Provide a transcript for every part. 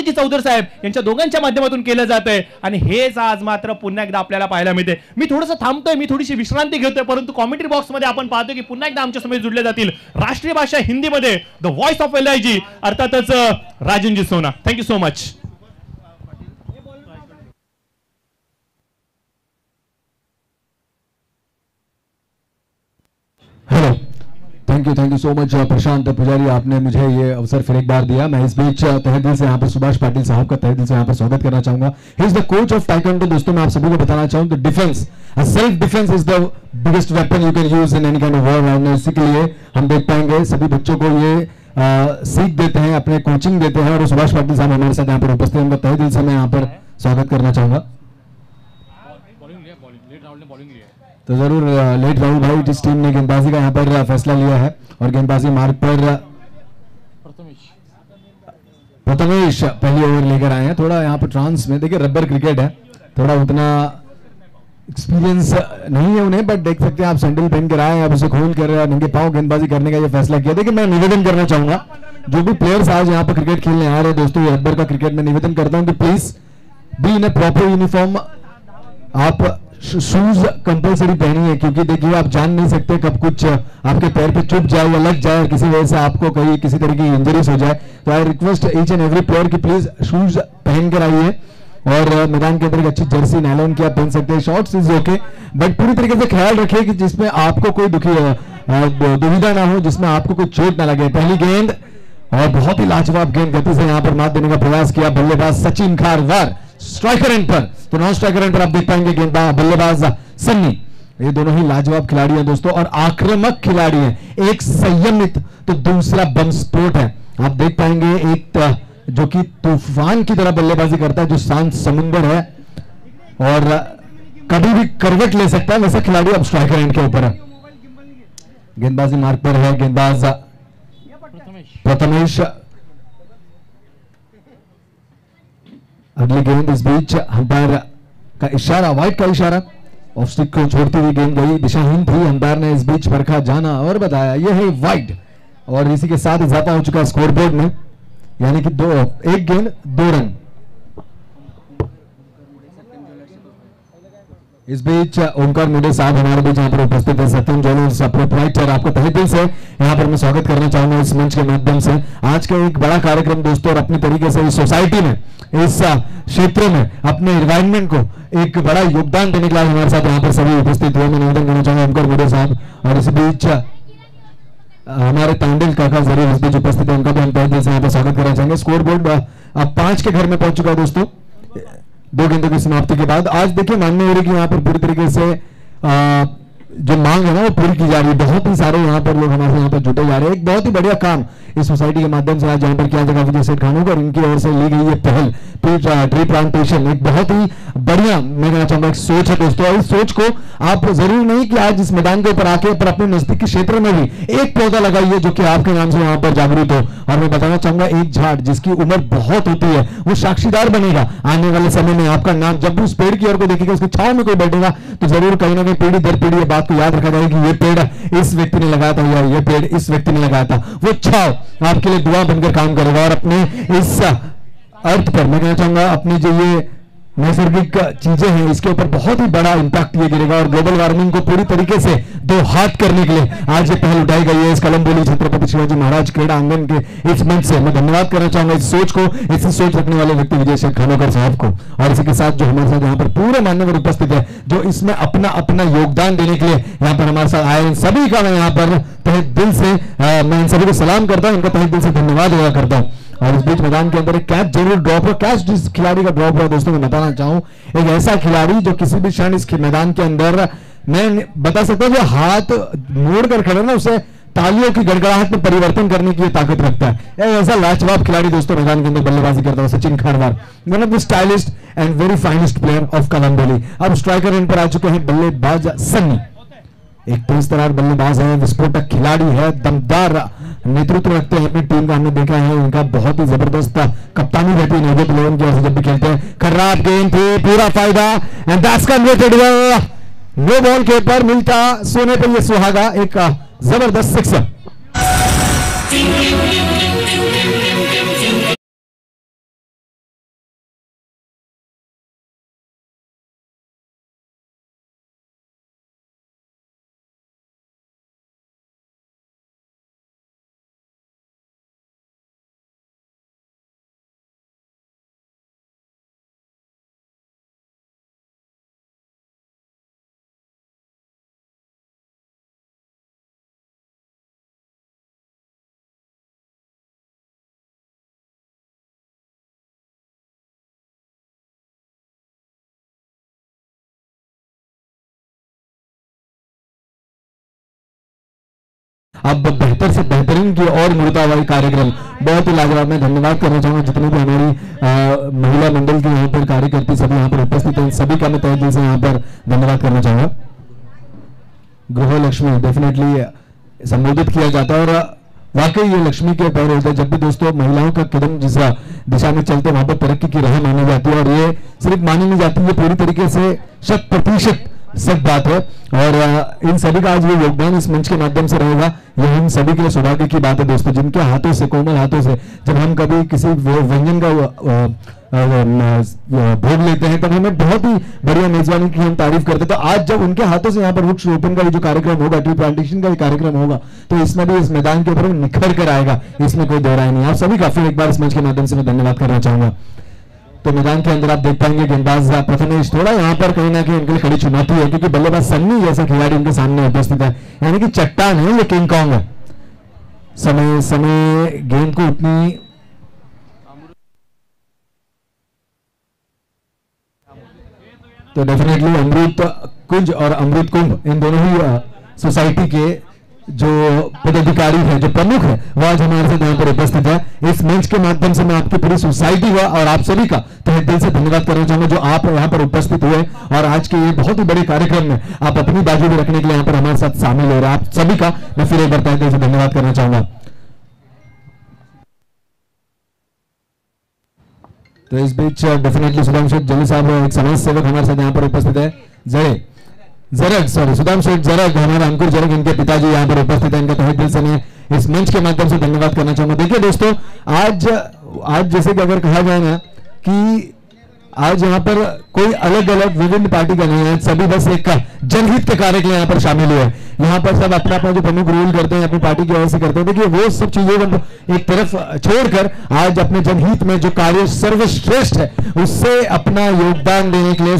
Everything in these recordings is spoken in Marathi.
कार्तिकी चौधरी साहेब यांच्या दोघांच्या माध्यमातून केलं जातंय आणि हेच आज मात्र पुन्हा एकदा आपल्याला पाहायला मिळते. मी थोडंसं थांबतोय, मी थोडीशी विश्रांती घेतोय, परंतु कॉमेंट्री बॉक्स मध्ये आपण पाहतो की पुन्हा एकदा आमच्या समोर जुडले जातील राष्ट्रीय भाषा हिंदीमध्ये द व्हॉइस ऑफ LIG अर्थातच राजनजी सोना. Thank you so much. Hello, thank you so much Prashant पुजारी, आपने मुझे ये अवसर फिर एक बार दिया. मैं इस बीच तहे दिल से यहाँ पर सुभाष पाटिल साहब का तहे दिल से यहाँ पर स्वागत करना चाहूंगा. He is the coach of taekwondo. दोस्तों, मैं आप सभी को बताना चाहूँ तो defence, self defence is the biggest weapon you can use in any kind of war. और इसी के लिए हम देख पाएंगे सभी बच्चों को ये सीख देते हैं, अपने कोचिंग देते हैं. और सुभाष पाटिल साहब हमारे साथ यहाँ पर उपस्थित हैं, उनका तहे दिल से मैं यहाँ पर स्वागत करना चाहूंगा. तो जरूर लेट राहुल भाई, जिस टीम ने गेंदबाजी का यहाँ पर फैसला लिया है और गेंदबाजी मार्ग पर प्रथमेश पहली ओवर लेकर आए हैं. थोड़ा यहाँ पर ट्रांस में देखिए रबर क्रिकेट है, थोड़ा उतना एक्सपीरियंस नहीं है उन्हें, बट देख सकते हैं आप सैंडल पहन कर आए हैं, आप उसे खोल कर नंगे पांव गेंदबाजी करने का ये फैसला किया. देखिए, मैं निवेदन करना चाहूंगा जो भी प्लेयर्स आज यहाँ पर क्रिकेट खेलने आ रहे हैं दोस्तों, ये रबर का क्रिकेट में निवेदन करता हूँ कि please be in A proper uniform. आप शूज कंपलसरी पहनिए, क्योंकि देखिए आप जान नहीं सकते कब कुछ आपके पैर पे चुभ जाए या लग जाए, किसी वजह से आपको कहीं किसी तरह की इंजरीज हो जाए. तो I request each end every player की प्लीज शूज पहन कर आइए और मैदान के अंदर एक अच्छी जर्सी नायलॉन की आप पहन सकते हैं. शॉर्ट्स इज ओके, बट पूरी तरीके से ख्याल रखिए कि जिसमें आपको कोई दुविधा ना हो, जिसमें आपको कोई चोट ना लगे. पहली गेंद और बहुत ही लाजवाब गेंद गति से यहाँ पर मात देने का प्रयास किया बल्लेबाज सचिन खारवार स्ट्राइकर एंड पर. तो नॉन स्ट्राइकर एंड पर आप देख पाएंगे गेंदबाज बल्लेबाज सन्नी. ये दोनों ही लाजवाब खिलाड़ी हैं दोस्तों और आक्रामक खिलाड़ी हैं. एक संयमित तो दूसरा बम स्फोट है. आप देख पाएंगे एक जो कि तूफान की तरह बल्लेबाजी करता है, जो शांत समुंदर है और कभी भी करवट ले सकता है, वैसा खिलाड़ी अब स्ट्राइकर एंड के ऊपर है. गेंदबाजी मार्ग पर है गेंदबाज प्रथमेश. अगली गेंद इस बीच अंपायर का इशारा, वाइड का इशारा, ऑफ स्टिक को छोड़ती हुई गेंद गई, दिशाहीन थी. अंपायर ने इस बीच परखा जाना और बताया यह है वाइड. और इसी के साथ इजाफा हो चुका है स्कोरबोर्ड में, यानी कि एक गेंद 2 रन. इस बीच ओमकार मुंडे साहब हमारे बीच यहाँ पर उपस्थित है. सत्यम ज्वेलर्स प्रोप्राइटर, आपको तहे दिल से यहाँ पर मैं स्वागत करना चाहूंगा इस मंच के माध्यम से. आज का एक बड़ा कार्यक्रम दोस्तों, और अपनी तरीके से इस सोसाइटी में, इस क्षेत्र में अपने एनवायरमेंट को एक बड़ा योगदान देने के लिए हमारे साथ यहाँ पर सभी उपस्थित हुए. मैं निवेदन करना चाहूंगा ओमकार मुंडे साहब. और इस बीच हमारे तांडिल काका जरूर इस बीच उपस्थित है, उनका भी हम तहे दिल से यहाँ पर स्वागत करना चाहेंगे. स्कोर बोर्ड अब 5 के घर में पहुंच चुका है दोस्तों 2 गेंदों की समाप्ति के बाद. आज देखिए माननीय हो रही कि यहाँ पर पूरी तरीके से जो मांग है ना वो पूरी की जा रही है. बहुत ही सारे यहाँ पर लोग हमारे यहाँ पर जुटे जा रहे हैं. एक बहुत ही बढ़िया काम इस सोसाइटी के माध्यम से आज यहाँ पर किया जाएगा. विजय सेठ खानोकर इनकी ओर से ली गई ये पहल ट्री प्लांटेशन, एक बहुत ही बढ़िया मैं कहना चाहूंगा एक सोच है दोस्तों. और इस सोच को आप जरूर नहीं कि आज इस मैदान के ऊपर आके पर अपने नजदीक के क्षेत्र में भी एक पौधा लगाइए जो कि आपके नाम से यहाँ पर जागरूक हो. और मैं बताना चाहूंगा एक झाड़ जिसकी उम्र बहुत होती है वो साक्षीदार बनेगा आने वाले समय में. आपका नाम जब भी उस पेड़ की ओर को देखेगा, उसकी छाव में कोई बैठेगा तो जरूर कहीं ना कहीं पीढ़ी दर पीढ़ी ये बात को याद रखा जाएगा कि ये पेड़ इस व्यक्ति ने लगाया था या ये पेड़ इस व्यक्ति ने लगाया था. वो छाव आपके लिए दुआ बनकर काम करेगा. और अपने इस अर्थ पर मैं कहना चाहूंगा अपनी जो ये नैसर्गिक चीजें हैं इसके ऊपर बहुत ही बड़ा इंपैक्ट ये गिरेगा. और ग्लोबल वार्मिंग को पूरी तरीके से 2 हाथ करने के लिए आज ये पहल उठाई गई है. इस कलमबोली छत्रपति शिवाजी महाराज क्रीड़ा आंगन के इस मंच से मैं धन्यवाद करना चाहूंगा इस सोच को, इसी सोच रखने वाले व्यक्ति विजय शेख खानोकर साहब को. और इसी के साथ जो हमारे साथ यहाँ पर पूरे मान्यवर उपस्थित है जो इसमें अपना अपना योगदान देने के लिए यहाँ पर हमारे साथ आए, सभी का मैं यहाँ पर तहे दिल से मैं इन सभी को सलाम करता हूँ, इनका तहे दिल से धन्यवाद अदा करता हूँ. और इस बीच मैदान के अंदर एक कैच जरूर ड्रॉप हो. कैच जिस खिलाड़ी का ड्रॉप हुआ दोस्तों मैं बताना चाहूं, एक ऐसा खिलाड़ी जो किसी भी क्षण इस मैदान के अंदर मैं बता सकता हूं जो हाथ मोड़ कर खड़े ना उसे तालियों की गड़गड़ाहट में परिवर्तन करने की ताकत रखता है. ऐसा लाजवाब खिलाड़ी दोस्तों मैदान के अंदर बल्लेबाजी करता है Sachin Kharwar, one of the stylist and very finest player of Kalamboli. अब स्ट्राइकर एंड पर आ चुके हैं बल्लेबाज सन्नी. एक तेज तरार बल्लेबाज है, विस्फोटक खिलाड़ी है, दमदार नेतृत्व रखते हैं अपनी टीम का. हमने देखा है इनका बहुत ही जबरदस्त कप्तानी रहती है नवदीप इलेवन की ओर से जब भी खेलते हैं. खराब गेंद थी, पूरा फायदा and that's converted well. No ball के ऊपर मिलता सोने पर यह सुहागा, एक जबरदस्त सिक्सर. अब बेहतर से बेहतरीन की और मूर्ता हुआ कार्यक्रम बहुत ही लाजवाब। मैं धन्यवाद करना चाहूंगा जितने भी हमारी महिला मंडल के यहाँ पर कार्यकर्ती सभी यहाँ पर उपस्थित हैं, सभी का मैं तहे दिल से यहाँ पर धन्यवाद करना चाहूंगा। गृह लक्ष्मी डेफिनेटली संबोधित किया जाता है और वाकई ये लक्ष्मी के पैर होते हैं। जब भी दोस्तों महिलाओं का कदम जिस दिशा में चलते वहां पर तरक्की की राह मानी जाती है और ये सिर्फ मानी नहीं जाती, ये पूरी तरीके से 100% सच बात है। और इन सभी का आज ये योगदान इस मंच के माध्यम से रहेगा, ये हम सभी के लिए सौभाग्य की बात है दोस्तों, जिनके हाथों से, कोमल हाथों से जब हम कभी किसी व्यंजन का भोग लेते हैं तब हमें बहुत ही बढ़िया मेजबानी की हम तारीफ करते हैं। तो आज जब उनके हाथों से यहाँ पर वृक्ष रोपण का जो कार्यक्रम होगा, ट्री प्लांटेशन का कार्यक्रम होगा, तो इसमें भी इस मैदान के ऊपर निखर कर आएगा, इसमें कोई दो राय नहीं। आप सभी का फिर एक बार इस मंच के माध्यम से मैं धन्यवाद करना चाहूंगा। तो मैदान के अंदर आप देख पाएंगे गेंदबाज प्रथमेश, थोड़ा यहाँ पर कहीं ना कहीं उनके लिए खड़ी चुनौती है क्योंकि बल्लेबाज सन्नी जैसा खिलाड़ी उनके सामने उपस्थित है, यानी कि चट्टान है, ये किंग कॉन्ग है। समय समय गेंद को उतनी तो डेफिनेटली अमृत कुंज और अमृत कुंभ इन दोनों ही सोसाइटी के जो पदाधिकारी है, जो प्रमुख है, वो आज हमारे साथ यहाँ पर उपस्थित है। इस मंच के माध्यम से मैं आपकी पूरी सोसाइटी हुआ और आप सभी का तहे दिल से धन्यवाद करना चाहूंगा जो आप यहाँ पर उपस्थित हुए और आज के ये बहुत ही बड़े कार्यक्रम में आप अपनी बाजू भी रखने के लिए यहाँ पर हमारे साथ शामिल हो रहे हैं। आप सभी का मैं फिर एक बार तहे दिल से धन्यवाद करना चाहूंगा। तो इस बीच डेफिनेटली सुधांशु जली साहब एक समाज सेवक हमारे साथ यहाँ पर उपस्थित है, सुदाम शेख जरग, हमारे अंकुर जरग, इनके पिताजी यहाँ पर उपस्थित है। इनका तहे दिल से मैं इस मंच के माध्यम से धन्यवाद करना चाहूंगा। देखिए दोस्तों, आज जैसे कि अगर कहा जाए ना कि आज यहाँ पर कोई अलग अलग विभिन्न पार्टी का नहीं है, सभी बस एक जनहित के कार्य के लिए यहाँ पर शामिल हुए हैं। यहाँ पर सब अपना अपना जो प्रमुख रूल करते हैं, अपनी पार्टी की वजह से करते हैं। देखिए वो सब चीजों को एक तरफ छोड़कर आज अपने जनहित में जो कार्य सर्वश्रेष्ठ है उससे अपना योगदान देने के लिए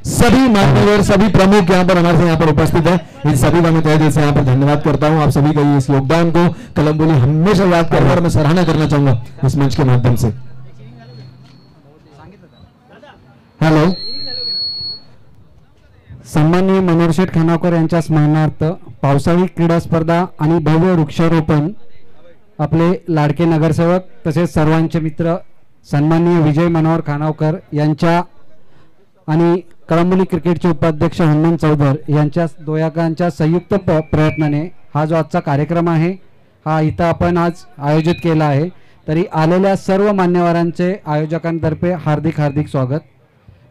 सभी मान्यवर, सभी प्रमुख यहाँ पर हमारे से यहाँ पर उपस्थित है। इन सभी का मैं तहे दिल से यहाँ पर धन्यवाद करता हूँ। आप सभी का इस योगदान को कलम बोली हमेशा याद करना और मैं सराहना करना चाहूंगा इस मंच के माध्यम से। हॅलो, सन्माननीय मनोहर शेठ खानावकर यांच्या स्मरणार्थ पावसाळी क्रीडा स्पर्धा आणि भव्य वृक्षारोपण आपले लाडके नगरसेवक तसेच सर्वांचे मित्र सन्माननीय विजय मनोहर खानावकर यांच्या आणि कळंबोली क्रिकेटचे उपाध्यक्ष हनुमान चौधर यांच्या दोघांच्या संयुक्त प्रयत्नाने हा जो आजचा कार्यक्रम आहे हा इथं आपण आज आयोजित केला आहे। तरी आलेल्या सर्व मान्यवरांचे आयोजकांतर्फे हार्दिक हार्दिक स्वागत।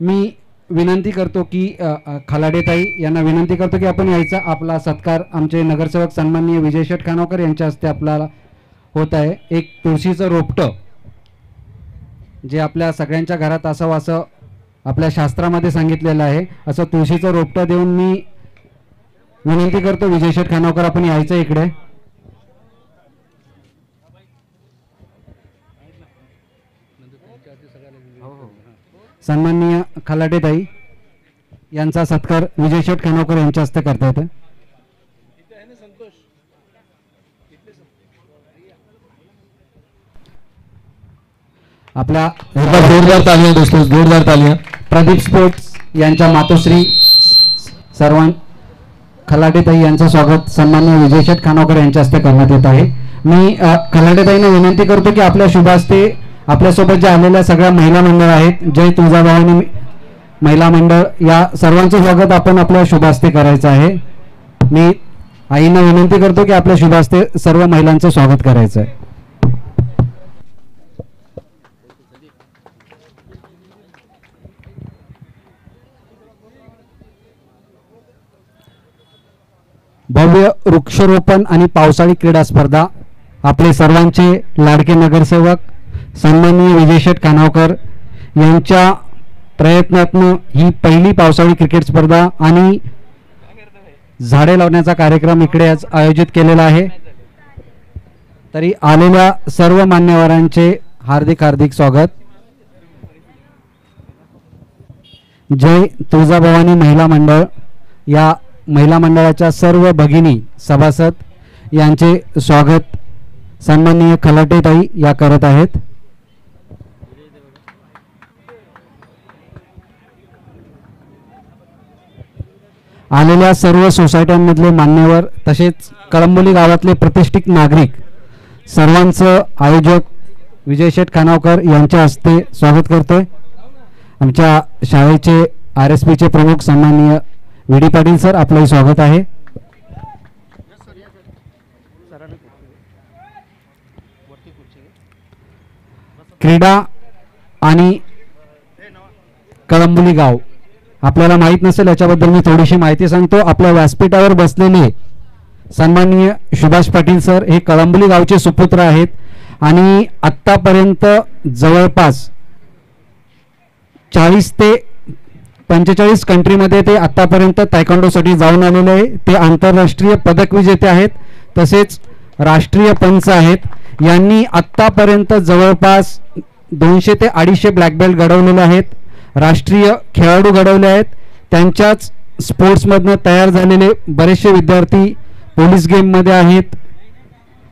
मी विनंती करतो की खलाडेताई यांना विनंती करतो की आपण यायचा आपला सत्कार आमचे नगरसेवक सन्माननीय विजय शेठ खानावकर यांच्या हस्ते आपल्याला होत आहे। एक तुळशीचं रोपटं जे आपल्या सगळ्यांच्या घरात असावं असं आपल्या शास्त्रामध्ये सांगितलेलं आहे, असं तुळशीचं रोपटं देऊन मी विनंती करतो विजय शेठ खानावकर आपण यायचं इकडे। सन्माननीय खलाटेताई यांचा सत्कार विजय शेठ खानावकर यांच्या हस्ते करता येते। आपल्या जोरदार तालियां दोस्तों, जोरदार तालियां। प्रदीप स्पोर्ट्स यांच्या मातोश्री सर्वां खलाटेताई यांचं स्वागत सन्माननीय विजय शेठ खानावकर यांच्या हस्ते करण्यात येत आहे। मी खलाटेताईंना विनंती करतो की आपल्या शुभ हस्ते आपल्यासोबत ज्या आलेल्या सगळ्या महिला मंडळ आहेत, जय तुळजाभवानी महिला मंडळ, या सर्वांचं स्वागत आपण आपल्या शुभ हस्ते करायचं आहे। मी आईंना विनंती करतो की आपल्या शुभ हस्ते सर्व महिलांचं स्वागत करायचं आहे। भव्य वृक्षारोपण आणि पावसाळी क्रीडा स्पर्धा आपले सर्वांचे लाडके नगरसेवक सन्माननीय विजय शेठ खानावकर यांच्या प्रयत्नातून ही पहिली पावसाळी क्रिकेट स्पर्धा आणि झाडे लावण्याचा कार्यक्रम इकडे आज आयोजित केलेला आहे। तरी आलेल्या सर्व मान्यवरांचे हार्दिक हार्दिक स्वागत। जय तुळजाभवानी महिला मंडळ या महिला मंडळाच्या सर्व भगिनी सभासद यांचे स्वागत सन्माननीय खलाटेताई या करत आहेत। आलेल्या सर्व सोसायट्यांमधले मान्यवर तसेच कळंबोली गावातले प्रतिष्ठित नागरिक सर्वांचं आयोजक विजय शेठ खानावकर यांच्या हस्ते स्वागत करतोय. आमच्या शाळेचे RSPचे प्रमुख सन्माननीय VD पाटील सर, आपलंही स्वागत आहे. क्रीडा आणि कळंबोली गाव आपल्याला माहित नसेल याच्याबद्दल मी थोडीशी माहिती सांगतो. आपल्या व्यासपीठावर बसलेले सन्माननीय सुभाष पाटील सर हे कळंबोली गावचे सुपुत्र आहेत आणि आत्तापर्यंत जवळपास 40 ते 45 कंट्रीमध्ये ते आत्तापर्यंत तायक्वांडोसाठी जाऊन आलेले आहे. ते आंतरराष्ट्रीय पदक विजेते आहेत तसेच राष्ट्रीय पंच आहेत. यांनी आत्तापर्यंत जवळपास 200 ते 250 ब्लॅक बेल्ट घडवलेले आहेत. राष्ट्रीय खेळाडू घडवले आहेत. त्यांच्याच स्पोर्ट्समधनं तयार झालेले बरेचसे विद्यार्थी पोलीस गेममध्ये आहेत.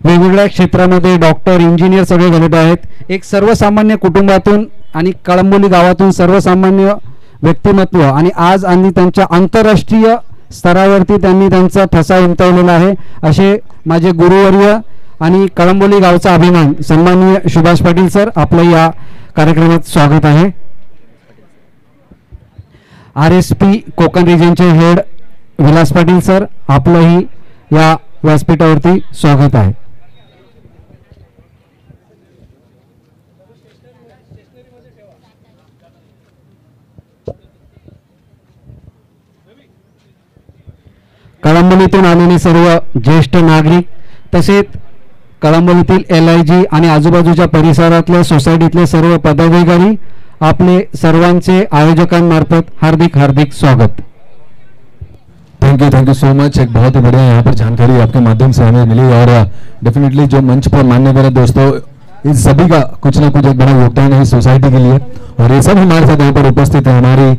वेगवेगळ्या क्षेत्रामध्ये डॉक्टर इंजिनियर सगळे घडत आहेत. एक सर्वसामान्य कुटुंबातून आणि कळंबोली गावातून सर्वसामान्य व्यक्तिमत्व आणि आज आणि त्यांच्या आंतरराष्ट्रीय स्तरावरती त्यांनी त्यांचा ठसा उमटवलेला आहे. असे माझे गुरुवर्य आणि कळंबोली गावचा अभिमान सन्माननीय सुभाष पाटील सर, आपलं या कार्यक्रमात स्वागत आहे. RSP कोकण रिजनचे हेड विलास पाटील सर, आपलंही या व्यासपीठावरती स्वागत आहे. कळंबोलीतून आलेले सर्व ज्येष्ठ नागरिक तसेच कळंबोलीतील LIG आणि आजूबाजूच्या परिसरातल्या सोसायटीतले सर्व पदाधिकारी, आपले सर्वांचे आयोजकांमार्फत हार्दिक हार्दिक स्वागत. Thank you so much. एक बहुत ही बढ़िया यहाँ पर जानकारी आपके माध्यम से हमें मिली और डेफिनेटली जो मंच पर मान्यवर है दोस्तों, इस सभी का कुछ ना कुछ एक बड़ा योगदान है इस सोसाइटी के लिए और ये सब हमारे साथ यहाँ पर उपस्थित है. हमारी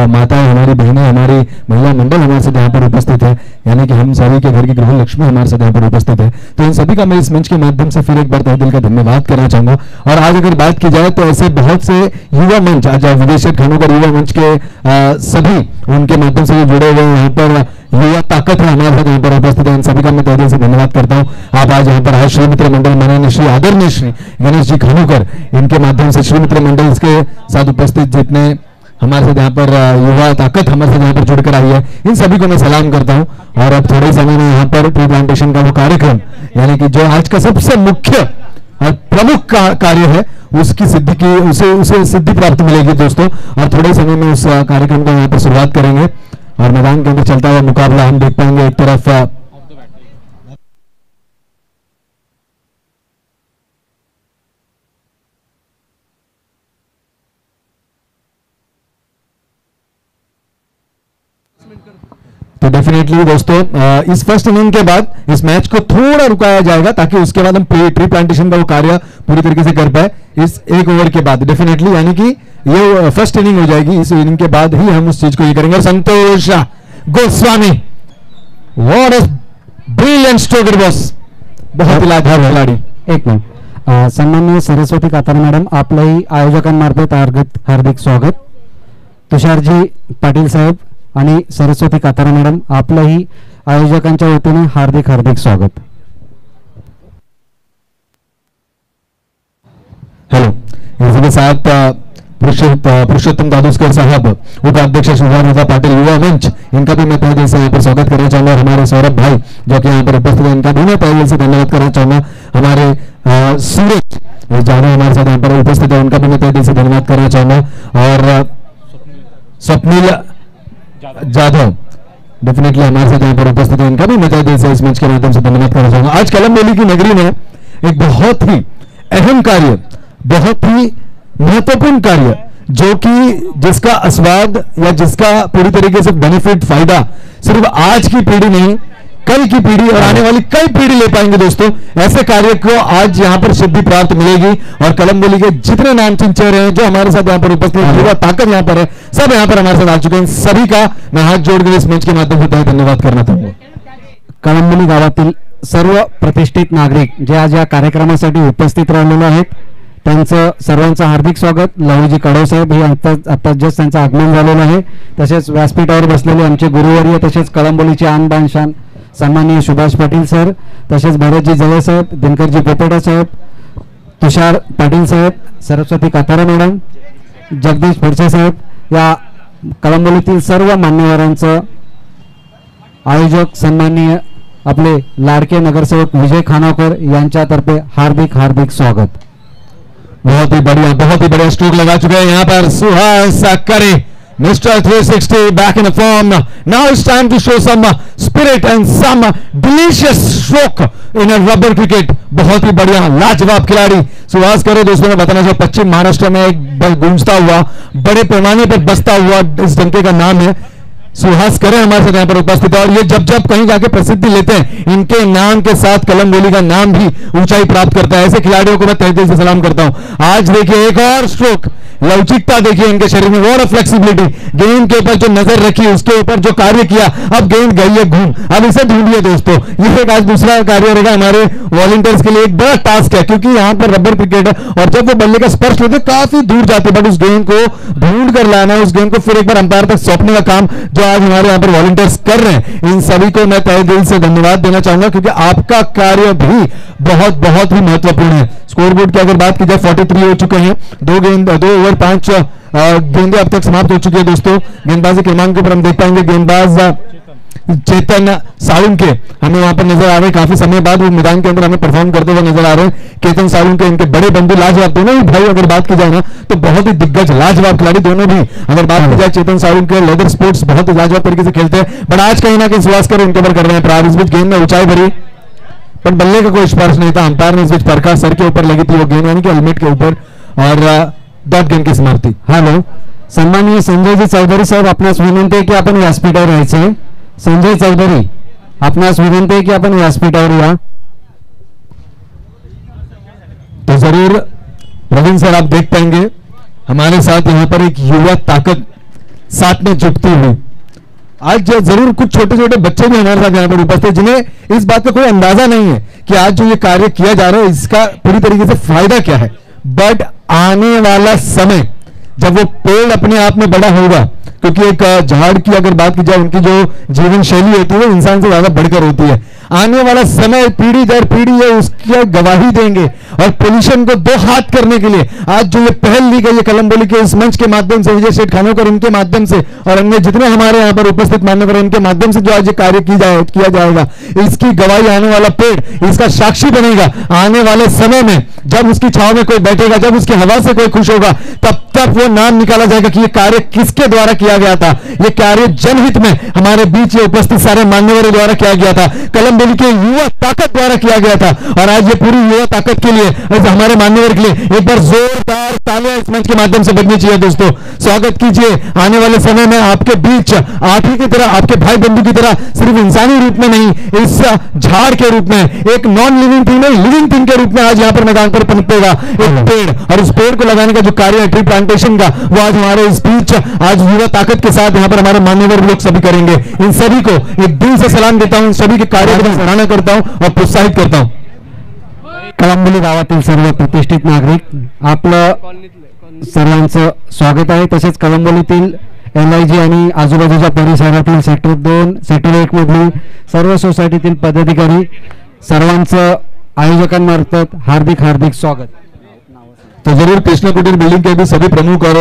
माताएं, हमारी बहनें, हमारी महिला मंडल हमारे साथ यहाँ पर उपस्थित है, यानी कि हम सभी के घर की गृह लक्ष्मी हमारे साथ यहाँ पर उपस्थित है. तो इन सभी का मैं इस मंच के माध्यम से फिर एक बार तहे दिल का धन्यवाद करना चाहूंगा. और आज अगर बात की जाए तो ऐसे बहुत से युवा मंच, आज विजय शेठ खानोकर युवा मंच के सभी उनके माध्यम से जुड़े हुए यहाँ पर युवा ताकत है हमारे साथ यहाँ पर उपस्थित है. इन सभी का मैं तहे दिल से धन्यवाद करता हूँ. आप आज यहाँ पर आए श्री मित्र मंडल माननीय श्री आदरणीय श्री गणेश जी खानोकर, इनके माध्यम से श्री मित्र मंडल के साथ उपस्थित जितने हमारे साथ यहाँ पर युवा ताकत हमारे साथ यहाँ पर जुड़कर आई है, इन सभी को मैं सलाम करता हूँ. और अब थोड़े समय में यहाँ पर ट्री प्लांटेशन का वो कार्यक्रम, यानी कि जो आज का सबसे मुख्य और प्रमुख कार्य है, उसकी सिद्धि की उसे सिद्धि प्राप्त मिलेगी दोस्तों. और थोड़े समय में उस कार्यक्रम का यहाँ पर शुरुआत करेंगे और मैदान के अंदर चलता हुआ मुकाबला हम देख पाएंगे. एक तरफ तो डेफिनेटली दोस्तों इस फर्स्ट इनिंग के बाद इस मैच को थोड़ा रुकाया जाएगा ताकि उसके बाद हम ट्री प्लांटेशन का वो कार्य पूरी तरीके से कर पाए इस एक ओवर के बाद. डेफिनेटली यानी कि ये फर्स्ट इनिंग हो जाएगी. इस इनिंग के बाद ही हम उस चीज को ये करेंगे. Santosh Goswami, what a brilliant stroker boss, बहुत ही लाजवाब खिलाड़ी. एक मिनिट, सन्माननीय सरस्वती कातार मॅडम, आपलंही आयोजकांमार्फत हार्दिक स्वागत. तुषारजी पाटील साहेब आणि सरस्वती कातार मॅडम, आपलंही आयोजकांच्या वतीने हार्दिक हार्दिक स्वागत. हेलो, इसके साथ पुरुषोत्तम दादूस्कर साहब, उपाध्यक्ष सुधार पाटिल युवा मंच, इनका भी मैं तहे दिल से यहाँ पर स्वागत करना चाहूंगा. हमारे सौरभ भाई जो कि यहाँ पर उपस्थित है, इनका भी मैं तहे दिल से धन्यवाद करना चाहूंगा. हमारे सूरज जादव हमारे साथ यहाँ पर उपस्थित है, उनका भी मैं तहे दिल से धन्यवाद करना चाहूंगा. और स्वप्निल जाधव डेफिनेटली हमारे साथ यहाँ पर उपस्थित है, इनका भी मैं तहे दिल से इस मंच के माध्यम से धन्यवाद करना चाहूंगा. आज कलंबोली की नगरी में एक बहुत ही अहम कार्य, बहुत ही महत्वपूर्ण कार्य, जो कि जिसका आस्वाद या जिसका पूरी तरीके से बेनिफिट फायदा सिर्फ आज की पीढ़ी नहीं, कल की पीढ़ी और आने वाली कई पीढ़ी ले पाएंगे दोस्तों. ऐसे कार्य को आज यहाँ पर सिद्धि प्राप्त मिलेगी और कलंबोली के जितने नामचीन चेहरे हैं जो हमारे साथ यहाँ पर उपस्थित हैं, युवा ताकत यहाँ पर है, सब यहाँ पर हमारे साथ आ चुके हैं. सभी का मैं हाथ जोड़कर इस मंच के माध्यम से धन्यवाद करना चाहूंगा. कळंबोली गावातील सर्व प्रतिष्ठित नागरिक जे आज या कार्यक्रमासाठी उपस्थित राहिलेले आहेत त्यांचं सर्वांचं हार्दिक स्वागत. लहुजी कडव साहेब हे आता जस्ट त्यांचं आगमन झालेलं आहे. तसेच व्यासपीठावर बसलेले आमचे गुरुवर्य तसेच कळंबोलीचे आन बान शान सन्माननीय सुभाष पाटील सर, तसेच भरतजी जवळे साहेब, दिनकरजी पोपेटा साहेब, तुषार पाटील साहेब, सरस्वती कातारा मॅडम, जगदीश फडसे साहेब, या कळंबोलीतील सर्व मान्यवरांचं आयोजक सन्माननीय आपले लाडके नगरसेवक विजय खानावकर यांच्यातर्फे हार्दिक हार्दिक स्वागत. बहुत ही बढ़िया स्ट्रोक लगा चुके हैं यहाँ पर सुहास करे. Mr. 360 back in the form. Now it's time to show some spirit and some delicious stroke in a rubber cricket. बहुत ही बढ़िया लाजवाब खिलाड़ी सुहास करे. दोस्तों मैं बताना चाहूँ पश्चिम महाराष्ट्र में एक गूंजता हुआ बड़े पैमाने पर बसता हुआ इस डंके का नाम है सुहास करे. हमारे साथ यहाँ पर उपस्थित है और ये जब जब कहीं जाके प्रसिद्धि लेते हैं इनके नाम के साथ कलमबोली का नाम भी ऊंचाई प्राप्त करता है. ऐसे खिलाड़ियों को मैं तहे दिल से सलाम करता हूं. आज देखिए एक और स्ट्रोक, लवचिकता देखिए इनके शरीर में, और फ्लेक्सिबिलिटी, गेंद के ऊपर जो नजर रखी उसके ऊपर जो कार्य किया. अब गेंद गई है घूम, अब इसे ढूंढिए दोस्तों. ये एक आज दूसरा कार्य रहेगा हमारे वॉलंटियर्स के लिए. एक बड़ा टास्क है क्योंकि यहाँ पर रबर क्रिकेट है और जब वो बल्ले का स्पर्श लेते काफी दूर जाते, बट उस गेंद को ढूंढ कर लाना, उस गेंद को फिर एक बार अंपायर तक सौंपने का काम जो आज हमारे यहाँ पर वॉलंटियर्स कर रहे हैं, इन सभी को मैं तहे दिल से धन्यवाद देना चाहूंगा क्योंकि आपका कार्य भी बहुत बहुत ही महत्वपूर्ण है. स्कोरबोर्ड की अगर बात की जाए 43 हो चुके हैं, 2 ओवर 5 गेंदें अब तक समाप्त हो चुकी है दोस्तों. गेंदबाजी क्रमांक पर हम देख पाएंगे गेंदबाज चेतन साळुंके हमें वहां पर नजर आ रहे हैं. काफी समय बाद वो मैदान के अंदर हमें परफॉर्म करते हुए नजर आ रहे हैं. चेतन साळुंके इनके बड़े बंधु लाजवाब, दोनों ही भाई अगर बात की जाए ना तो बहुत ही दिग्गज लाजवाब खिलाड़ी दोनों भी. अगर बात की जाए चेतन साळुंके लेदर स्पोर्ट्स बहुत ही लाजवाब तरीके से खेलते हैं, बट आज कहीं ना कहीं सुहास कर उनके ऊपर कर रहे हैं प्रहार. इस बीच गेंद में ऊंचाई भरी पर बल्ले का कोई स्पर्श नहीं था. अंपायर ने इस बीच परखा, सर के ऊपर लगी थी वो गेंद यानी कि हेलमेट के ऊपर, और डॉट गेंद की समाप्ति. हॅलो, सन्माननीय संजयजी चौधरी साहेब, आपणास विनंती आहे की आपण व्यासपीठावर यायचे. संजय चौधरी, आपणास विनंती है कि अपन व्यासपीठावर या. तो जरूर प्रवीण सर आप देख पाएंगे हमारे साथ यहाँ पर एक युवा ताकत साथ में जुटती हुई. आज जरूर कुछ छोटे छोटे बच्चे भी हमारे साथ यहाँ पर उपस्थित जिन्हें इस बात का कोई अंदाजा नहीं है कि आज जो ये कार्य किया जा रहा है इसका पूरी तरीके से फायदा क्या है, बट आने वाला समय जब वो पेड़ अपने आप में बड़ा होगा, क्योंकि एक झाड़ की अगर बात की जाए उनकी जो जीवन शैली होती है वो इंसान से ज्यादा बढ़कर होती है. आने वाला समय पीढ़ी दर पीढ़ी है उसकी गवाही देंगे और पोल्यूशन को दो हाथ करने के लिए आज जो ये पहल ली गई है कलमबोली के इस मंच के माध्यम से, विजय सेठ खानोकर इनके माध्यम से और अन्य जितने हमारे यहाँ पर उपस्थित मान्यवर इनके माध्यम से जो आज ये कार्य किया जाएगा, इसकी गवाही आने वाला पेड़ इसका साक्षी बनेगा. आने वाले समय में जब उसकी छाव में कोई बैठेगा, जब उसकी हवा से कोई खुश होगा, तब वो नाम निकाला जाएगा कि ये कार्य किसके द्वारा किया गया था. ये कार्य जनहित में हमारे बीच ये उपस्थित सारे मान्यवरों द्वारा किया गया था, कलमबोली के युवा ताकत द्वारा किया गया था. और आज ये पूरी युवा ताकत के लिए हमारे मान्यवर के लिए एक बार जोरदार तालियां इस मंच के माध्यम से बजनी चाहिए. दोस्तों स्वागत कीजिए. आने वाले समय में आपके बीच आप ही की तरह, आपके भाई बंधु की तरह, सिर्फ इंसानी रूप में नहीं, इस झाड़ के रूप में, एक नॉन लिविंग थिंग नहीं लिविंग थिंग के रूप में आज यहाँ पर मैदान पर पनपेगा एक पेड़. और उस पेड़ को लगाने का जो कार्य है ट्री प्लांटेशन का, वो आज हमारे इस बीच आज युवा ताकत के साथ यहाँ पर हमारे मान्यवर लोग सभी करेंगे. इन सभी को एक दिल से सलाम देता हूँ, इन सभी के कार्य की सराहना करता हूँ और प्रोत्साहित करता हूँ. कळंबोली गावातील सर्व प्रतिष्ठित नागरिक, आपलं सर्वांचं स्वागत आहे. तसेच कळंबोलीतील LIG आणि आजूबाजूच्या परिसरातील सेक्टर 2 सेक्टर 1 मधील सर्व सोसायटीतील पदाधिकारी सर्वांचं आयोजकांमार्फत हार्दिक हार्दिक स्वागत. तो जरूर कृष्ण कुटीर बिल्डिंग के भी सभी प्रमुख और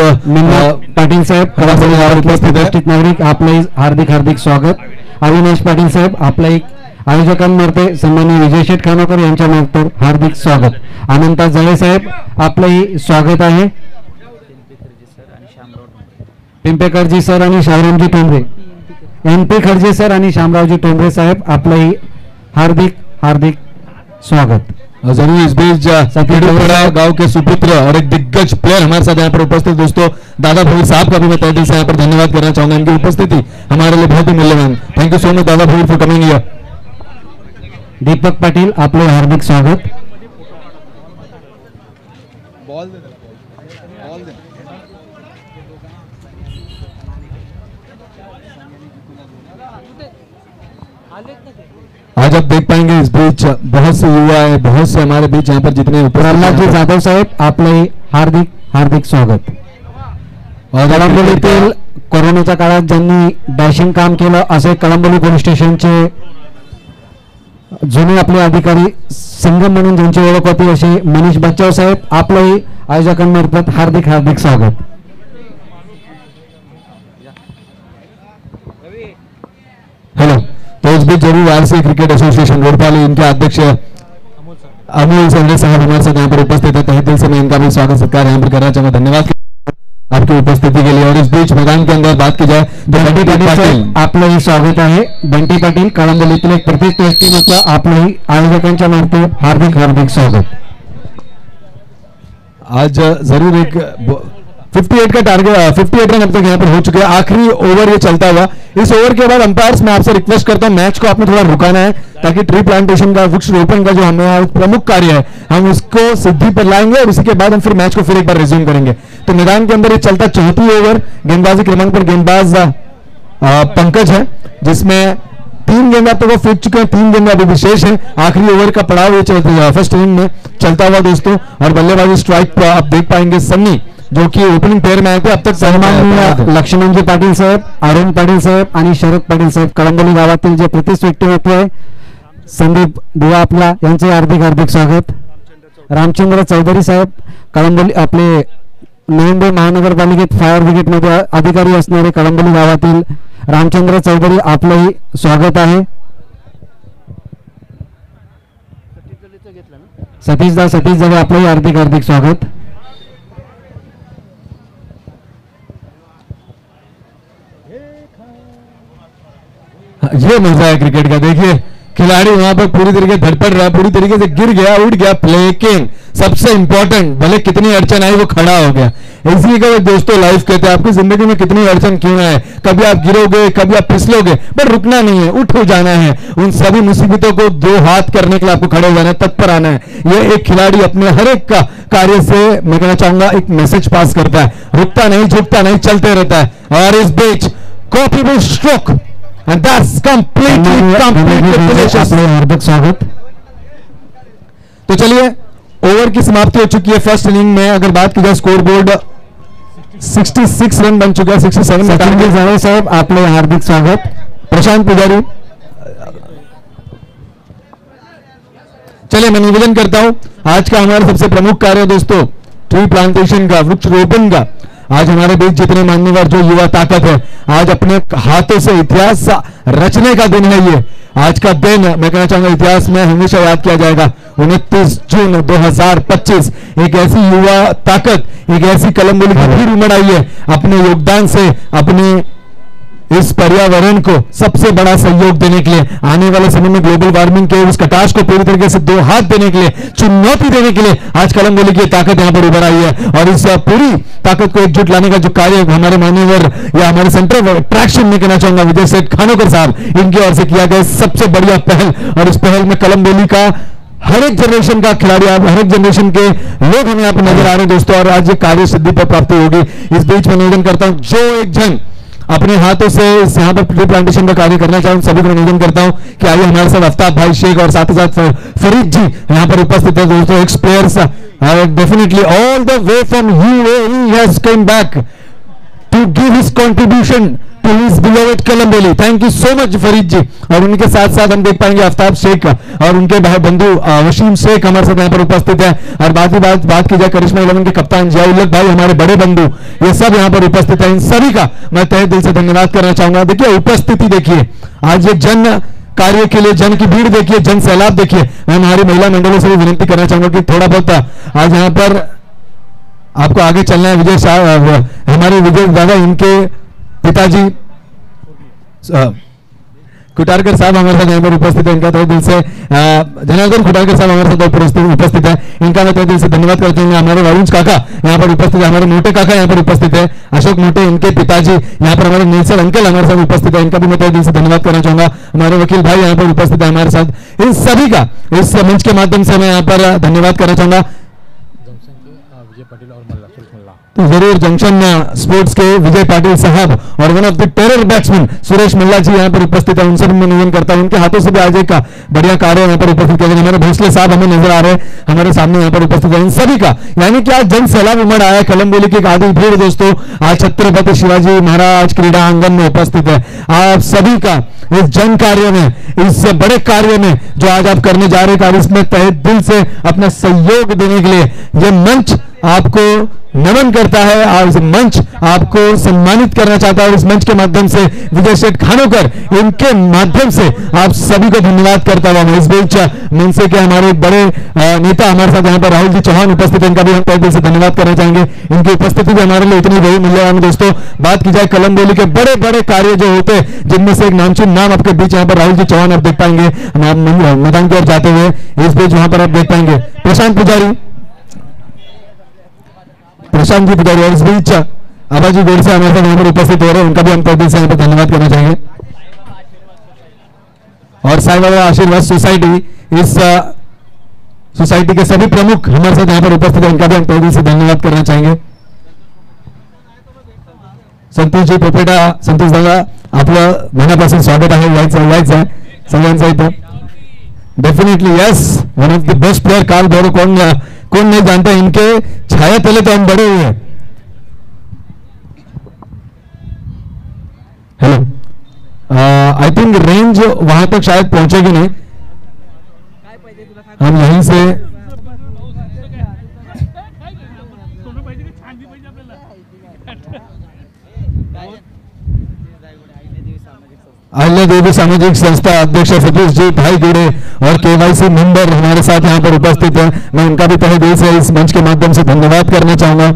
पाटील साहेब उपस्थित नागरिक आपले हार्दिक हार्दिक स्वागत. अविनाश पाटील साहेब आपला एक आयोजकांमार्फे सन्माननीय विजय शेठ खानोकर यांच्या मार्फत हार्दिक स्वागत. अनंता जळे साहेब आपलंही स्वागत आहे. पिंपेकरजी सर आणि शामरावजी टोंबरे, MP खर्जे सर आणि शामरावजी टोंबरे साहेब आपलंही हार्दिक हार्दिक स्वागत. जरूर इस बीच सतीडोड़ा गांव के सुपुत्र और एक दिग्गज प्लेयर हमारे साथ यहाँ पर उपस्थित दोस्तों दादा भोईर साहब का भी मैं तहे दिल से यहाँ पर धन्यवाद करना चाहूंगा. इनकी उपस्थिति हमारे लिए बहुत ही मूल्यवान. थैंक यू सो मच दादा Bhoir for coming here. Deepak Patil आपले हार्दिक स्वागत. आज आप देख पाएंगे इस बीच बहुत से युवा है, बहुत से हमारे बीच यहाँ पर जितने प्रल्हादजी जाधव साहेब आपले हार्दिक हार्दिक स्वागत. और कळंबोलीतील कोरोनाच्या काळात ज्यांनी डॅशिंग काम केलं असे कळंबोली पोलीस स्टेशनचे जुने आपले अधिकारी संगम म्हणून ज्यांची ओळख होती असे मनीष बच्चाव साहेब आपलंही आयोजकांमार्फत हार्दिक हार्दिक स्वागत. हेलो. तो इस बीच जरूर आरसी क्रिकेट एसोसिएशन रोडपाली इनके अध्यक्ष अमोल संजय साहब हमारे साथ यहाँ पर उपस्थित है. तहे दिल से मैं इनका भी स्वागत सत्कार यहाँ पर करना चाहूंगा. धन्यवाद आपकी उपस्थिती के लिए. और इस बीच मैदान के अंदर बात की जाए तो बंटी पाटील आपलंही स्वागत आहे. बंटी पाटील कळंबोलीतील एक प्रतिष्ठित व्यक्तिमत्व आपलंही आयोजकांच्या मार्फत हार्दिक हार्दिक स्वागत. आज जरूर एक 58 का टारगेट 58 रन अब तक यहाँ पर हो चुके हैं. आखिरी ओवर ये चलता हुआ. इस ओवर के बाद अंपायर्स मैं आपसे रिक्वेस्ट करता हूं मैच को आपने थोड़ा रुकाना है ताकि ट्री प्लांटेशन का वृक्ष रोपण का जो हमें प्रमुख कार्य है हम उसको सिद्धि पर लाएंगे और उसी के बाद हम फिर मैच को फिर एक बार रिज्यूम करेंगे. तो मैदान के अंदर ये चलता चौथी ओवर. गेंदबाजी क्रमांक पर गेंदबाज पंकज है जिसमें 3 गेंद अब तक वो फेंक चुके हैं. 3 गेंद अभी विशेष है. आखिरी ओवर का पड़ाव ये फर्स्ट इनिंग में चलता हुआ दोस्तों. और बल्लेबाजी स्ट्राइक पर आप देख पाएंगे सन्नी जो कि ओपनिंग पेयर में आए थे. अब तक सन्माननीय लक्ष्मणजी पाटील साहेब, अरुण पाटील साहेब आणि शरद पाटील साहेब कळंबोली गावातील जे प्रतिष्ठित व्यक्तिमत्व आहे संदीप बुवा आपला यांचे हार्दिक हार्दिक स्वागत. रामचंद्र चौधरी साहेब कळंबोली आपले नवी महानगरपालिकेत फायर ब्रिगेडमध्ये अधिकारी असणारे कळंबोली गावातील रामचंद्र चौधरी आपलंही स्वागत आहे. सतीश जाधव आपलंही हार्दिक हार्दिक स्वागत. ये मजा है क्रिकेट का. देखिए खिलाड़ी वहां पर पूरी तरीके से धड़पड़ रहा है, पूरी तरीके से गिर गया, उठ गया, लेकिन सबसे इंपॉर्टेंट भले कितनी अड़चन आई वो खड़ा हो गया. इसलिए का दोस्तों लाइफ कहते हैं आपकी जिंदगी में कितनी अड़चन क्यों आए, कभी आप गिरोगे, कभी आप फिसलोगे, पर रुकना नहीं है, उठ हो जाना है. उन सभी मुसीबतों को 2 हाथ करने के लिए आपको खड़े हो जाना है, तत्पर आना है. ये एक खिलाड़ी अपने हर एक का कार्य से मैं कहना चाहूंगा एक मैसेज पास करता है. रुकता नहीं, झुकता नहीं, चलते रहता है. और इस बीच copy stroke and that's completely delicious. हार्दिक स्वागत. तो चलिए ओवर की समाप्ति हो चुकी है फर्स्ट इनिंग में. अगर बात की जाए स्कोर बोर्ड 66 रन बन चुका है. 67 साहब आपले हार्दिक स्वागत. प्रशांत पुजारी. चलिए मैं निवेदन करता हूं आज का हमारा सबसे प्रमुख कार्य दोस्तों ट्री प्लांटेशन का, वृक्ष रोपण का. आज हमारे बीच जितने मान्यवर जो युवा ताकत है आज अपने हाथों से इतिहास रचने का दिन है. ये आज का दिन मैं कहना चाहूंगा इतिहास में हमेशा याद किया जाएगा. 29 जून 2025 एक ऐसी युवा ताकत, एक ऐसी कलंबोली की भीड़ उमड़ आई है अपने योगदान से अपने इस पर्यावरण को सबसे बड़ा सहयोग देने के लिए, आने वाले समय में ग्लोबल वार्मिंग के उस कटाश को पूरी तरीके से 2 हाथ देने के लिए, चुनौती देने के लिए आज कलंबोली की ताकत यहां पर उभर आई है. और इस पूरी ताकत को एकजुट लाने का जो कार्य हमारे मान्यवर या हमारे सेंटर ऑफ अट्रैक्शन में कहना चाहूंगा विजय सेठ खानोकर साहब इनकी ओर से किया गया सबसे बढ़िया पहल. और इस पहल में कलंबोली का हर एक जनरेशन का खिलाड़ी, हर एक जनरेशन के लोग हमें यहाँ पर नजर आ रहे हैं दोस्तों. और आज ये कार्य सिद्धि पर प्राप्ति होगी. इस बीच में निवेदन करता हूं जो एक जन अपने हाथों से यहाँ पर ट्री प्लांटेशन का कार्य करना चाहूँ सभी को निवेदन करता हूँ कि आइए हमारे साथ आफ्ताब भाई शेख और साथ ही साथ फरीद जी यहाँ पर उपस्थित है दोस्तों. Ex players definitely all the way from UAE has come back to give his contribution to his beloved Kalamboli. Thank you so much Farid ji. और उनके साथ साथ हम देख पाएंगे आफ्ताब शेख और उनके भाई बंधु वसीम शेख हमारे साथ यहाँ पर उपस्थित है. और बात की जाए करिश्मा 11 के कप्तान जियाउल भाई हमारे बड़े बंधु ये सब यहाँ पर उपस्थित है. इन सभी का मैं तहे दिल से धन्यवाद करना चाहूंगा. देखिए उपस्थिति देखिए आज ये जन कार्य के लिए जन की भीड़ देखिए, जन सैलाब देखिए. मैं हमारी महिला मंडलों से भी विनती करना चाहूंगा कि थोड़ा बहुत आज यहाँ पर आपको आगे चलना है. विजय शाह हमारे विजय दादा इनके पिताजी खुटारकर साहब हमारे साथ यहाँ पर उपस्थित है. इनका तहे दिल से जनार्दन खुटारकर साहब हमारे साथ उपस्थित है. इनका मैं तहे दिल से धन्यवाद करते हैं. हमारे वरुण काका यहाँ पर उपस्थित है, हमारे मोटे काका यहाँ पर उपस्थित है, अशोक मोटे इनके पिताजी यहाँ पर हमारे नीलसर अंकल हमारे साथ उपस्थित है. इनका भी मैं तहे दिल से धन्यवाद करना चाहूंगा. हमारे वकील भाई यहाँ पर उपस्थित है हमारे साथ. इन सभी का इस मंच के माध्यम से मैं यहाँ पर धन्यवाद करना चाहूंगा. तो जरूर जंक्शन स्पोर्ट्स के विजय पाटिल साहब और one of the terror batsman Suresh Malla ji यहाँ पर उपस्थित है, उनसे मैं निवेदन करता हूँ उनके हाथों से भी आज एक बढ़िया कार्य यहाँ पर उपस्थित किया गया। हमारे भोसले साहब हमें नजर आ रहे हैं हमारे सामने यहाँ पर उपस्थित है, इन सभी का यानी कि आज जन सैलाब उमड़ आया है। कलमबोली की एक आधी भीड़ दोस्तों आज छत्रपति शिवाजी महाराज क्रीड़ा आंगन में उपस्थित है। आप सभी का इस जन कार्य में, इस बड़े कार्य में जो आज आप करने जा रहे हैं, इसमें तहे दिल से अपना सहयोग देने के लिए ये मंच आपको नमन करता है और इस मंच आपको सम्मानित करना चाहता है। और इस मंच के माध्यम से विजय सेठ खानोकर इनके माध्यम से आप सभी को धन्यवाद करता हुआ मैं इस बीच मनसे के हमारे बड़े नेता हमारे साथ यहाँ पर राहुल जी चौहान उपस्थित है, इनका भी हम तहे दिल से धन्यवाद करना चाहेंगे। इनकी उपस्थिति भी हमारे लिए इतनी बड़ी मूल्यवान है। दोस्तों बात की जाए कलमबोली के बड़े बड़े कार्य जो होते हैं जिनमें से एक नामचीन नाम आपके बीच यहाँ पर राहुल जी चौहान आप देख पाएंगे मैदान की ओर जाते हुए, इस बीच वहां पर आप देख पाएंगे प्रशांत पुजारी जी पुजारी, और इस बीच आबाजी गोड़ से हमारे साथ यहाँ पर उपस्थित हो रहे हैं, उनका भी हम तहे दिल से यहाँ पर धन्यवाद करना चाहेंगे। और साईं बाबा आशीर्वाद सोसाइटी, इस सोसाइटी के सभी प्रमुख हमारे साथ यहाँ पर उपस्थित है, उनका भी हम तहे दिल से धन्यवाद करना चाहेंगे। संतोष जी पोपेटा, संतोष दादा आपलं मनापासून स्वागत आहे, यायचं आहे सगळ्यांचं इथं definitely yes, one of the best player काल भैरव कौन नहीं जानता, इनके छाया तले तो हम बड़े हुए हैं। हेलो आई थिंक रेंज वहां तक शायद पहुंचेगी नहीं, हम यहीं से अहिल्या देवी सामाजिक संस्था अध्यक्ष सतीश जी भाई गुड़े और केवाईसी मेंबर हमारे साथ यहाँ पर उपस्थित हैं, मैं उनका भी तहे दिल से इस मंच के माध्यम से धन्यवाद करना चाहूंगा।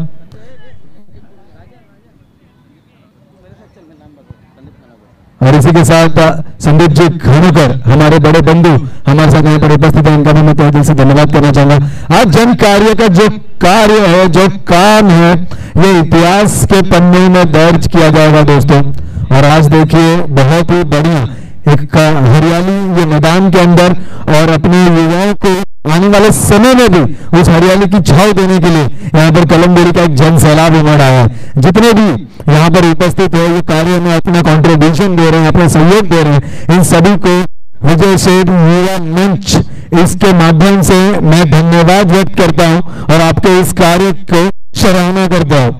और इसी के साथ संदीप जी खानोकर हमारे बड़े बंधु हमारे साथ यहाँ पर उपस्थित है, उनका भी मैं तहे दिल से धन्यवाद करना चाहूंगा। आज जन कार्य का जो कार्य है, जो काम है, ये इतिहास के पन्ने में दर्ज किया जाएगा दोस्तों। और आज देखिए बहुत ही बढ़िया एक हरियाली ये मैदान के अंदर, और अपने युवाओं को आने वाले समय में भी उस हरियाली की छाव देने के लिए यहाँ पर कलमबोली का एक जन सैलाब उमड़ आया है। जितने भी यहाँ पर उपस्थित है ये कार्य में अपना कंट्रीब्यूशन दे रहे हैं, अपना सहयोग दे रहे हैं, इन सभी को विजय सेठ युवा मंच इसके माध्यम से मैं धन्यवाद व्यक्त करता हूं और आपके इस कार्य को सराहना करता हूं।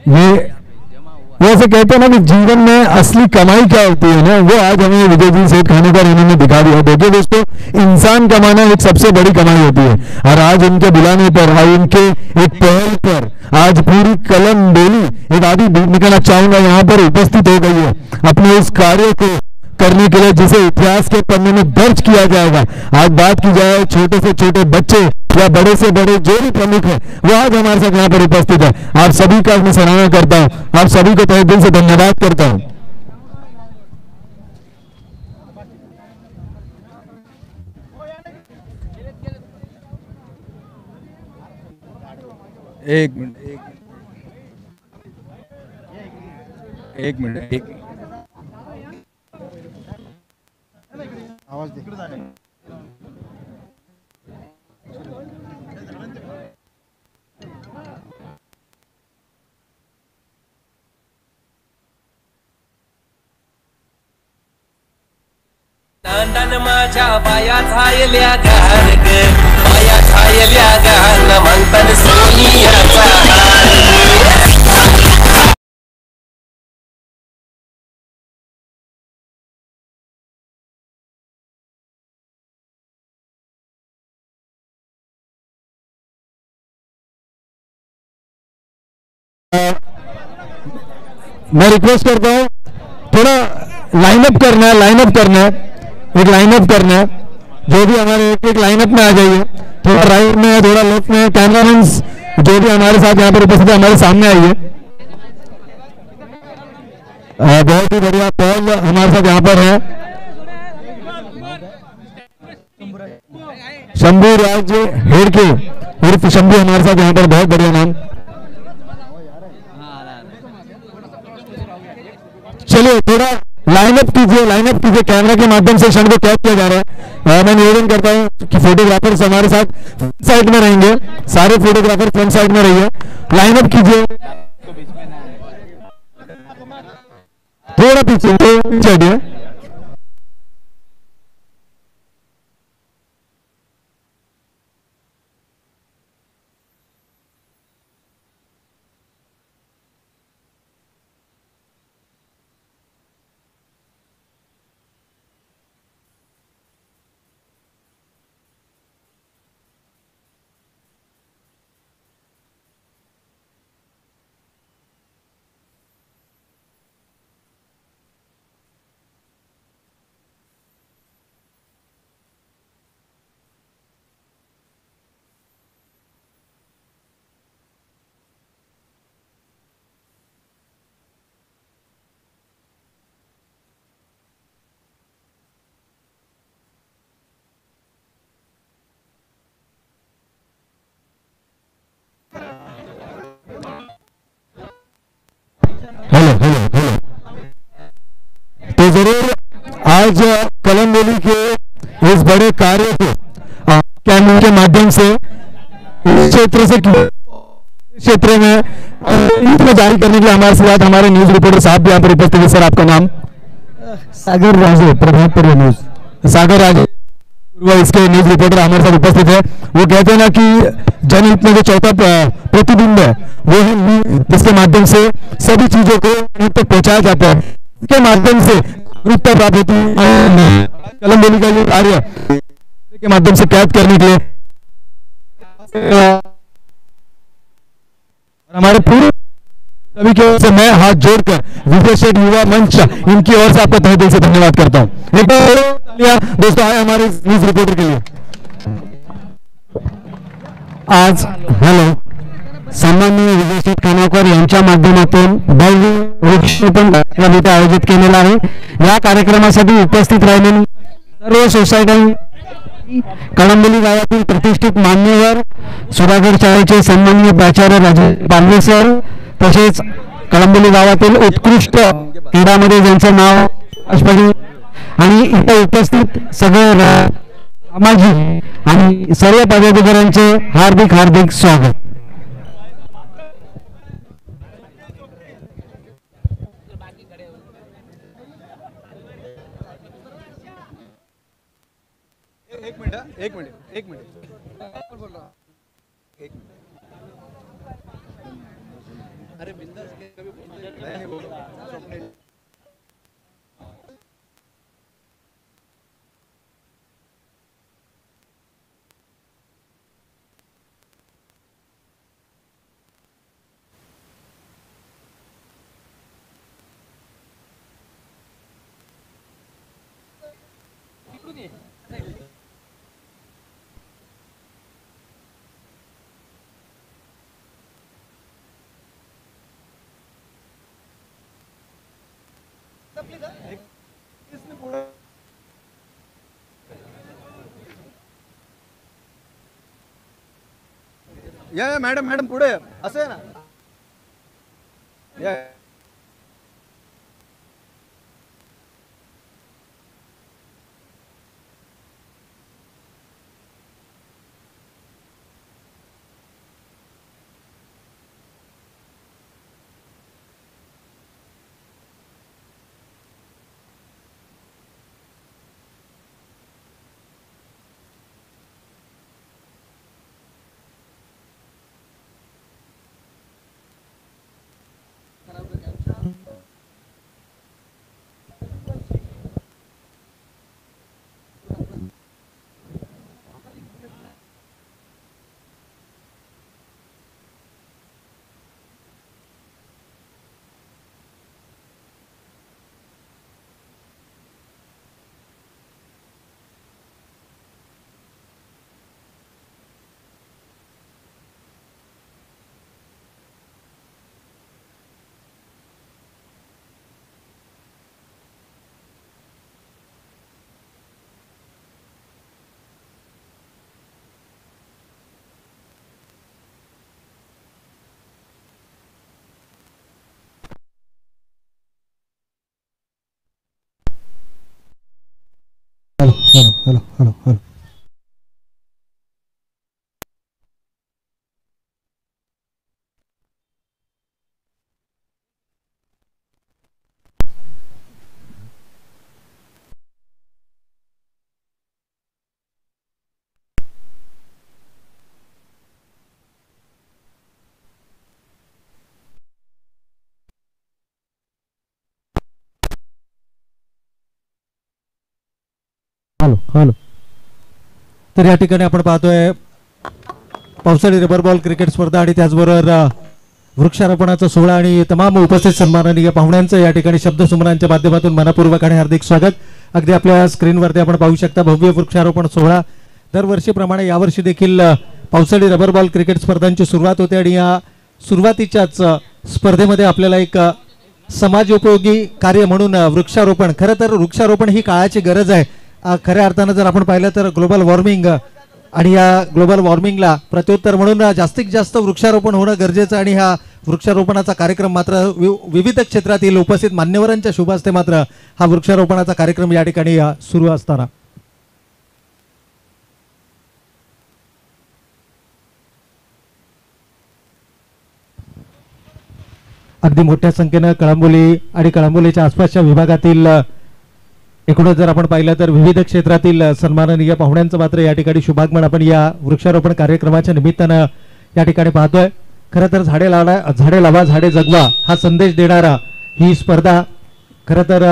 ये ऐसे कहते हैं ना कि जीवन में असली कमाई क्या होती है ना, वो आज हमें विजय जी सेठ खानोकर इन्होंने दिखा दिया। देखिए दोस्तों, इंसान कमाना एक सबसे बड़ी कमाई होती है, और आज उनके बुलाने पर और उनके एक पहल पर आज पूरी कलमबोली एक आधी मैं कहना चाहूंगा यहाँ पर उपस्थित हो गई है अपने इस कार्य को करने के लिए, जिसे इतिहास के पन्ने में दर्ज किया जाएगा। आज बात की जाए छोटे से छोटे बच्चे या बड़े से बड़े जो भी प्रमुख है वो आज हमारे साथ यहाँ पर उपस्थित है। आप सभी का मैं सराहना करता हूँ, आप सभी को तहे दिल से धन्यवाद करता हूँ। एक मिनट आवाज दे। दांडन माझ्या बाया छायल्या गार ग, बाया छायल्या गार म्हणतात सोनियाचा मैं रिक्वेस्ट करता हूँ थोड़ा लाइनअप करना है, एक लाइनअप करना है, जो भी हमारे एक लाइनअप में आ जाइए, थोड़ा राइट में थोड़ा लेफ्ट में, कैमरामैन जो भी हमारे साथ यहाँ पर उपस्थित है हमारे सामने आइए। बहुत ही बढ़िया पॉल हमारे साथ यहाँ पर है, शंभू राज हेड़के उर्फ शंभू हमारे साथ यहाँ पर, बहुत बढ़िया नाम। चलिए थोड़ा लाइनअप कीजिए, कैमरा के माध्यम से क्षण को कैद किया जा रहा है। मैं निवेदन करता हूं कि फोटोग्राफर्स हमारे साथ फ्रंट साइड में रहेंगे, सारे फोटोग्राफर फ्रंट साइड में रहिए, लाइनअप कीजिए, थोड़ा पीछे हटिए। Hello hello hello. तो जरूर आज कलम बोली के इस बड़े कार्य को कैमरे के माध्यम से इस क्षेत्र में जारी करने के लिए हमारे साथ हमारे न्यूज रिपोर्टर साहब भी यहाँ पर उपस्थित है। सर आपका नाम? सागर राजे, प्रभात पर्व न्यूज। सागर राजे इसके न्यूज रिपोर्टर हमारे साथ उपस्थित है। वो कहते हैं ना कि जनहित में जो चौथा प्रतिबिंब है वो है जिसके माध्यम से सभी चीजों को उन तक पहुंचाया जाता है, इसके माध्यम से जागरूकता प्राप्त होती है। कलम बोली का ये कार्य के माध्यम से कैद करने के लिए हमारे पूरे सभी की ओर से मैं हाथ जोड़कर विजय शेठ युवा मंच इनकी ओर से आपका तहे दिल से धन्यवाद करता हूं। एक बार दोस्तों आए हमारे न्यूज रिपोर्टर के लिए। आज सन्माननीय विजय शेठ खानावकर यांच्या माध्यमातून भव्य वृक्षारोपण कार्यक्रम इथे आयोजित केलेला आहे। या कार्यक्रमासाठी उपस्थित राहिलेली सर्व सोसायटी कळंबोली गावातील प्रतिष्ठित मान्यवर सुधागड शाळेचे सन्माननीय प्राचार्य राजे बांगरे सर, तसेच कळंबोली गावातील उत्कृष्ट क्रीडामध्ये ज्यांचं नाव आणि इथे उपस्थित सगळे सामाजिक आणि सर्व पदाधिकाऱ्यांचे हार्दिक हार्दिक स्वागत। एक मिनिट अरे बिंदास या मॅडम पुढे असं आहे ना या खराब hello hello hello hello. Hello hello. तर या ठिकाणी आपण पाहतोय पावसाळी रबर बॉल क्रिकेट स्पर्धा आणि त्याचबरोबर वृक्षारोपणाचा सोहळा आणि तमाम उपस्थित सन्माननीय पाहुण्यांचं या ठिकाणी शब्दसुमनांच्या माध्यमातून मनपूर्वक आणि हार्दिक स्वागत. अगदी आपल्या स्क्रीनवरती आपण पाहू शकता भव्य वृक्षारोपण सोहळा. दरवर्षीप्रमाणे यावर्षी देखील पावसाळी रबर बॉल क्रिकेट स्पर्धांची सुरुवात होते आणि या सुरुवातीच्याच स्पर्धेमध्ये आपल्याला एक समाजोपयोगी कार्य म्हणून वृक्षारोपण, खरं तर वृक्षारोपण ही काळाची गरज आहे. खऱ्या अर्थानं जर आपण पाहिलं तर ग्लोबल वॉर्मिंग आणि या ग्लोबल वॉर्मिंगला प्रत्युत्तर म्हणून जास्तीत जास्त वृक्षारोपण होणं गरजेचं आणि हा वृक्षारोपणाचा कार्यक्रम मात्र विविध क्षेत्रातील उपस्थित मान्यवरांच्या शुभ हस्ते मात्र हा वृक्षारोपणाचा कार्यक्रम या ठिकाणी सुरू असताना अगदी मोठ्या संख्येनं कळंबोली आणि कळंबोलीच्या आसपासच्या विभागातील एकूणच जर आपण पाहिलं तर विविध क्षेत्रातील सन्माननीय पाहुण्यांचं मात्र या ठिकाणी शुभागमन आपण या वृक्षारोपण कार्यक्रमाच्या निमित्तानं या ठिकाणी पाहतोय. खरं तर झाडे लावा झाडे जगवा हा संदेश देणारा ही स्पर्धा, खरं तर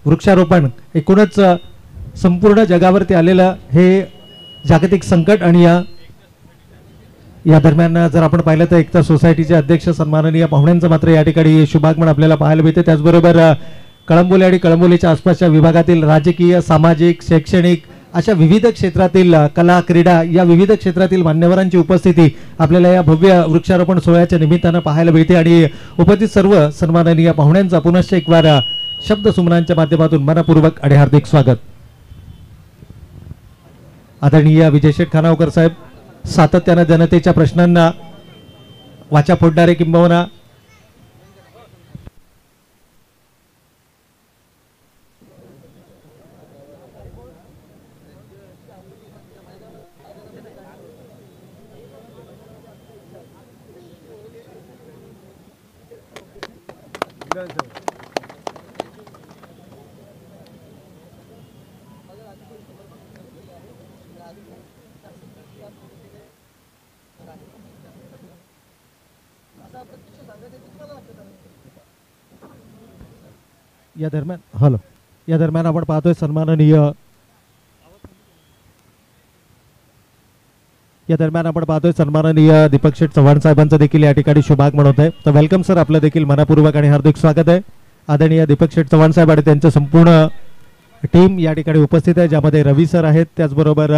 वृक्षारोपण एकूणच संपूर्ण जगावरती आलेलं हे जागतिक संकट आणि या दरम्यान जर आपण पाहिलं तर एकता सोसायटीचे अध्यक्ष सन्माननीय पाहुण्यांचं मात्र या ठिकाणी शुभागमन आपल्याला पाहायला मिळते. त्याचबरोबर कळंबोली आणि कळंबोलीच्या आसपासच्या विभागातील राजकीय, सामाजिक, शैक्षणिक अशा विविध क्षेत्रातील कला, क्रीडा या विविध क्षेत्रातील मान्यवरांची उपस्थिती आपल्याला या भव्य वृक्षारोपण सोहळ्याच्या निमित्तानं पाहायला मिळते आणि उपस्थित सर्व सन्माननीय पाहुण्यांचा पुनश्च एक वार शब्दसुमनांच्या माध्यमातून मनपूर्वक आणि हार्दिक स्वागत. आदरणीय विजयशेठ खानावकर साहेब सातत्यानं जनतेच्या प्रश्नांना वाचा फोडणारे किंबहुना या दरम्यान आपण पाहतोय सन्माननीय दीपक शेठ चव्हाण साहेबांचं देखील या ठिकाणी शुभागमन होत आहे. तर वेलकम सर, आपलं देखील मनपूर्वक आणि हार्दिक स्वागत आहे. आदरणीय दीपक शेठ चव्हाण साहेब आणि त्यांचं संपूर्ण टीम या ठिकाणी उपस्थित आहे, ज्यामध्ये रवी सर आहेत, त्याचबरोबर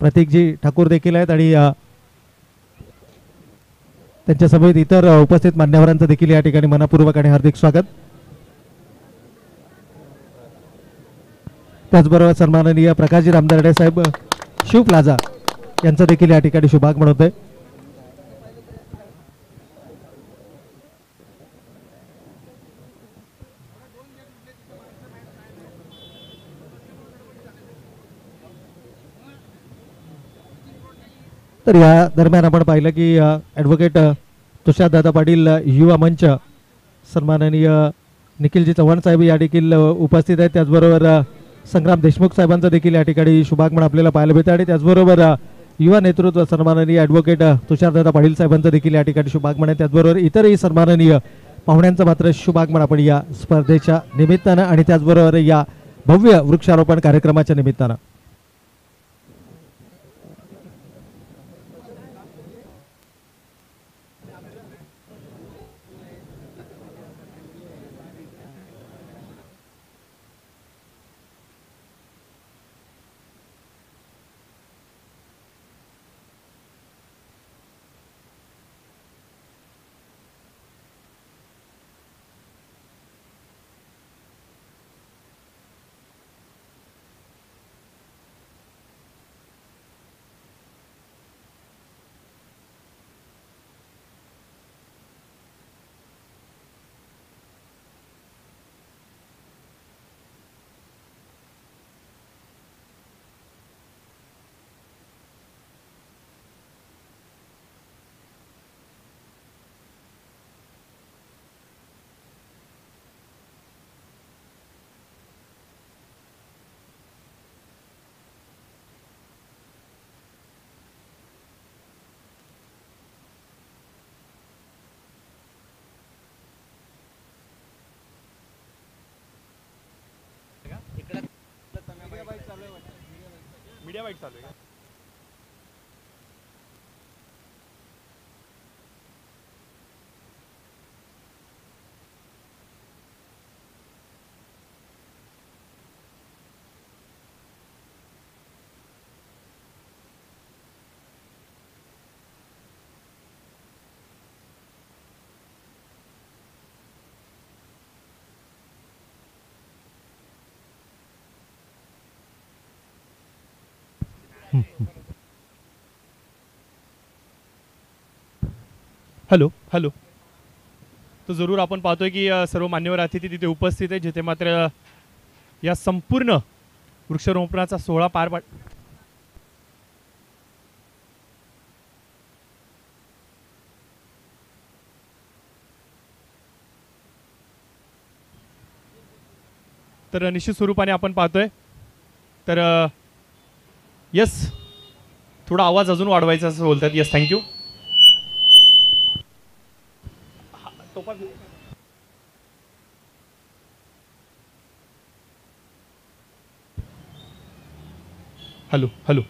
प्रतीकजी ठाकूर देखील आहेत आणि त्यांच्या समवेत इतर उपस्थित मान्यवरांचं देखील या ठिकाणी मनपूर्वक आणि हार्दिक स्वागत. त्याचबरोबर सन्माननीय प्रकाशजी रामदर्डे साहेब शिव प्लाझा यांचं देखील या ठिकाणी शुभागमन होतंय. तर या दरम्यान आपण पाहिलं की ॲडव्होकेट तुषारदादा पाटील युवा मंच सन्माननीय निखिलजी चव्हाण साहेब या देखील उपस्थित आहेत. त्याचबरोबर संग्राम देशमुख साहेबांचं देखील या ठिकाणी शुभागमन आपल्याला पाहायला मिळतं आणि त्याचबरोबर युवा नेतृत्व सन्माननीय ॲडव्होकेट तुषारदादा पाटील साहेबांचं देखील या ठिकाणी शुभागमन आहे. त्याचबरोबर इतरही सन्माननीय पाहुण्यांचं मात्र शुभागमन आपण या स्पर्धेच्या निमित्तानं आणि त्याचबरोबर या भव्य वृक्षारोपण कार्यक्रमाच्या निमित्तानं मीडिया वाईट चालू आहे का? Hello hello. तो जरूर आपण पाहतोय की सर्व मान्यवर अतिथी तिथे उपस्थित आहे, जिथे मात्र या संपूर्ण वृक्षारोपणाचा सोहळा पार पाड तर निश्चित स्वरूपाने आपण पाहतोय. तर यस, थोडा आवाज अजून वाढवायचा असं बोलतात. Yes, thank you. Hello hello.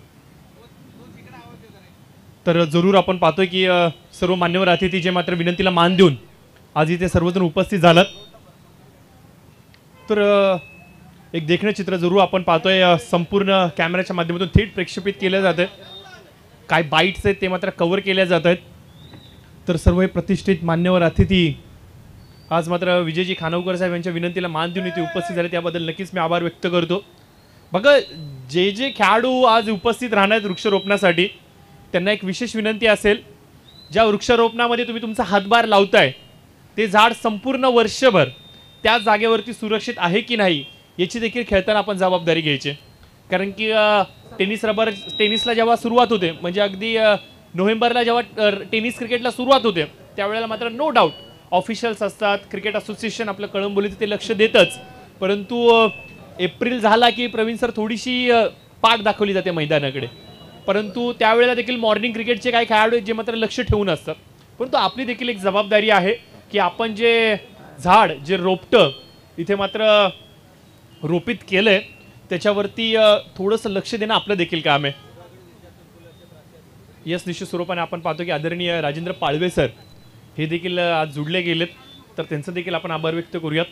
तर जरूर आपण पाहतोय की सर्व मान्यवर अतिथी जे मात्र विनंतीला मान देऊन आज इथे सर्वजण उपस्थित झालात. तर एक देखणं चित्र जरूर आपण पाहतोय. संपूर्ण कॅमेऱ्याच्या माध्यमातून थेट प्रक्षेपित केलं जातं. काय बाईट्स आहेत ते मात्र कव्हर केल्या जात आहेत. तर सर्व हे प्रतिष्ठित मान्यवर अतिथी आज मात्र विजयजी खानवकर साहेब यांच्या विनंतीला मान देऊन इथे उपस्थित झाले, त्याबद्दल नक्कीच मी आभार व्यक्त करतो. बघा, जे जे खेळाडू आज उपस्थित राहणार आहेत वृक्षारोपणासाठी, त्यांना एक विशेष विनंती असेल, ज्या वृक्षारोपणामध्ये तुम्ही तुमचा हातभार लावताय ते झाड संपूर्ण वर्षभर त्या जागेवरती सुरक्षित आहे की नाही याची देखील खेळताना आपण जबाबदारी घ्यायची. कारण की टेनिसला जेव्हा सुरुवात होते, म्हणजे अगदी नोव्हेंबरला जेव्हा टेनिस क्रिकेटला सुरुवात होते, त्यावेळेला मात्र नो डाऊट ऑफिशियल्स असतात, क्रिकेट असोसिएशन आपलं कळंबोलीचं ते लक्ष देतच. परंतु एप्रिल झाला की प्रवीण सर थोडीशी पाठ दाखवली जाते मैदानाकडे. परंतु त्यावेळेला देखील मॉर्निंग क्रिकेटचे काही खेळाडू आहेत जे मात्र लक्ष ठेवून असतात. परंतु आपली देखील एक जबाबदारी आहे की आपण जे झाड, जे रोपटं इथे मात्र रोपित केलंय त्याच्यावरती थोडंसं लक्ष देणं आपलं देखील काम आहे. यस, निश्चित स्वरूपाने आपण पाहतो की आदरणीय राजेंद्र पाळवे सर हे देखील आज जुडले गेलेत. तर त्यांचं देखील आपण आभार व्यक्त करूयात.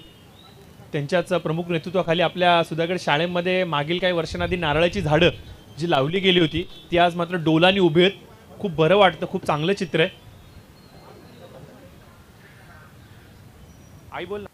त्यांच्याच प्रमुख नेतृत्वाखाली आपल्या सुधागड शाळेमध्ये मागील काही वर्षांआधी नारळाची झाडं जी लावली गेली होती ती आज मात्र डोलानी उभी आहेत. खूप बरं वाटतं, खूप चांगलं चित्र आहे. आई बोल.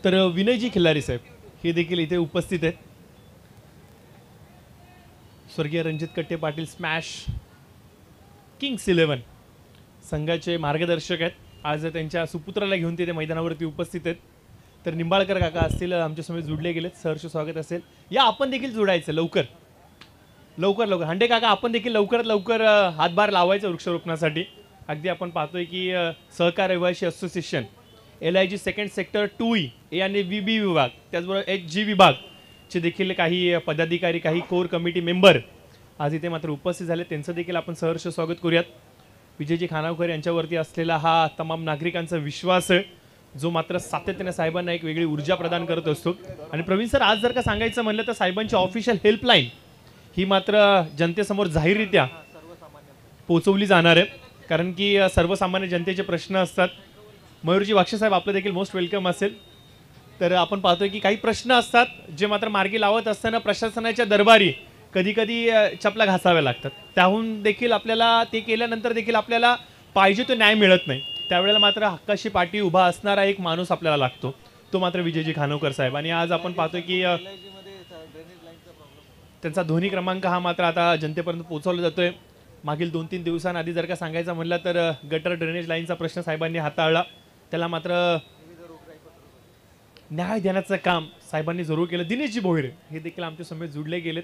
तर विनयजी खिल्लारी साहेब हे देखील इथे उपस्थित आहेत. स्वर्गीय रणजित कट्टे पाटील स्मॅश किंग्स 11 संघाचे मार्गदर्शक आहेत. आज त्यांच्या सुपुत्राला घेऊन ते मैदानावरती उपस्थित आहेत. तर निंबाळकर काका असतील आमच्यासमोर जुडले गेलेत. सहर्ष स्वागत असेल. या आपण देखील जोडायचं लवकर लवकर लवकर. हांडे काका आपण देखील लवकरात लवकर हातभार लावायचं वृक्षारोपणासाठी. अगदी आपण पाहतोय की सहकार रहिवासी association LIG second sector 2E ए आणि VB विभाग, त्याचबरोबर HG विभागचे देखील काही पदाधिकारी, काही कोर कमिटी मेंबर आज इथे मात्र उपस्थित झाले. त्यांचं देखील आपण सहर्ष स्वागत करूयात. विजयजी खानावकर यांच्यावरती असलेला हा तमाम नागरिकांचा विश्वास आहे जो मात्र सातत्याने साहेबांना एक वेगळी ऊर्जा प्रदान करत असतो. आणि प्रवीण सर, आज जर का सांगायचं म्हणलं तर साहेबांची ऑफिशियल हेल्पलाईन ही मात्र जनतेसमोर जाहीररित्या पोहोचवली जाणार आहे. कारण की सर्वसामान्य जनतेचे प्रश्न असतात. मयूरजी वाक्षे साहेब आपलं देखील मोस्ट वेलकम असेल. तर आपण पाहतोय की काही प्रश्न असतात जे मात्र मार्गी लावत असताना प्रशासनाच्या दरबारी कधी कधी चपला घासाव्या लागतात. त्याहून देखील आपल्याला ते केल्यानंतर देखील आपल्याला पाहिजे तो न्याय मिळत नाही. त्यावेळेला मात्र हक्काशी पाठी उभा असणारा एक माणूस आपल्याला लागतो, तो मात्र विजयजी खानोकर साहेब. आणि आज आपण पाहतोय की त्यांचा ध्वनी क्रमांक हा मात्र आता जनतेपर्यंत पोहोचवला जातोय. मागील 2-3 दिवसांआधी जर का सांगायचं म्हणलं तर गटर ड्रेनेज लाईनचा प्रश्न साहेबांनी हाताळला. त्याला मात्र न्याय देण्याचं काम साहेबांनी जरूर केलं. दिनेशजी भोईर हे देखील आमच्या समेत जुडले गेलेत.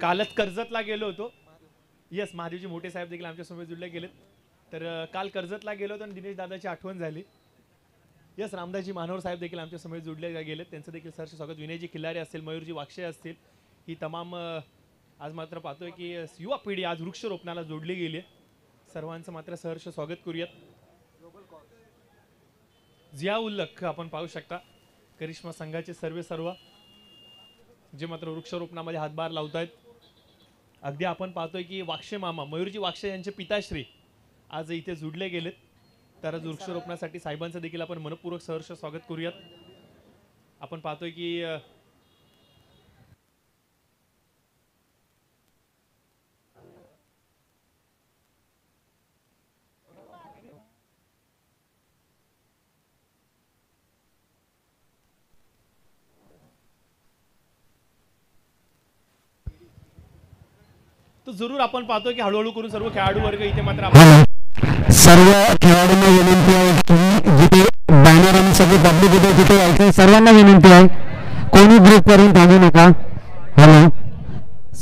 कालच कर्जतला गेलो होतो. येस, महादेवजी मोठे साहेब देखील आमच्या समेत जुडले गेलेत. तर काल कर्जतला गेलो होतो आणि दिनेश दादाची आठवण झाली. येस, रामदासजी मानोर साहेब देखील आमच्या समेत जुडले गेलेत. त्यांचं देखील सहर्ष स्वागत. विनयजी खिल्लारे असतील, मयूरजी वाक्षे असतील, ही तमाम आज मात्र पाहतोय की युवा पिढी आज वृक्षरोपणाला जोडली गेली आहे. सर्वांचं मात्र सहर्ष स्वागत करूयात. जिया उल्लख आपण पाहू शकता, करिश्मा संघाचे सर्व जे मात्र वृक्षरोपणामध्ये हातभार लावतायत. अगदी आपण पाहतोय की वाक्षे मामा मयूरजी वाक्षे यांचे पिताश्री आज इथे जुडले गेलेत. तर आज वृक्षरोपणासाठी साहेबांचं देखील आपण मनपूर्वक सहर्ष स्वागत करूयात. आपण पाहतोय की तो जरूर आपण पाहतोय की हळूहळू करून सर्व खेळाडू वर्ग इथे मात्र सर्व खेळाडूंना विनंती आहे की जिथे बॅनर आणि सगळे पब्लिक होते तिथे यायचं. सर्वांना विनंती आहे, कोणी ग्रुप करून थांबू नका. हॅलो,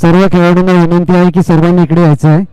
सर्व खेळाडूंना विनंती आहे की सर्वांनी इकडे यायचं आहे.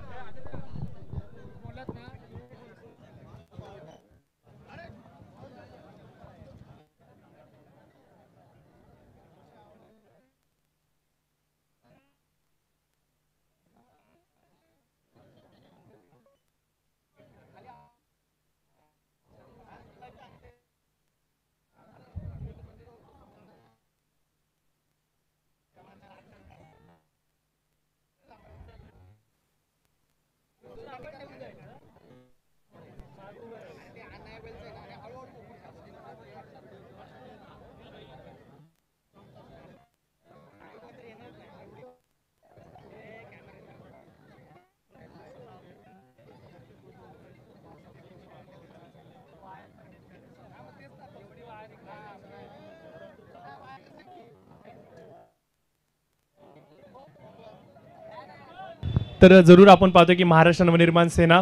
तर जरूर आपण पाहतो की महाराष्ट्र नवनिर्माण सेना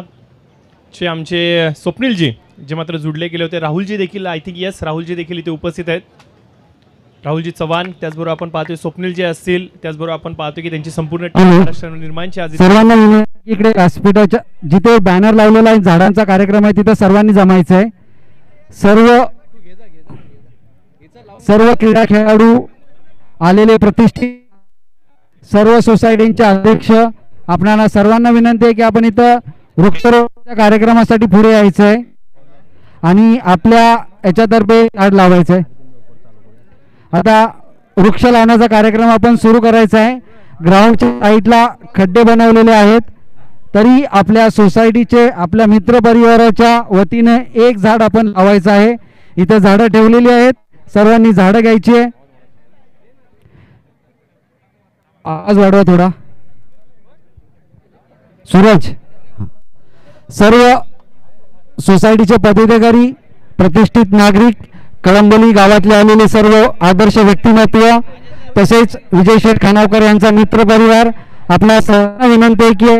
चे आमचे स्वप्नीलजी जे मात्र जुडले गेले होते. राहुलजी देखील आय थिंक येस राहुलजी देखील इथे उपस्थित आहेत. राहुलजी चव्हाण, त्याचबरोबर आपण पाहतोय स्वप्नीलजी असतील, त्याचबरोबर आपण पाहतो की त्यांची संपूर्ण महाराष्ट्र नवनिर्माणची आज सर्वांना इकडे व्यासपीठाच्या जिथे बॅनर लावलेला आहे झाडांचा कार्यक्रम आहे तिथे सर्वांनी जमायचं आहे. सर्व क्रीडा खेळाडू आलेले प्रतिष्ठित सर्व सोसायटीचे अध्यक्ष आपणाला सर्वांना विनंती आहे की आपण इथं वृक्षारोपणाच्या कार्यक्रमासाठी पुढे यायचं आहे आणि आपल्या याच्यातर्फे झाड लावायचं आहे. आता वृक्ष लावण्याचा कार्यक्रम आपण सुरू करायचा आहे. ग्राउंडच्या साईडला खड्डे बनवलेले आहेत, तरी आपल्या सोसायटीचे आपल्या मित्र परिवाराच्या वतीने एक झाड आपण लावायचं आहे. इथे झाडं ठेवलेली आहेत, सर्वांनी झाडं घ्यायची आहे. आवाज वाढवा थोडा. सूरज, सर्व सोसायटीचे पदाधिकारी, प्रतिष्ठित नागरिक, कळंबोली गावातले आलेले सर्व आदर्श व्यक्तिमत्व, तसेच विजय शेठ खानावकर यांचा मित्र परिवार, आपल्या सर्वांना विनंती आहे की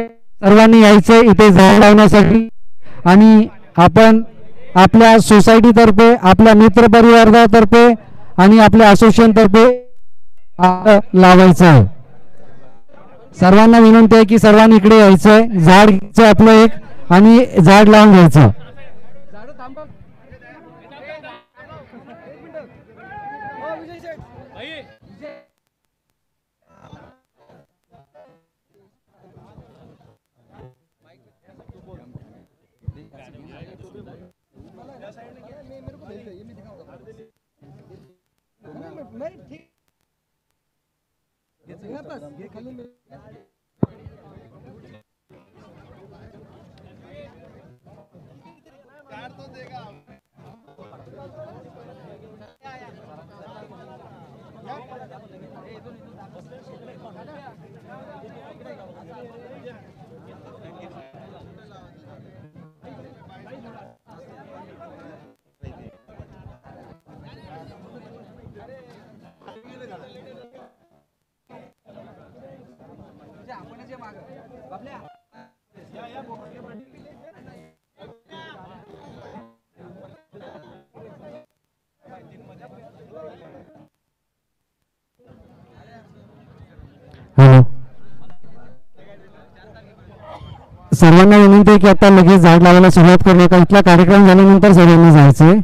सर्वांनी यायचं इथे झाड लावण्यासाठी आणि आपण आपल्या सोसायटीतर्फे, आपल्या मित्र परिवारातर्फे आणि आपल्या असोसिएशनतर्फे लावायचं आहे. सर्वांना विनंती आहे की सर्वांनी इकडे यायचंय, झाड घ्यायचं आपलं एक आणि झाड लावून घ्यायचं. हॅलो, सर्वांना विनंती आहे की आता लगेच झाड लावायला सुरुवात करू नका. इथला कार्यक्रम झाल्यानंतर सर्वांनी जायचंय.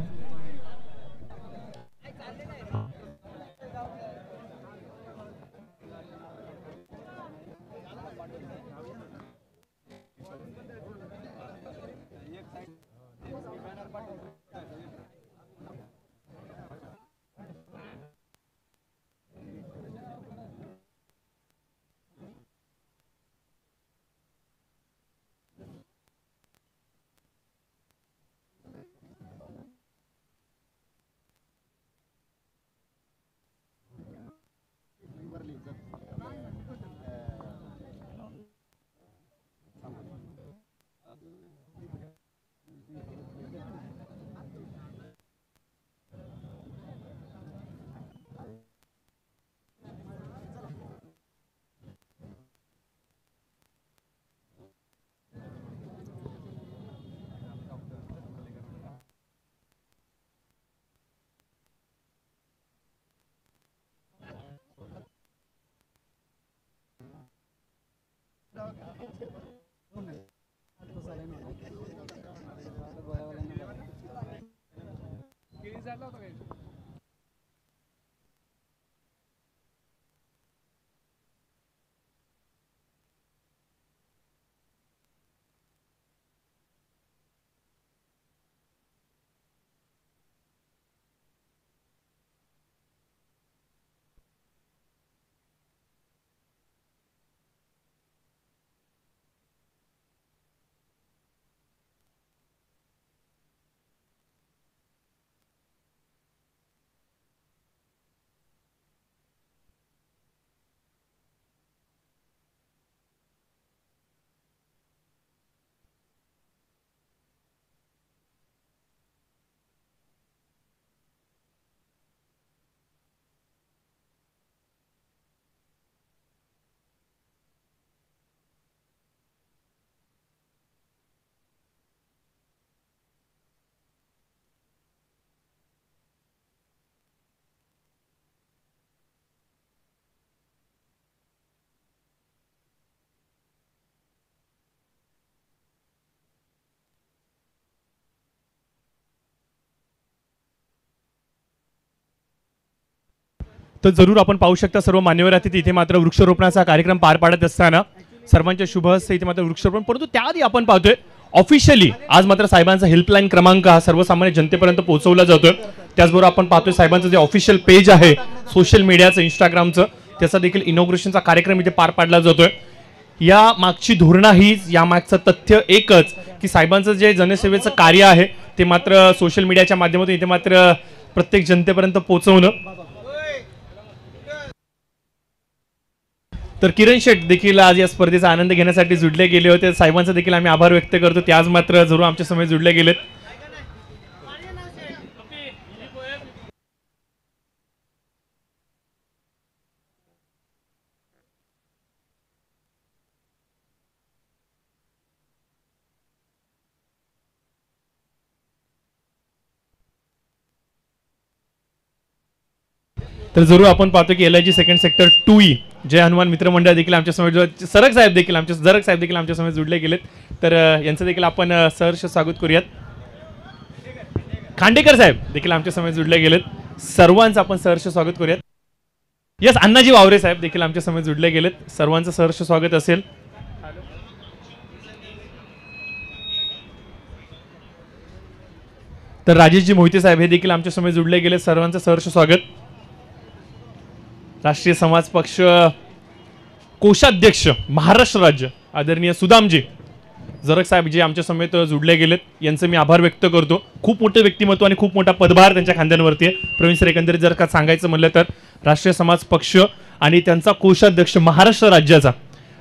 तर जरूर आपण पाहू शकता सर्व मान्यवर आहेत इथे मात्र वृक्षारोपणाचा कार्यक्रम पार पाडत असताना सर्वांच्या शुभ हस्ते इथे मात्र वृक्षारोपण, परंतु त्याआधी आपण पाहतोय ऑफिशियली आज मात्र साहेबांचा हेल्पलाईन क्रमांक हा सर्वसामान्य जनतेपर्यंत पोहोचवला जातोय. त्याचबरोबर आपण पाहतोय साहेबांचं जे ऑफिशियल पेज आहे सोशल मीडियाचं इंस्टाग्रामचं, त्याचा देखील इनॉग्रेशनचा कार्यक्रम इथे पार पाडला जातोय. या मागची धोरणं हीच, या मागचं तथ्य एकच की साहेबांचं जे जनसेवेचं कार्य आहे ते मात्र सोशल मीडियाच्या माध्यमातून इथे मात्र प्रत्येक जनतेपर्यंत पोहोचवणं. तर किरण शेठ देखील आज या स्पर्धेचा आनंद घेण्यासाठी जुडले गेले होते. साहेबांचा देखील आम्ही आभार व्यक्त करतो. ते आज मात्र जरूर आमच्या समोर जुडले गेलेत. तर जरूर आपण पाहतो की LIG सेकंड सेक्टर 2E जय हनुमान मित्र मंडळ देखील आमच्या समोर, सरग साहेब देखील आमच्या समोर जुडले गेलेत. तर यांचं देखील आपण सहर्ष स्वागत करूयात. खांडेकर साहेब देखील आमच्या समोर जुडले गेलेत. सर्वांचं आपण सहर्ष स्वागत करूयात. यस, अण्णाजी वावरे साहेब देखील आमच्या समोर जुडले गेलेत. सर्वांचं सहर्ष स्वागत असेल. तर राजेशजी मोहिते साहेब हे देखील आमच्या समोर जुडले गेले. सर्वांचं सहर्ष स्वागत. राष्ट्रीय समाज पक्ष कोषाध्यक्ष महाराष्ट्र राज्य आदरणीय सुदामजी जरग साहेब जे आमच्या समेत जुडले गेलेत, यांचं मी आभार व्यक्त करतो. खूप मोठे व्यक्तिमत्व आणि खूप मोठा पदभार त्यांच्या खांद्यांवरती आहे. प्रवीण सर, एकंदरीत जर का सांगायचं म्हणलं तर राष्ट्रीय समाज पक्ष आणि त्यांचा कोषाध्यक्ष महाराष्ट्र राज्याचा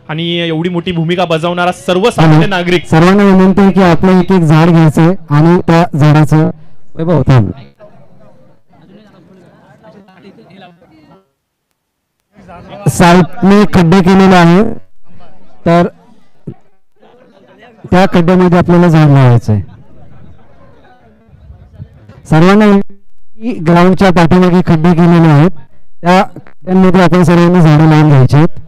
आणि एवढी मोठी भूमिका बजावणारा सर्वसामान्य नागरिक, सर्वांना विनंती आहे की आपलं एक एक झाड घ्यायचंय आणि त्या झाडाचं वैभव थांब साईडने खड्डे केलेले आहे, तर त्या खड्ड्यामध्ये आपल्याला झाड लावायचंय. सर्वांना ग्राउंडच्या पाठीमागे खड्डे केलेले आहेत, त्या खड्ड्यांमध्ये आपण सर्वांनी झाडं लावून घ्यायची आहेत.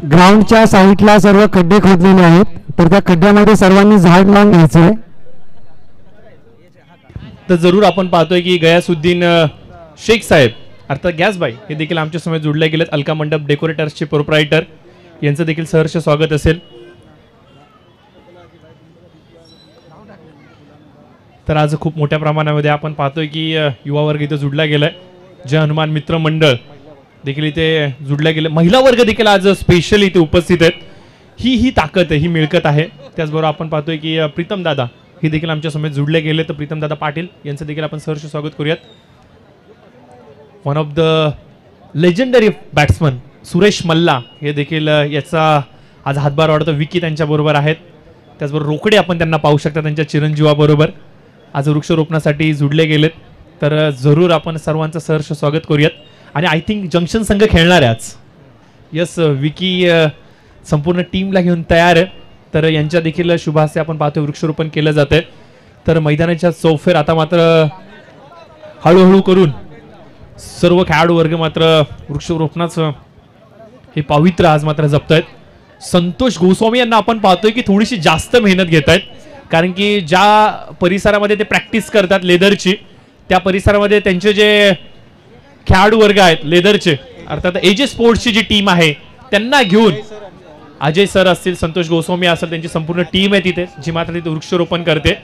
ग्राउंडच्या साईडला सर्व खड्डे खोदलेले आहेत, तर त्या खड्ड्यामध्ये सर्वांनी झाड लावून घ्यायचंय. तर जरूर आपण पाहतोय की गयासुद्दीन शेख साहेब अर्थात गॅसबाई हे देखील आमच्या समोर जोडले गेलेत. अलका मंडप डेकोरेटर्सचे प्रोप्रायटर यांचं देखील सहर्ष स्वागत असेल. तर आज खूप मोठ्या प्रमाणामध्ये आपण पाहतोय की युवा वर्ग इथे जुडला गेलाय. जय हनुमान मित्र मंडळ देखील इथे जुडल्या गेले. महिला वर्ग देखील आज स्पेशल इथे उपस्थित आहेत. ही ताकद आहे, ही मिळकत आहे. त्याचबरोबर आपण पाहतोय की प्रीतम दादा हे देखील आमच्या समोर जुडले गेले. तर प्रीतम दादा पाटील यांचं देखील आपण सहर्ष स्वागत करूयात. One of the legendary batsman Suresh Malla हे देखील याचा आज हातभार वाढतो. विकी त्यांच्याबरोबर आहेत. त्याचबरोबर रोकडे आपण त्यांना पाहू शकता त्यांच्या चिरंजीवाबरोबर आज वृक्षारोपणासाठी जुडले गेलेत. तर जरूर आपण सर्वांचं सहर्ष स्वागत करूयात. आणि आय थिंक जंक्शन संघ खेळणार आहे आज. यस, विकी संपूर्ण टीमला घेऊन तयार आहे. तर यांच्या देखील शुभ हस्ते आपण पाहतोय वृक्षारोपण केलं जातंय. तर मैदानाच्या चौफेर आता मात्र हळूहळू करून सर्व खेळाडू वर्ग मात्र वृक्षारोपणाचं हे पवित्र आज मात्र जपतायत. संतोष गोस्वामी यांना आपण पाहतोय की थोडीशी जास्त मेहनत घेत आहेत. कारण की ज्या परिसरामध्ये ते प्रॅक्टिस करतात लेदरची, त्या परिसरामध्ये त्यांचे जे खेळाडू वर्ग आहेत लेदरचे अर्थात एजे स्पोर्ट्सची जी टीम आहे त्यांना घेऊन अजय सर असतील, संतोष गोस्वामी असेल, त्यांची संपूर्ण टीम आहे तिथे जी मात्र तिथे वृक्षारोपण करते.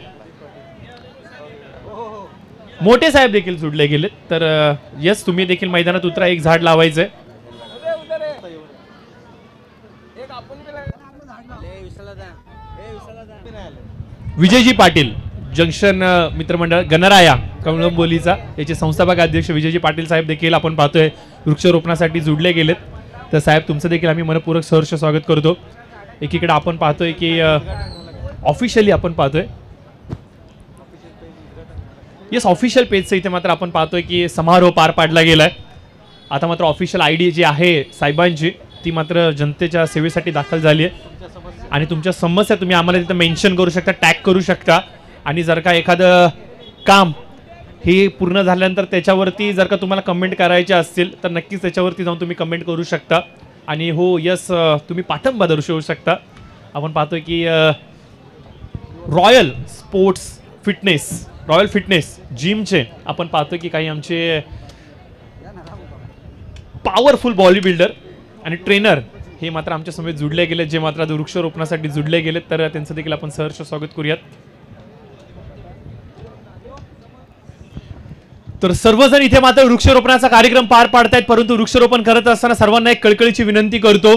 मोठे साहेब देखील जुडले गेलेत. तर यस, तुम्ही देखील मैदानात उतरा, एक झाड लावायचंय. विजयजी पाटील जंक्शन मित्रमंडळ गणराया कळंबोलीचा याचे संस्थापक अध्यक्ष विजयजी पाटील साहेब देखील आपण पाहतोय वृक्षारोपणासाठी जुडले गेलेत. तर साहेब तुमचं देखील आम्ही मनपूर्वक सहर्ष स्वागत करतो. एकीकडे आपण पाहतोय की ऑफिशियली आपण पाहतोय येस ऑफिशियल पेजचं इथे मात्र आपण पाहतोय की समारोह पार पाडला गेलाय. आता मात्र ऑफिशियल आयडी जी आहे साहेबांची ती मात्र जनतेच्या सेवेसाठी दाखल झाली आहे. आणि तुमच्या समस्या तुम्ही आम्हाला तिथे मेन्शन करू शकता, टॅग करू शकता. आणि जर का एखादं काम हे पूर्ण झाल्यानंतर त्याच्यावरती जर का तुम्हाला कमेंट करायचे असतील तर नक्कीच त्याच्यावरती जाऊन तुम्ही कमेंट करू शकता. आणि हो यस, तुम्ही पाठिंबा दर्शवू शकता. आपण पाहतोय की रॉयल फिटनेस जिमचे आपण पाहतोय की काही आमचे पॉवरफुल बॉडी बिल्डर आणि ट्रेनर हे मात्र आमच्या समोर जुडले गेले, जे मात्र वृक्षारोपणासाठी जुडले गेलेत. तर त्यांचं देखील आपण सहर्ष स्वागत करूयात. तर सर्वजण इथे मात्र वृक्षारोपणाचा कार्यक्रम पार पाडतायत. परंतु वृक्षारोपण करत असताना सर्वांना एक कळकळीची विनंती करतो,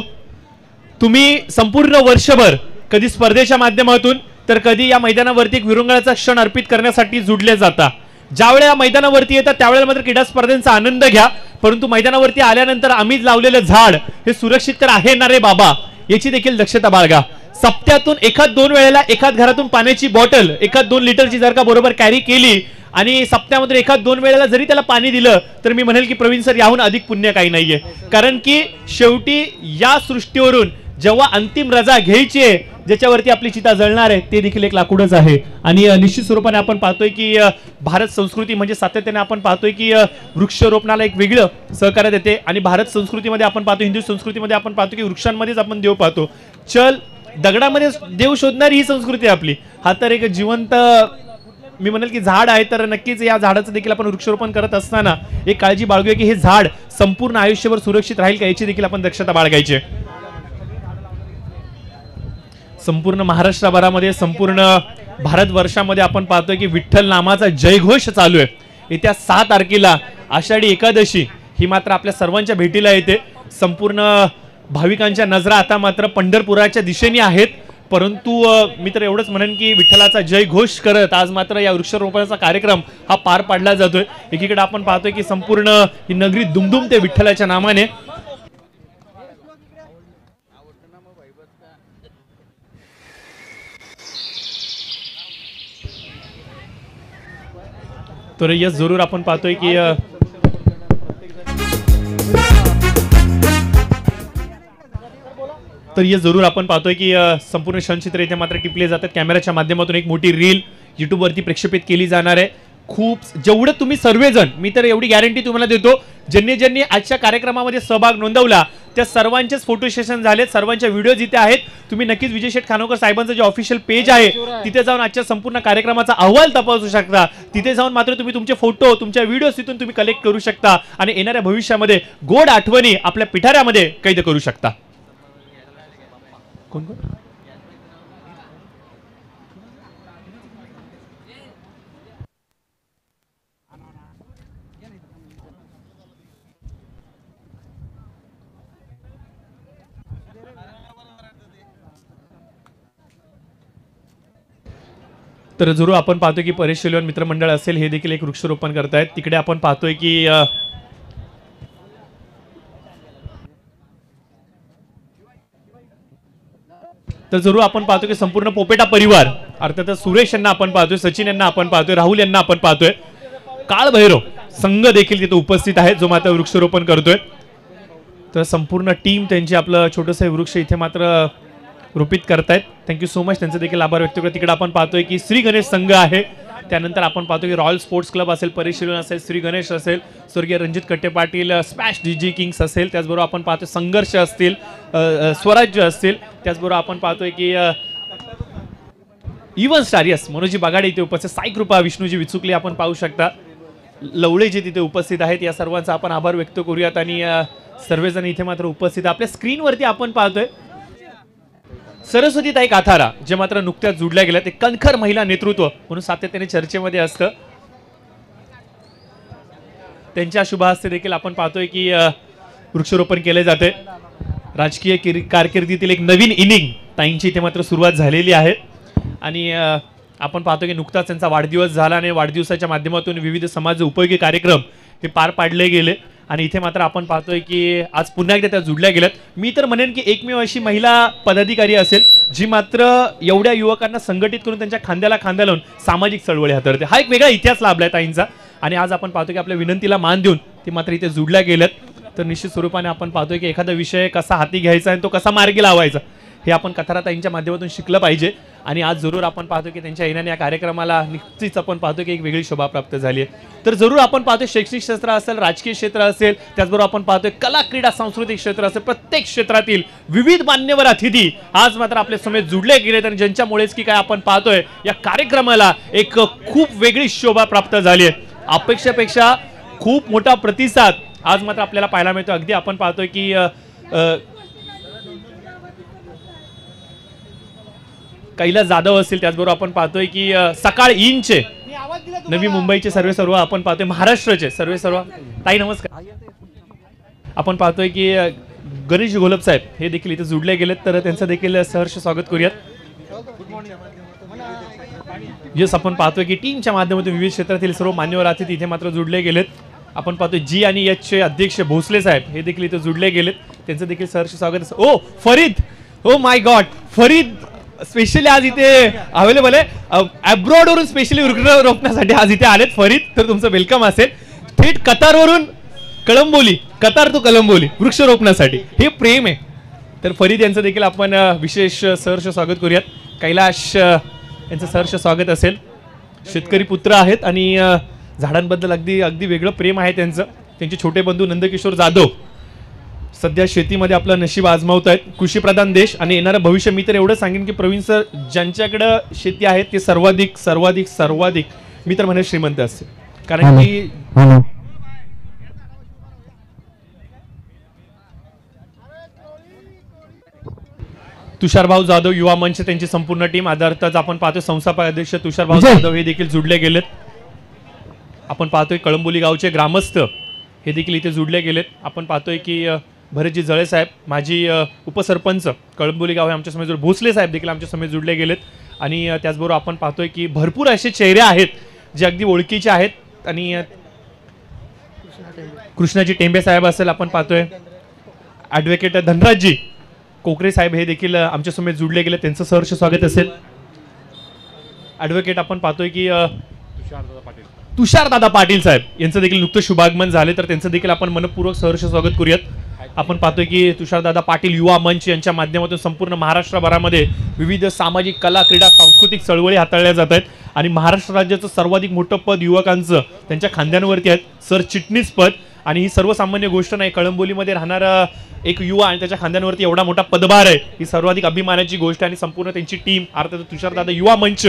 तुम्ही संपूर्ण वर्षभर कधी स्पर्धेच्या माध्यमातून तर कधी या मैदानावरती एक विरंगुळ्याचा क्षण अर्पित करण्यासाठी जुडले जाता. ज्यावेळेला या मैदानावरती येतात त्यावेळेला मात्र क्रीडा स्पर्धेचा आनंद घ्या. परंतु मैदानावरती आल्यानंतर आम्ही लावलेलं झाड हे सुरक्षित तर आहे ना रे बाबा, याची देखील दक्षता बाळगा. सप्त्यातून एखाद दोन वेळेला एखाद घरातून पाण्याची बॉटल एखाद 2 लिटरची जर का बरोबर कॅरी केली आणि सप्त्यामध्ये एखाद 2 वेळेला जरी त्याला पाणी दिलं तर मी म्हणेल की प्रवीण सर याहून अधिक पुण्य काही नाहीये. कारण की शेवटी या सृष्टीवरून जेव्हा अंतिम रजा घ्यायची आहे, ज्याच्यावरती आपली चिता जळणार आहे, ते देखील एक लाकूडच आहे. आणि निश्चित स्वरूपाने आपण पाहतोय की भारत संस्कृती म्हणजे सातत्याने आपण पाहतोय की वृक्षारोपणाला एक वेगळं सहकार्य देते. आणि भारत संस्कृतीमध्ये आपण पाहतो, हिंदू संस्कृतीमध्ये आपण पाहतो की वृक्षांमध्येच आपण देव पाहतो. चल दगडामध्ये देव शोधणारी ही संस्कृती आपली. हा तर एक जिवंत मी म्हणेल की झाड आहे. तर नक्कीच या झाडाचं देखील आपण वृक्षारोपण करत असताना एक काळजी बाळगूया की हे झाड संपूर्ण आयुष्यभर सुरक्षित राहील का, याची देखील आपण दक्षता बाळगायची. संपूर्ण महाराष्ट्रभरामध्ये संपूर्ण भारतवर्षामध्ये आपण पाहतोय की विठ्ठल नामाचा जयघोष चालू आहे. येत्या 6 तारखेला आषाढी एकादशी ही मात्र आपल्या सर्वांच्या भेटीला येते. संपूर्ण भाविकांच्या नजरा आता मात्र पंढरपुराच्या दिशेने आहेत. परंतु मी तर एवढंच म्हणेन की विठ्ठलाचा जयघोष करत आज मात्र या वृक्षारोपणाचा कार्यक्रम हा पार पाडला जातोय. एकीकडे आपण पाहतोय की संपूर्ण ही नगरी दुमदुमते विठ्ठलाच्या नामाने. तर यस, जरूर आपण पाहतोय की तर हे जरूर आपण पाहतोय की संपूर्ण क्षणचित्र इथे मात्र टिपले जातात. कॅमेऱ्याच्या माध्यमातून एक मोठी रील युट्यूबवरती प्रक्षेपित केली जाणार आहे. खूप जेवढं तुम्ही सर्वजण, मी तर एवढी गॅरंटी तुम्हाला देतो, ज्यांनी ज्यांनी आजच्या कार्यक्रमामध्ये सहभाग नोंदवला त्या सर्वांचेच फोटो सेशन झालेत, सर्वांच्या व्हिडिओज इथे आहेत. तुम्ही नक्कीच विजय शेठ खानोकर साहेबांचं जे ऑफिशियल पेज आहे तिथे जाऊन आजच्या संपूर्ण कार्यक्रमाचा अहवाल तपासू शकता. तिथे जाऊन मात्र तुम्ही तुमचे फोटो, तुमच्या व्हिडिओज तिथून तुम्ही कलेक्ट करू शकता आणि येणाऱ्या भविष्यामध्ये गोड आठवणी आपल्या पिठाऱ्यामध्ये कैद करू शकता. कोण कोण तर जरूर आपण पाहतोय की परेश शेलवन मित्रमंडळ असेल हे देखील एक वृक्षारोपण करतायत. तिकडे आपण पाहतोय की तर जरूर आपण पाहतोय की संपूर्ण पोपेटा परिवार, अर्थातच सुरेश यांना आपण पाहतोय, सचिन यांना आपण पाहतोय, राहुल यांना आपण पाहतोय, काळ भैरव संघ देखील तिथे उपस्थित आहे जो मात्र वृक्षारोपण करतोय. तर संपूर्ण टीम त्यांची आपलं छोटंसं वृक्ष इथे मात्र रोपित करतायत. थँक्यू सो मच, त्यांचे देखील आभार व्यक्त करतो. तिकडे आपण पाहतोय की श्री गणेश संघ आहे, त्यानंतर आपण पाहतो की रॉयल स्पोर्ट्स क्लब असेल, परेश शेलवन असेल, श्री गणेश असेल, स्वर्गीय रणजित कट्टे पाटील, स्मॅश डीजी किंग्स असेल, त्याचबरोबर आपण पाहतोय संघर्ष असतील, स्वराज्य असतील, त्याचबरोबर आपण पाहतोय की इवन स्टार यस मनोजी बगाडे इथे उपस्थित, साई कृपा, विष्णूजी विचुकले आपण पाहू शकता, लवळे जे तिथे उपस्थित आहेत. या सर्वांचा आपण आभार व्यक्त करूयात आणि सर्वजण इथे मात्र उपस्थित. आपल्या स्क्रीनवरती आपण पाहतोय सरस्वतीताई काथारा, जे मात्र नुकत्याच जुडल्या गेल्या. ते कणखर महिला नेतृत्व म्हणून सातत्याने चर्चेमध्ये असतं. त्यांच्या शुभ हस्ते देखील आपण पाहतोय की वृक्षारोपण केले जाते. राजकीय कारकिर्दीतील एक नवीन इनिंग ताईंची इथे मात्र सुरुवात झालेली आहे आणि आपण पाहतो की नुकताच त्यांचा वाढदिवस झाला आणि वाढदिवसाच्या माध्यमातून विविध समाज उपयोगी कार्यक्रम हे पार पाडले गेले आणि इथे मात्र आपण पाहतोय की आज पुन्हा एकदा त्या जुडल्या गेल्यात. मी तर म्हणेन की एकमेव अशी महिला पदाधिकारी असेल जी मात्र एवढ्या युवकांना संघटित करून त्यांच्या खांद्याला खांदा लावून सामाजिक चळवळी हाताळते. हा एक वेगळा इतिहास लाभलाय ताईंचा आणि आज आपण पाहतो की आपल्या विनंतीला मान देऊन ते मात्र इथे जुडल्या गेल्यात. तर निश्चित स्वरूपाने आपण पाहतोय की एखादा विषय कसा हाती घ्यायचा आणि तो कसा मार्गी लावायचा हे आपण कथाराताईंच्या माध्यमातून शिकलं पाहिजे आणि आज जरूर आपण पाहतो की त्यांच्या येण्याने या कार्यक्रमाला निश्चितच आपण पाहतो की एक वेगळी शोभा प्राप्त झाली आहे. तर जरूर आपण पाहतोय शैक्षणिक क्षेत्र असेल, राजकीय क्षेत्र असेल, त्याचबरोबर आपण पाहतोय कला क्रीडा सांस्कृतिक क्षेत्र असेल, प्रत्येक क्षेत्रातील विविध मान्यवर अतिथी आज मात्र आपल्या समेत जुडले गेलेत आणि ज्यांच्यामुळेच की काय आपण पाहतोय या कार्यक्रमाला एक खूप वेगळी शोभा प्राप्त झाली आहे. अपेक्षेपेक्षा खूप मोठा प्रतिसाद आज मात्र आपल्याला पाहायला मिळतो. अगदी आपण पाहतोय की कैलास जाधव असतील, त्याचबरोबर आपण पाहतोय की सकाळ इंचे नवी मुंबईचे सर्व आपण पाहतोय, महाराष्ट्राचे सर्व ताई नमस्कार. आपण पाहतोय की गणेश घोलप साहेब हे देखील इथे जुडले गेलेत तर त्यांचं देखील सहर्ष स्वागत करूयात. यस, आपण पाहतोय की टीमच्या माध्यमातून विविध क्षेत्रातील सर्व मान्यवर अतिथी इथे मात्र जुडले गेलेत. आपण पाहतोय जी आणि एच चे अध्यक्ष भोसले साहेब हे देखील इथे जुडले गेलेत, त्यांचं देखील सहर्ष स्वागत. Oh Farid, oh my god, Farid specially आज इथे अवेलेबल आहे, अब्रॉड वरून स्पेशली वृक्ष रोपण्यासाठी आज इथे आलेत फरीद. तर तुमचं वेलकम असेल. थेट कतारवरून कळंबोली, कतार तो कळंबोली वृक्ष रोपण्यासाठी, हे प्रेम आहे. तर फरीद यांचं देखील आपण विशेष सहर्ष स्वागत करूयात. कैलाश यांचं सहर्ष स्वागत असेल. शेतकरी पुत्र आहेत आणि झाडांबद्दल अगदी अगदी वेगळं प्रेम आहे त्यांचं. त्यांचे छोटे बंधू नंदकिशोर जाधव सध्या शेतीमध्ये आपलं नशीब आजमावत आहेत. कृषीप्रधान देश आणि येणारं भविष्य. मी तर एवढं सांगेन की प्रवीण सर ज्यांच्याकडं शेती आहे ते सर्वाधिक सर्वाधिक सर्वाधिक मी तर म्हणेन श्रीमंत असते. कारण की तुषारभाऊ जाधव युवा मंच त्यांची संपूर्ण टीम, आधारतच आपण पाहतोय संस्थापक अध्यक्ष तुषारभाऊ जाधव हे देखील जुडले गेलेत. आपण पाहतोय कळंबोली गावचे ग्रामस्थ हे देखील इथे जुडले गेलेत. आपण पाहतोय की भरतजी जळे साहेब माजी उपसरपंच कळंबोली गाव हे आमच्या समोर, भोसले साहेब देखील आमच्या समोर जुडले गेलेत. आणि त्याचबरोबर आपण पाहतोय की भरपूर असे चेहरे आहेत जे अगदी ओळखीचे आहेत. आणि कृष्णाजी टेंबे साहेब असेल, आपण पाहतोय ॲडव्होकेट धनराजजी कोकरे साहेब हे देखील आमच्या समोर जुडले गेले, त्यांचं सहर्ष स्वागत असेल. ॲडव्होकेट आपण पाहतोय की तुषारदादा पाटील साहेब यांचं देखील नुकतं शुभागमन झाले तर त्यांचं देखील आपण मनपूर्वक सहर्ष स्वागत करूयात. आपण पाहतोय की तुषारदादा पाटील युवा मंच यांच्या माध्यमातून संपूर्ण महाराष्ट्रभरामध्ये विविध सामाजिक कला क्रीडा सांस्कृतिक चळवळी हाताळल्या जात आहेत आणि महाराष्ट्र राज्याचं सर्वाधिक मोठं पद युवकांचं त्यांच्या खांद्यांवरती आहेत सरचिटणीस पद. आणि ही सर्वसामान्य गोष्ट नाही, कळंबोलीमध्ये राहणारा एक युवा आणि त्याच्या खांद्यांवरती एवढा मोठा पदभार आहे, ही सर्वाधिक अभिमानाची गोष्ट आहे. आणि संपूर्ण त्यांची टीम अर्थात तुषारदादा युवा मंच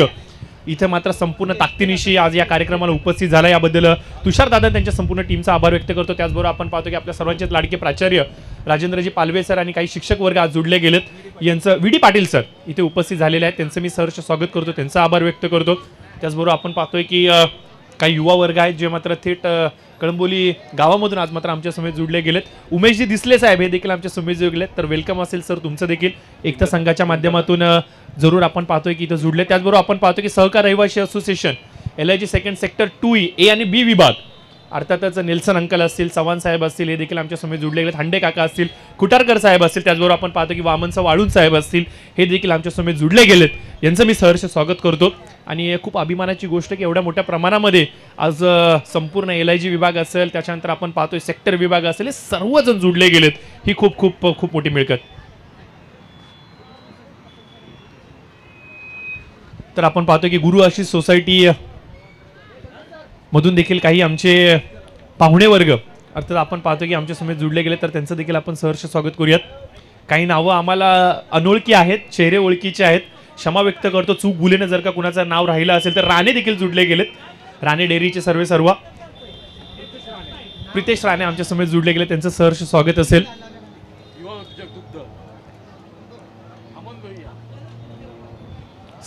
इथे मात्र संपूर्ण ताकदीनिशी आज या कार्यक्रमाला उपस्थित झाला, याबद्दल तुषारदादा त्यांच्या संपूर्ण टीमचा आभार व्यक्त करतो. त्याचबरोबर आपण पाहतो की आपल्या सर्वांचेच लाडके प्राचार्य राजेंद्रजी पालवे सर आणि काही शिक्षक वर्ग आज जुडले गेलेत. यांचं व्ही डी पाटील सर इथे उपस्थित झालेले आहेत, त्यांचं मी सहर्ष स्वागत करतो, त्यांचा आभार व्यक्त करतो. त्याचबरोबर आपण पाहतोय की काही युवा वर्ग आहेत जे मात्र थेट कळंबोली गावामधून आज मात्र आमच्या समेत जुडले गेलेत. उमेशजी दिसले साहेब हे देखील आमच्या समेत जुडलेत, तर वेलकम असेल सर तुमचं देखील एकता संघाच्या माध्यमातून जरूर आपण पाहतोय की इथं जुडले. त्याचबरोबर आपण पाहतो की सहकार रहिवासी association LIG second sector 2E A आणि B विभाग अर्थातच नेल्सन अंकल असतील, चव्हाण साहेब असतील, हे देखील आमच्या समेत जुडले गेलेत. हांडे काका असतील, खुटारकर साहेब असतील, त्याचबरोबर आपण पाहतो की वामनसाव वाळून साहेब असतील, हे देखील आमच्या समेत जुडले गेलेत. यांचं मी सहर्ष स्वागत करतो. आणि खूप अभिमानाची गोष्ट की एवढ्या मोठ्या प्रमाणामध्ये आज संपूर्ण LIG विभाग असेल, त्याच्यानंतर आपण पाहतोय सेक्टर विभाग असेल, हे सर्वजण जुडले गेलेत. ही खूप खूप खूप मोठी मिळकत. तर आपण पाहतो की गुरु आशिष सोसायटी मधून देखील काही आमचे पाहुणे वर्ग अर्थात आपण पाहतो की आमच्या समेत जुडले गेले, तर त्यांचं देखील आपण सहर्ष स्वागत करूयात. काही नावं आम्हाला अनोळखी आहेत, चेहरे ओळखीचे आहेत, क्षमा व्यक्त करतो चूक भुलेनं जर का कुणाचं नाव राहिलं असेल तर. राणे देखील जुडले गेलेत, राणे डेअरीचे सर्व प्रितेश राणे आमच्या समेत जुडले गेले, त्यांचं सहर्ष स्वागत असेल.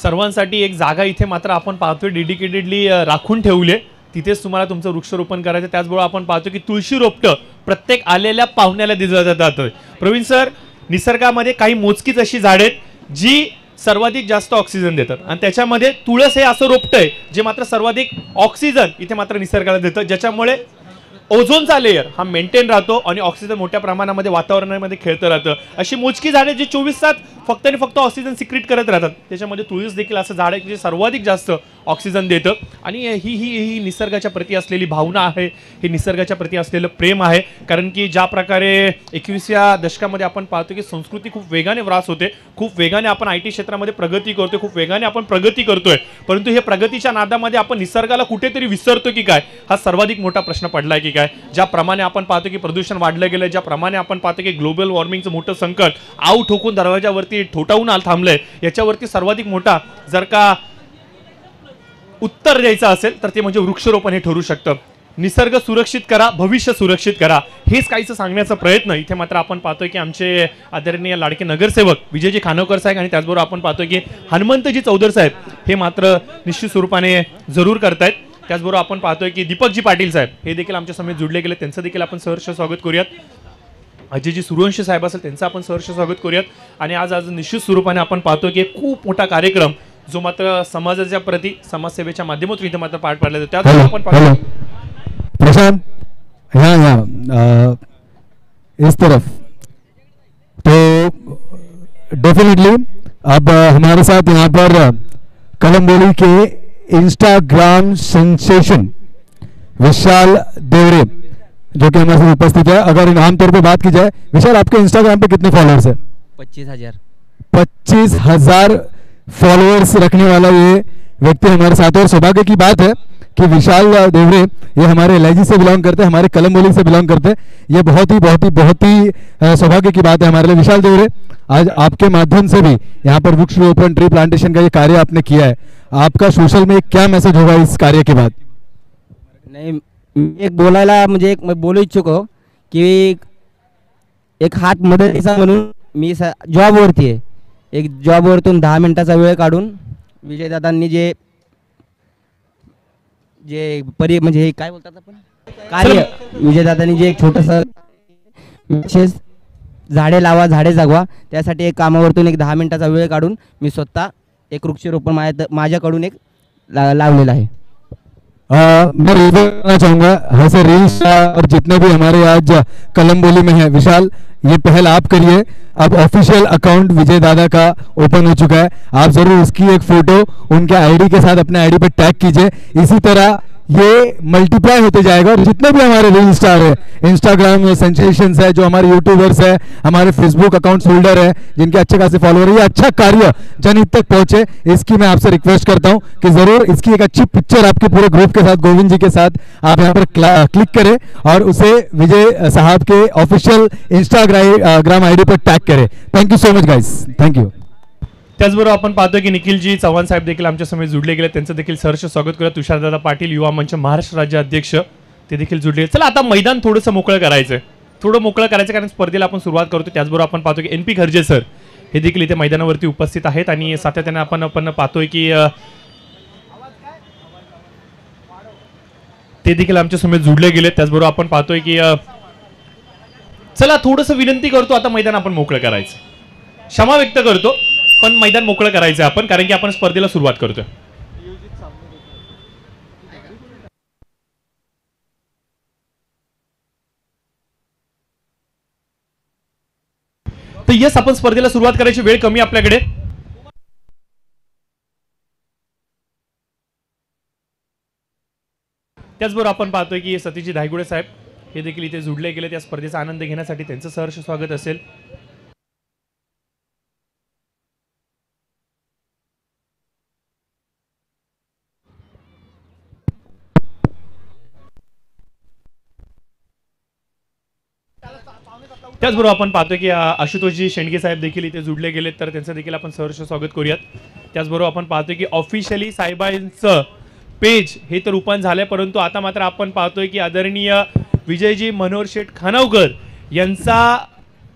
सर्वांसाठी एक जागा इथे मात्र आपण पाहतोय डेडिकेटेडली राखून ठेवले, तिथेच तुम्हाला तुमचं वृक्षारोपण करायचं. त्याचबरोबर आपण पाहतो की तुळशी रोपटं प्रत्येक आलेल्या पाहुण्याला दिलं जातं. प्रवीण सर, निसर्गामध्ये काही मोजकीच अशी झाडं आहेत जी सर्वाधिक जास्त ऑक्सिजन देतात आणि त्याच्यामध्ये तुळस हे असं रोपटं आहे जे मात्र सर्वाधिक ऑक्सिजन इथे मात्र निसर्गाला देतं, ज्याच्यामुळे ओझोनचा लेयर हा मेंटेन राहतो आणि ऑक्सिजन मोठ्या प्रमाणामध्ये वातावरणामध्ये खेळतं राहतं. अशी मोजकी झाडे जी 24 तास फक्त आणि फक्त ऑक्सिजन सिक्रेट करत राहतात, त्याच्यामध्ये तुळस देखील असं झाड आहे जे सर्वाधिक जास्त ऑक्सिजन देतं. आणि ही निसर्गाच्या प्रती असलेली भावना आहे, हे निसर्गाच्या प्रती असलेलं प्रेम आहे. कारण की ज्या प्रकारे 21व्या दशकामध्ये आपण पाहतो की संस्कृती खूप वेगाने व्रास होते, खूप वेगाने आपण IT क्षेत्रामध्ये प्रगती करतोय, खूप वेगाने आपण प्रगती करतोय, परंतु हे प्रगतीच्या नादामध्ये आपण निसर्गाला कुठेतरी विसरतो की काय, हा सर्वाधिक मोठा प्रश्न पडलाय की काय. ज्याप्रमाणे आपण पाहतो की प्रदूषण वाढलं गेलं, ज्याप्रमाणे आपण पाहतो की ग्लोबल वॉर्मिंगचं मोठं संकट आऊ ठोकून दरवाजावरती ठोठावून थांबलंय, याच्यावरती सर्वाधिक मोठा जर का उत्तर द्यायचं असेल तर ते म्हणजे वृक्षारोपण हे ठरू शकतं. निसर्ग सुरक्षित करा, भविष्य सुरक्षित करा, हेच काहीच सांगण्याचा प्रयत्न इथे मात्र आपण पाहतोय की आमचे आदरणीय लाडके नगरसेवक विजयजी खानोकर साहेब आणि त्याचबरोबर आपण पाहतोय की हनुमंतजी चौधर साहेब हे मात्र निश्चित स्वरूपाने जरूर करतायत. त्याचबरोबर आपण पाहतोय की दीपकजी पाटील साहेब हे देखील आमच्या समेत जुडले गेले, त्यांचं देखील आपण सहर्ष स्वागत करूयात. अजयजी सूर्यवंशी साहेब असेल त्यांचं आपण सहर्ष स्वागत करूयात. आणि आज निश्चित स्वरूपाने आपण पाहतो की खूप मोठा कार्यक्रम जो मात्र समाजाच्या प्रती समाजसेवेच्या माध्यमातून इथे मात्र पार पाडला जातो. त्यात आपण पाहतो प्रशांत इस तरफ तो डेफिनेटली अब हमारे साथ यहाँ पर कलंबोली के इंस्टाग्राम सेंसेशन विशाल देवरे जो कि हमारे साथ उपस्थित है. अगर आमतौर पे बात की जाए, विशाल आपके इंस्टाग्राम पे कितने फॉलोअर्स है? 25,000. 25,000 फॉलोअर्स रखने वाला ये व्यक्ति हमारे साथ है. और सौभाग्य की बात है कि विशाल देवरे ये हमारे LIG से बिलोंग करते हैं, हमारे कलंबोली से बिलोंग करते हैं. ये बहुत ही सौभाग्य की बात है हमारे लिए. विशाल देवरे, आज आपके माध्यम से भी यहाँ पर वृक्षारोपण ट्री प्लांटेशन का ये कार्य आपने किया है, आपका सोशल में क्या मैसेज होगा इस कार्य के बाद? नाही, एक बोलायला म्हणजे मैं बोलू इच्छुको की एक हात मदतीचा म्हणून मी जॉबवरती आहे. एक जॉबवरतून 10 मिनिटाचा वेळ काढून विजयदादांनी जे म्हणजे हे काय बोलतात आपण कार्य, विजयदादांनी जे एक छोटंसं विशेष झाडे लावा झाडे जगवा, त्यासाठी एक कामावरतून एक 10 मिनिटाचा वेळ काढून मी स्वतः एक वृक्षारोपण माझ्याकडून एक लावलेला आहे. मैं करना चाहूंगा ऐसे रील्स और जितने भी हमारे आज कलंबोली में हैं, विशाल ये पहल आप करिए. अब ऑफिशियल अकाउंट विजय दादा का ओपन हो चुका है, आप जरूर उसकी एक फोटो उनके आईडी के साथ अपने आईडी पे टैग कीजिए. इसी तरह ये मल्टीप्लाई होते जाएगा और जितने भी हमारे रील स्टार है, इंस्टाग्राम सेंसेशंस है, जो हमारे यूट्यूबर्स है, हमारे फेसबुक अकाउंट्स होल्डर है जिनके अच्छे खासे फॉलोअर है, ये अच्छा कार्य जनहित तक पहुंचे, इसकी मैं आपसे रिक्वेस्ट करता हूं कि जरूर इसकी एक अच्छी पिक्चर आपके पूरे ग्रुप के साथ, गोविंद जी के साथ आप यहाँ पर क्लिक करें और उसे विजय साहब के ऑफिशियल इंस्टाग्राम आईडी पर टैग करें. Thank you so much guys, thank you. त्याचबरोबर आपण पाहतोय की निखिलजी चव्हाण साहेब देखील आमच्या समोर जुडले गेले, त्यांचं देखील सहर्ष स्वागत करूया. तुषारदादा पाटील युवा मंच महाराष्ट्र राज्य अध्यक्ष ते देखील जुडले. चला आता मैदान थोडंसं मोकळं करायचंय, थोडं मोकळं करायचं कारण स्पर्धेला आपण सुरुवात करतो. त्याचबरोबर आपण पाहतो की NP खर्जे सर हे देखील इथे मैदानावरती उपस्थित आहेत आणि सातत्याने आपण पाहतोय की ते देखील आमच्या समोर जुडले गेले. त्याचबरोबर आपण पाहतोय की चला थोडंसं विनंती करतो, आता मैदान आपण मोकळं करायचं, क्षमा व्यक्त करतो पण मैदान मोकळं करायचं आपण, कारण की आपण स्पर्धेला सुरुवात करतोय. तर यस, आपण स्पर्धेला सुरुवात करायची वेळ कमी आपल्याकडे. त्याचबरोबर आपण पाहतोय की सतीशजी धायगुडे साहेब हे देखील इथे जुडले गेले. त्या स्पर्धेचा आनंद घेण्यासाठी त्यांचं सहर्ष स्वागत असेल. त्याचबरोबर आपण पाहतोय की आशुतोषजी शेंडगे साहेब देखील इथे जुडले गेलेत, तर त्यांचं देखील आपण सहर्ष स्वागत करूयात. त्याचबरोबर आपण पाहतोय की ऑफिशियली साहेबांचं पेज हे तर ओपन झालंय, परंतु आता मात्र आपण पाहतोय की आदरणीय विजयजी मनोहर शेठ खानावकर यांचा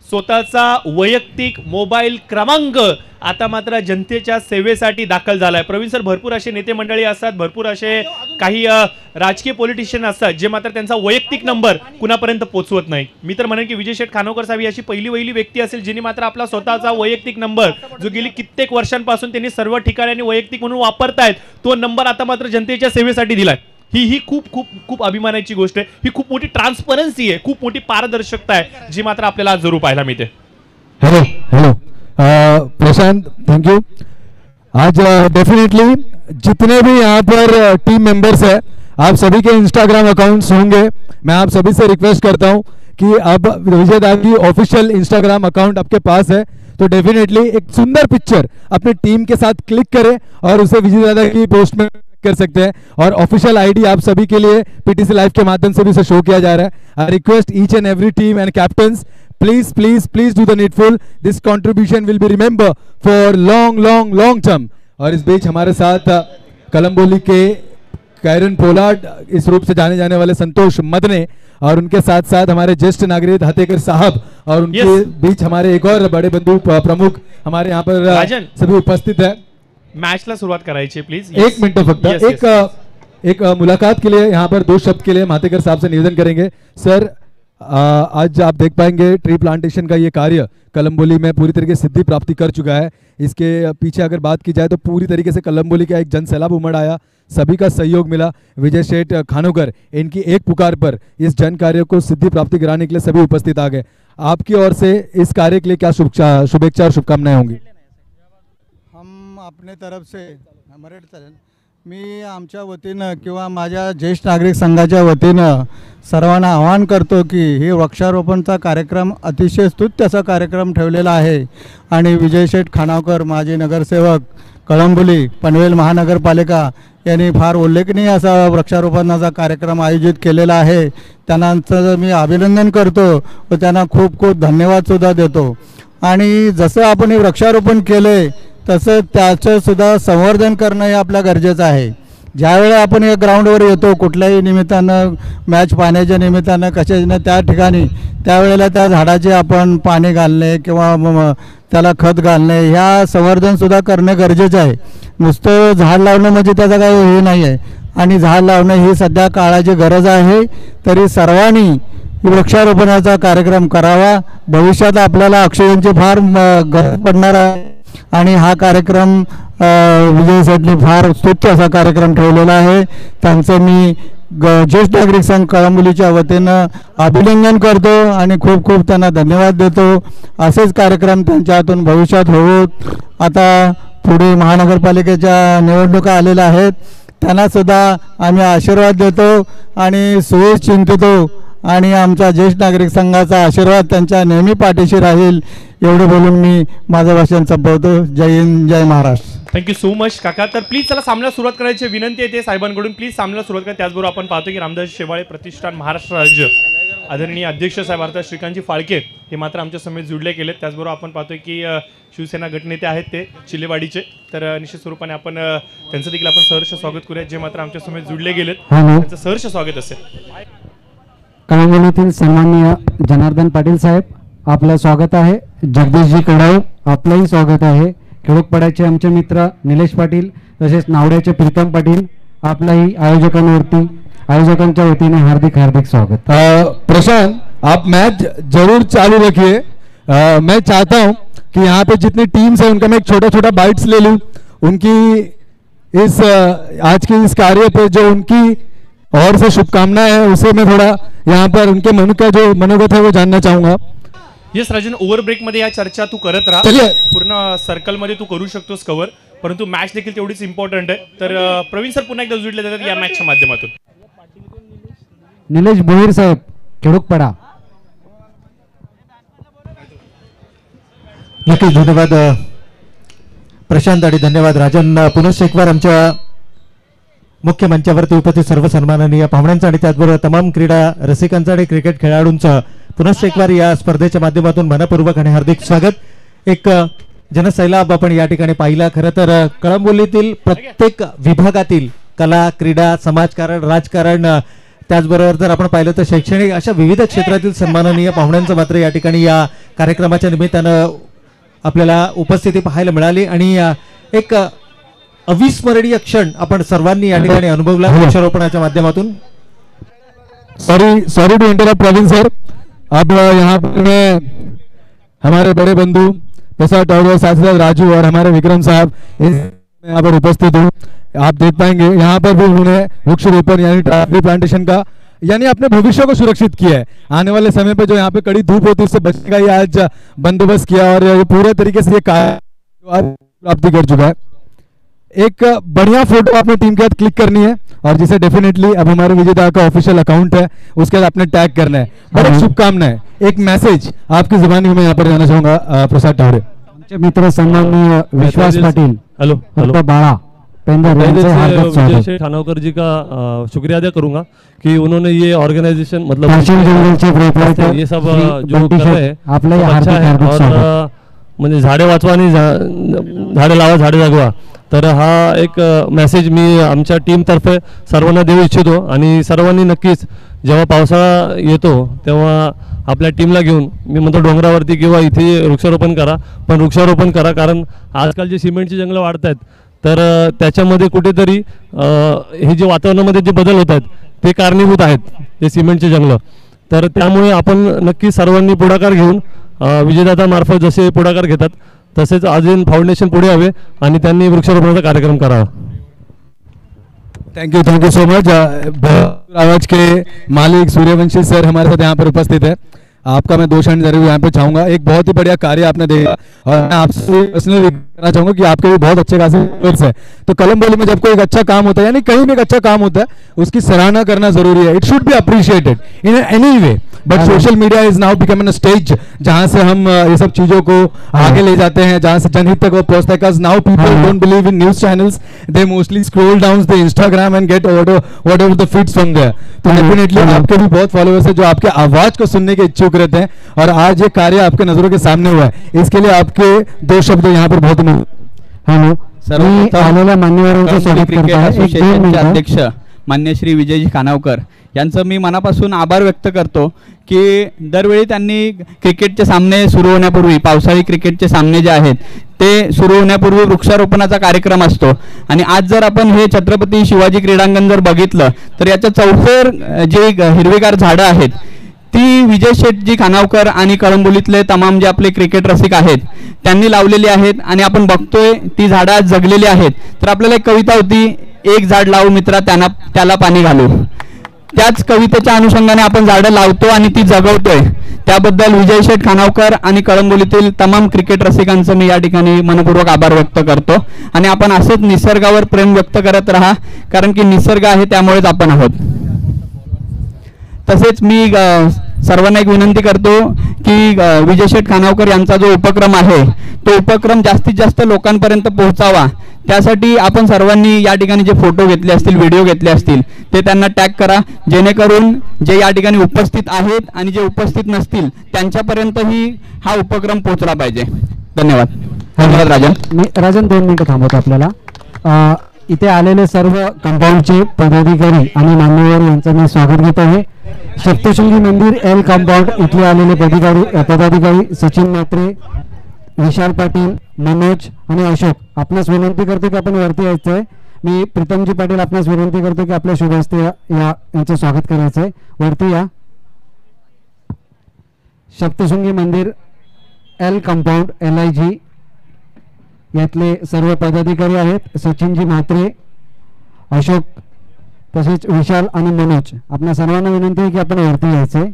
स्वतःचा वैयक्तिक मोबाईल क्रमांक आता मात्र जनतेच्या सेवेसाठी दाखल झालाय. प्रवीण सर, भरपूर असे नेते मंडळी असतात, भरपूर असे काही राजकीय पॉलिटिशियन असतात जे मात्र त्यांचा वैयक्तिक नंबर कुणापर्यंत पोहोचवत नाही. मी तर म्हणेन की विजय शेठ खानोकर साहेब ही अशी पहिली व्यक्ती असेल जिने मात्र आपला स्वतःचा वैयक्तिक नंबर जो गेली कित्येक वर्षांपासून त्यांनी सर्व ठिकाणी वैयक्तिक म्हणून वापरतायत तो नंबर आता मात्र जनतेच्या सेवेसाठी दिलाय. ही खूप खूप खूप अभिमानाची गोष्ट आहे. ही खूप मोठी ट्रान्सपरन्सी आहे, खूप मोठी पारदर्शकता आहे जी मात्र आपल्याला आज जरूर पाहायला मिळते. Hello Prashant, thank you. आज डेफिनेटली जितने भी यहाँ पर टीम मेंबर्स है, आप सभी के इंस्टाग्राम अकाउंट्स होंगे. मैं आप सभी से रिक्वेस्ट करता हूँ कि अब विजय दा की ऑफिशियल इंस्टाग्राम अकाउंट आपके पास है तो डेफिनेटली एक सुंदर पिक्चर अपने टीम के साथ क्लिक करें और उसे विजय दादा की पोस्ट में कर सकते हैं. और ऑफिशियल आईडी आप सभी के लिए पीटीसी लाइव के माध्यम से भी उसे शो किया जा रहा है. I request each end every team end captains, please do the needful. This contribution will be remember for long term. और इस बीच हमारे साथ कलम्बोली के कैरन पोलार्ड, इस रूप से जाने जाने वाले संतोष मदने, और उनके साथ साथ हमारे ज्येष्ठ नागरिक हतेकर साहब, और उनके बीच हमारे एक और बड़े बंधु प्रमुख हमारे यहाँ पर सभी उपस्थित है. मॅचला सुरुवात करायची प्लीज. एक मिनट फक्त एक मुलाकात के लिए यहाँ पर 2 शब्द के लिए मातेकर साहब से निवेदन करेंगे. सर, आज आप देख पाएंगे ट्री प्लांटेशन का ये कार्य कलम्बोली में पूरी तरीके से सिद्धि प्राप्ति कर चुका है. इसके पीछे अगर बात की जाए तो पूरी तरीके से कलम्बोली का एक जन सैलाब उमड़ आया, सभी का सहयोग मिला. विजय शेठ खानोकर इनकी एक पुकार पर इस जन कार्य को सिद्धि प्राप्ति कराने के लिए सभी उपस्थित आ गए. आपकी ओर से इस कार्य के लिए क्या शुभेच्छा और शुभकामनाएं होंगी? हम अपने तरफ से मी आमच्या वतीनं किंवा माझ्या ज्येष्ठ नागरिक संघाच्या वतीनं सर्वांना आवाहन करतो की हे वृक्षारोपणचा कार्यक्रम अतिशय स्तुत्य असा कार्यक्रम ठेवलेला आहे आणि विजय शेठ खानावकर माजी नगरसेवक कळंबोली पनवेल महानगरपालिका यांनी फार उल्लेखनीय असा वृक्षारोपणाचा कार्यक्रम आयोजित केलेला आहे. त्यांचं मी अभिनंदन करतो व त्यांना खूप खूप धन्यवादसुद्धा देतो. आणि जसं आपण हे वृक्षारोपण केले तसं त्याचं सुद्धा संवर्धन करणं हे आपलं गरजेचं आहे. ज्यावेळेला आपण या ग्राउंडवर येतो कुठल्याही निमित्तानं, मॅच पाहण्याच्या निमित्तानं, कशाने त्या ठिकाणी त्यावेळेला त्या झाडाचे आपण पाणी घालणे किंवा त्याला खत घालणे ह्या संवर्धनसुद्धा करणं गरजेचं आहे. नुसतं झाड लावणं म्हणजे त्याचं काही हे नाही आहे. आणि झाड लावणं ही सध्या काळाची गरज आहे. तरी सर्वांनी वृक्षारोपणाचा कार्यक्रम करावा. भविष्यात आपल्याला ऑक्सिजनची फार गरज पडणार आहे आणि हा कार्यक्रम विजय शेठने फार स्तुत्य असा कार्यक्रम ठेवलेला आहे. त्यांचं मी ज्येष्ठ नागरिक संघ कळंबोलीच्या वतीनं अभिनंदन करतो आणि खूप खूप त्यांना धन्यवाद देतो. असेच कार्यक्रम त्यांच्या हातून भविष्यात होवोत. आता पुढे महानगरपालिकेच्या निवडणुका आलेल्या आहेत, त्यांना सुद्धा आम्ही आशीर्वाद देतो आणि सुयश चिंतितो आणि आमच्या ज्येष्ठ नागरिक संघाचा आशीर्वाद त्यांच्या नेहमी पाठीशी राहील. एवढं बोलून मी माझं भाषण संपवतो. जय हिंद, जय महाराष्ट्र. थँक्यू सो मच काका. तर प्लीज चला सामन्याला सुरुवात करायची विनंती येते साहेबांकडून. प्लीज सामन्याला सुरुवात करा. त्याचबरोबर आपण पाहतो की रामदास शेवाळे प्रतिष्ठान महाराष्ट्र राज्य आदरणीय अध्यक्ष साहेब अर्थात श्रीकांतजी फाळके हे मात्र आमच्या समेत जुळले गेलेत. त्याचबरोबर आपण पाहतोय की शिवसेना गटनेते आहेत ते चिलेवाडीचे. तर निश्चित स्वरूपाने आपण त्यांचं देखील आपण सहर्ष स्वागत करूया जे मात्र आमच्या समेत जुळले गेलेत. त्यांचं सहर्ष स्वागत असेल. कळमनुरीतील सन्माननीय जनार्दन पाटील साहेब आपलं स्वागत आहे. जगदीशजी कडाव आपलंही स्वागत आहे. खेडोकपाड्याचे आमचे मित्र निलेश पाटील तसेच नावड्याचे प्रीतम पाटील आपलाही आयोजकांच्या वतीने हार्दिक हार्दिक स्वागत. प्रशांत, आप मैच जरूर चालू रखिए. मैं चाहता हूं कि यहाँ पे जितनी टीम्स है उनका मैं एक छोटा छोटा बाइट्स ले लूं. उनकी इस आज के इस कार्य पे जो उनकी और से शुभकामनाएं है उसे मैं थोड़ा यहाँ पर उनके मन का जो मनोगत है वो जानना चाहूंगा. येस राजन, ओव्हर ब्रेक मध्ये या चर्चा तू करत राहा. पूर्ण सर्कल मध्ये तू करू शकतोस कव्हर, परंतु मॅच देखील तेवढीच इम्पॉर्टंट आहे. तर प्रवीण सर पुन्हा एकदा जुळले जातात या मॅचच्या माध्यमातून. निलेश भोईर साहेब खेडोकपाडा. नक्कीच धन्यवाद प्रशांत आणि धन्यवाद राजन. पुनश्च एक बार आमच्या मुख्य मंचावरती उपस्थित सर्व सन्माननीय पाहुण्यांचं आणि त्याचबरोबर तमाम क्रीडा रसिकांचं आणि क्रिकेट खेळाडूंचं पुनश्च एक बार या स्पर्धेच्या माध्यमातून मनपूर्वक आणि हार्दिक स्वागत. एक जनसैलाब आपण या ठिकाणी पाहिला. खरं तर कळंबोलीतील प्रत्येक विभागातील कला, क्रीडा, समाजकारण, राजकारण, त्याचबरोबर जर आपण पाहिलं तर शैक्षणिक अशा विविध क्षेत्रातील सन्माननीय पाहुण्यांचं मात्र या ठिकाणी या कार्यक्रमाच्या निमित्तानं आपल्याला उपस्थिती पाहायला मिळाली आणि एक अविस्मरणीय क्षण आपण सर्वांनी या ठिकाणी अनुभवला वृक्षारोपणाच्या माध्यमातून. Sorry to interrupt Praveen sir. अब यहाँ पर मैं हमारे बड़े बंधु प्रसाद टॉवर साथ राजू और हमारे विक्रम साहब यहाँ पर उपस्थित हूँ. आप देख पाएंगे यहाँ पर भी उन्होंने वृक्षारोपण यानी ट्री प्लांटेशन का यानी अपने भविष्य को सुरक्षित किया है. आने वाले समय पे जो यहाँ पे कड़ी धूप होती है उससे बचने का ये आज बंदोबस्त किया और ये पूरे तरीके से ये कार्य प्राप्ति कर चुका है. एक बढ़िया फोटो आपने टीम के साथ क्लिक करनी है और जिसे डेफिनेटली अब हमारे विजेता का ऑफिशियल अकाउंट है उसके साथ आपने टैग करना है. बड़ी शुभकामनाएं. एक मैसेज आपकी जुबानी में मैं यहाँ पर जाना चाहूंगा प्रसाद टावरे. आमचे मित्र सन्माननीय विश्वास पाटील. हेलो बाळा विजय खानोकर जी का शुक्रिया अदा करूंगा कि उन्होंने ये ऑर्गेनाइजेशन मतलब ये सब जो कर रहे हैं अच्छा है. और म्हणजे झाडे वाचवा आणि झाडे लावा झाडे जगवा. तर हा एक मेसेज मी आमच्या टीमतर्फे सर्वांना देऊ इच्छितो आणि सर्वांनी नक्कीच जेव्हा पावसाळा येतो तेव्हा आपल्या टीमला घेऊन मी म्हणतो डोंगरावरती किंवा इथे वृक्षारोपण करा, पण वृक्षारोपण करा कारण आजकाल जे सिमेंटची जंगलं वाढत आहेत तर त्याच्यामध्ये कुठेतरी हे जे वातावरणामध्ये जे बदल होत आहेत ते कारणीभूत आहेत हे सिमेंटचे जंगलं. तर त्यामुळे आपण नक्की सर्वांनी पुढाकार घेऊन विजयदादा मार्फत जसे पुढाकार घेतात तसेच अजून फाउंडेशन पुढे यावे आणि त्यांनी वृक्षारोपणाचा कार्यक्रम करावा. Thank you so much. आवाज के मालिक सूर्यवंशी सर हमारे साथ यहाँ पर उपस्थित है. आपका मैं 2 क्षण जरूर यहाँ पे चाहूंगा. एक बहुत ही बढ़िया कार्य आपने देखा और मैं आपसे पर्सनली कहना चाहूंगा कि आपके भी बहुत अच्छे खासे व्यूअर्स है. तो कलमबोली में जब कोई एक अच्छा काम होता है यानी कहीं भी एक अच्छा काम होता है उसकी सराहना करना जरूरी है. It should be appreciated in any way. But social media is now becoming a stage जहां से हम ये सब चीजों को आगे ले जाते हैं, जहां से जनहित तक वो पहुंचता है. Because now people don't believe in news channels, they mostly scroll down the Instagram and get whatever the feeds from there. तो डेफिनेटली आपके भी बहुत फॉलोअर्स है जो आपके आवाज को सुनने के इच्छुक रहते हैं और आज ये कार्य आपके नजरों के सामने हुआ है. इसके लिए आपके 2 शब्द यहाँ पर बहुत आलेल्या मान्यवरांचं स्वागत करतो आहे. अध्यक्ष मान्य श्री विजयजी खानावकर यांचं मी मनापासून आभार व्यक्त करतो की दरवेळी त्यांनी क्रिकेटचे सामने सुरू होण्यापूर्वी पावसाळी क्रिकेटचे सामने जे आहेत ते सुरू होण्यापूर्वी वृक्षारोपणाचा कार्यक्रम असतो. आणि आज जर आपण हे छत्रपती शिवाजी क्रीडांगण जर बघितलं तर याच्या चौफेर जे हिरवेगार झाडं आहेत ती विजय शेठजी खानावकर आणि कळंबोलीतले तमाम जे आपले क्रिकेट रसिक आहेत त्यांनी लावलेली आहेत आणि आपण बघतोय ती झाडं आज जगलेली आहेत. तर आपल्याला एक कविता होती, एक झाड लावू मित्रा त्याला पाणी घालू. त्याच कवितेच्या अनुषंगाने आपण झाडं लावतो आणि ती जगवतोय, त्याबद्दल विजय शेठ खानावकर आणि कळंबोलीतील तमाम क्रिकेट रसिकांचं मी या ठिकाणी मनपूर्वक आभार व्यक्त करतो. आणि आपण असंच निसर्गावर प्रेम व्यक्त करत राहा, कारण की निसर्ग आहे त्यामुळेच आपण आहोत. तसेच मी सर्वांना एक विनंती करतो की विजय शेठ खानावकर यांचा जो उपक्रम आहे तो उपक्रम जास्तीत जास्त लोकांपर्यंत पोहोचावा, त्यासाठी आपण सर्वांनी या ठिकाणी जे फोटो घेतले असतील, व्हिडिओ घेतले असतील ते त्यांना टॅग करा, जेणेकरून जे या ठिकाणी उपस्थित आहेत आणि जे उपस्थित नसतील त्यांच्यापर्यंतही हा उपक्रम पोहोचला पाहिजे. धन्यवाद. धन्यवाद राजन. मी राजन 2 मिनिटं थांबवतो आपल्याला. इथे आलेले सर्व कंपाऊंडचे पदाधिकारी आणि मान्यवर यांचं मी स्वागत घेत आहे. सप्तशृंगी मंदिर एल कंपाऊंड इथले आलेले पदाधिकारी सचिन म्हात्रे, विशाल पाटील, मनोज आणि अशोक, आपणास विनंती करतो की आपण वरती यायचं आहे. मी प्रीतमजी पाटील आपणास विनंती करतो की आपल्या शुभ हस्ते यांचं स्वागत करायचं आहे. वरती या. सप्तशृंगी मंदिर एल कंपाऊंड LIG यातले सर्व पदाधिकारी आहेत. सचिनजी म्हात्रे, अशोक, तसेच विशाल आणि मनोज, आपल्या सर्वांना विनंती आहे की आपण वरती यायचं आहे.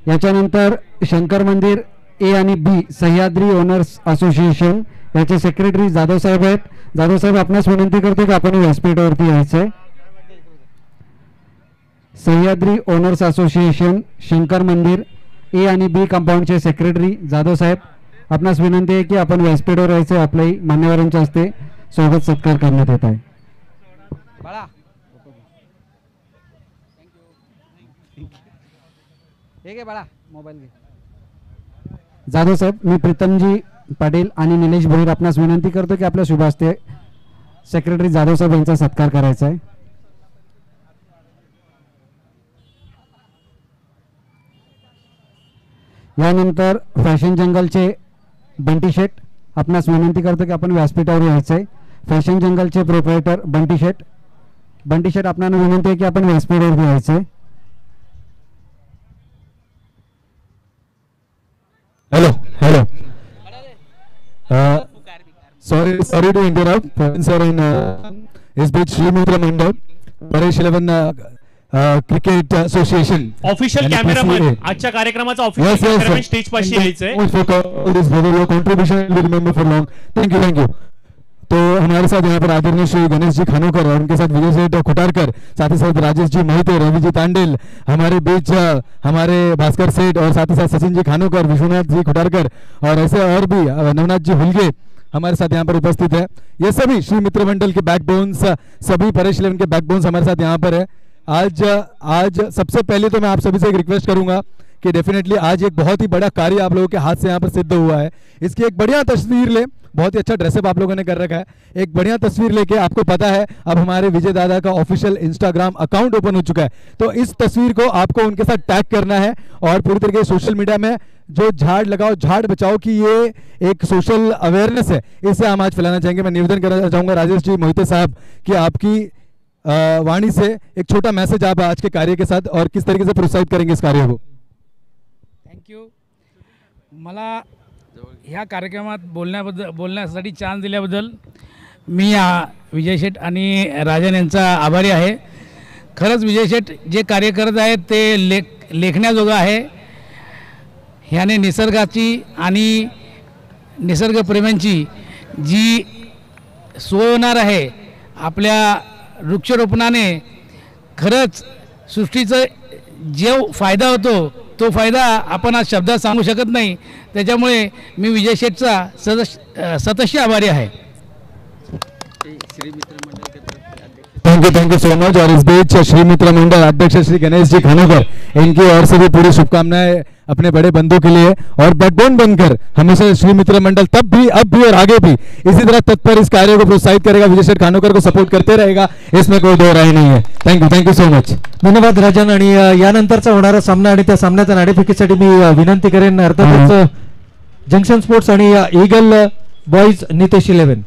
याच्यानंतर शंकर मंदिर A आणि B सह्याद्री ओनर्स असोसिएशन याचे सेक्रेटरी जाधव साहेब आहेत. जाधव साहेब, आपणास विनंती करतो की आपण व्यासपीठावरती यायचं आहे. सह्याद्री ओनर्स असोसिएशन शंकर मंदिर A आणि B कंपाऊंडचे सेक्रेटरी जाधव साहेब, आपणास विनंती आहे की आपण व्यासपीठावर यायचं आहे. आपल्याही मान्यवरांच्या हस्ते स्वागत सत्कार करण्यात येत आहे. जाधव साहेब, मी प्रीतमजी पाटील आणि निलेश भोईर आपणास विनंती करतो की आपल्या शुभ हस्ते सेक्रेटरी जाधव साहेब यांचा सत्कार करायचा आहे. यानंतर फॅशन जंगलचे बंटी शेठ, आपणास विनंती करतो की आपण व्यासपीठावर यायचं आहे. फॅशन जंगलचे प्रोप्रायटर बंटी शेठ, आपणाला विनंती आहे की आपण व्यासपीठावर यायचं आहे. Hello. Sorry to interrupt. Sir, in SB Shri Mitra Mandal, Paresh 11 Cricket Association. Official cameraman आजच्या कार्यक्रमाचा ऑफिशियल कॅमेरामॅन स्टेज पाशी यायचंय. Contribution will remember for long. Thank you. तो हमारे साथ यहाँ पर आदरणीय श्री गणेश जी खानोकर और उनके साथ विजय सेठ खुटारकर, साथ ही साथ राजेश जी मोहिते, रवि जी तांडेल, हमारे बीच हमारे भास्कर सेठ और साथ ही साथ सचिन जी खानोकर, विश्वनाथ जी खुटारकर और ऐसे और भी नवनाथ जी हुलगे हमारे साथ यहाँ पर उपस्थित है. ये सभी श्री मित्र मंडल के बैकबोन्स, सभी परेश 11 के बैकबोन्स हमारे साथ यहाँ पर है. आज सबसे पहले तो मैं आप सभी से एक रिक्वेस्ट करूंगा कि डेफिनेटली आज एक बहुत ही बड़ा कार्य आप लोगों के हाथ से यहाँ पर सिद्ध हुआ है. इसकी एक बढ़िया तस्वीर ले, बहुत ही अच्छा ड्रेसअप आप लोगों ने कर रखा है. एक बढ़िया तस्वीर लेके, आपको पता है अब हमारे विजय दादा का ऑफिशियल इंस्टाग्राम अकाउंट ओपन हो चुका है, तो इस तस्वीर को आपको उनके साथ टैग करना है और पूरी तरीके से सोशल मीडिया में जो झाड़ लगाओ झाड़ बचाओ की ये एक सोशल अवेयरनेस है, इसे हम आज फैलाना चाहेंगे. मैं निवेदन करना चाहूँगा राजेश जी मोहिते साहब कि आपकी वाणी से एक छोटा मैसेज आप आज के कार्य के साथ और किस तरीके से प्रोत्साहित करेंगे इस कार्य को. थँक्यू. मला ह्या कार्यक्रमात बोलण्यासाठी चान्स दिल्याबद्दल मी विजय शेठ आणि राजन यांचा आभारी आहे. खरंच विजय शेठ जे कार्य करत आहेत ते लेखण्याजोगं आहे. ह्याने निसर्गाची आणि निसर्गप्रेमींची जी सोय होणार आहे, आपल्या वृक्षारोपणाने खरंच सृष्टीचं जो फायदा होतो तो फायदा आपण आज शब्दात सांगू शकत नाही. त्याच्यामुळे मी विजय शेठचा सतत आभारी आहे. Thank you so much. और इस बीच श्री मित्र मंडल अध्यक्ष श्री गणेश जी खानोकर, इनकी ओर से भी पूरी शुभकामनाएं अपने बड़े बंधु के लिए, और बैकबोन बनकर हमेशा श्री मित्र मंडल तब भी अब भी और आगे भी इसी तरह तत्पर इस कार्य को प्रोत्साहित करेगा, विजय शेठ खानोकर को सपोर्ट करते रहेगा, इसमें कोई दो राय नहीं है. Thank you so much. धन्यवाद राजन. आणि यानंतरचा होणारा सामना आणि त्या सामन्याच्या नाणेफेकीसाठी मी विनंती करेन अर्थातच जंक्शन स्पोर्ट्स आणि ईगल बॉईज नितेश 11.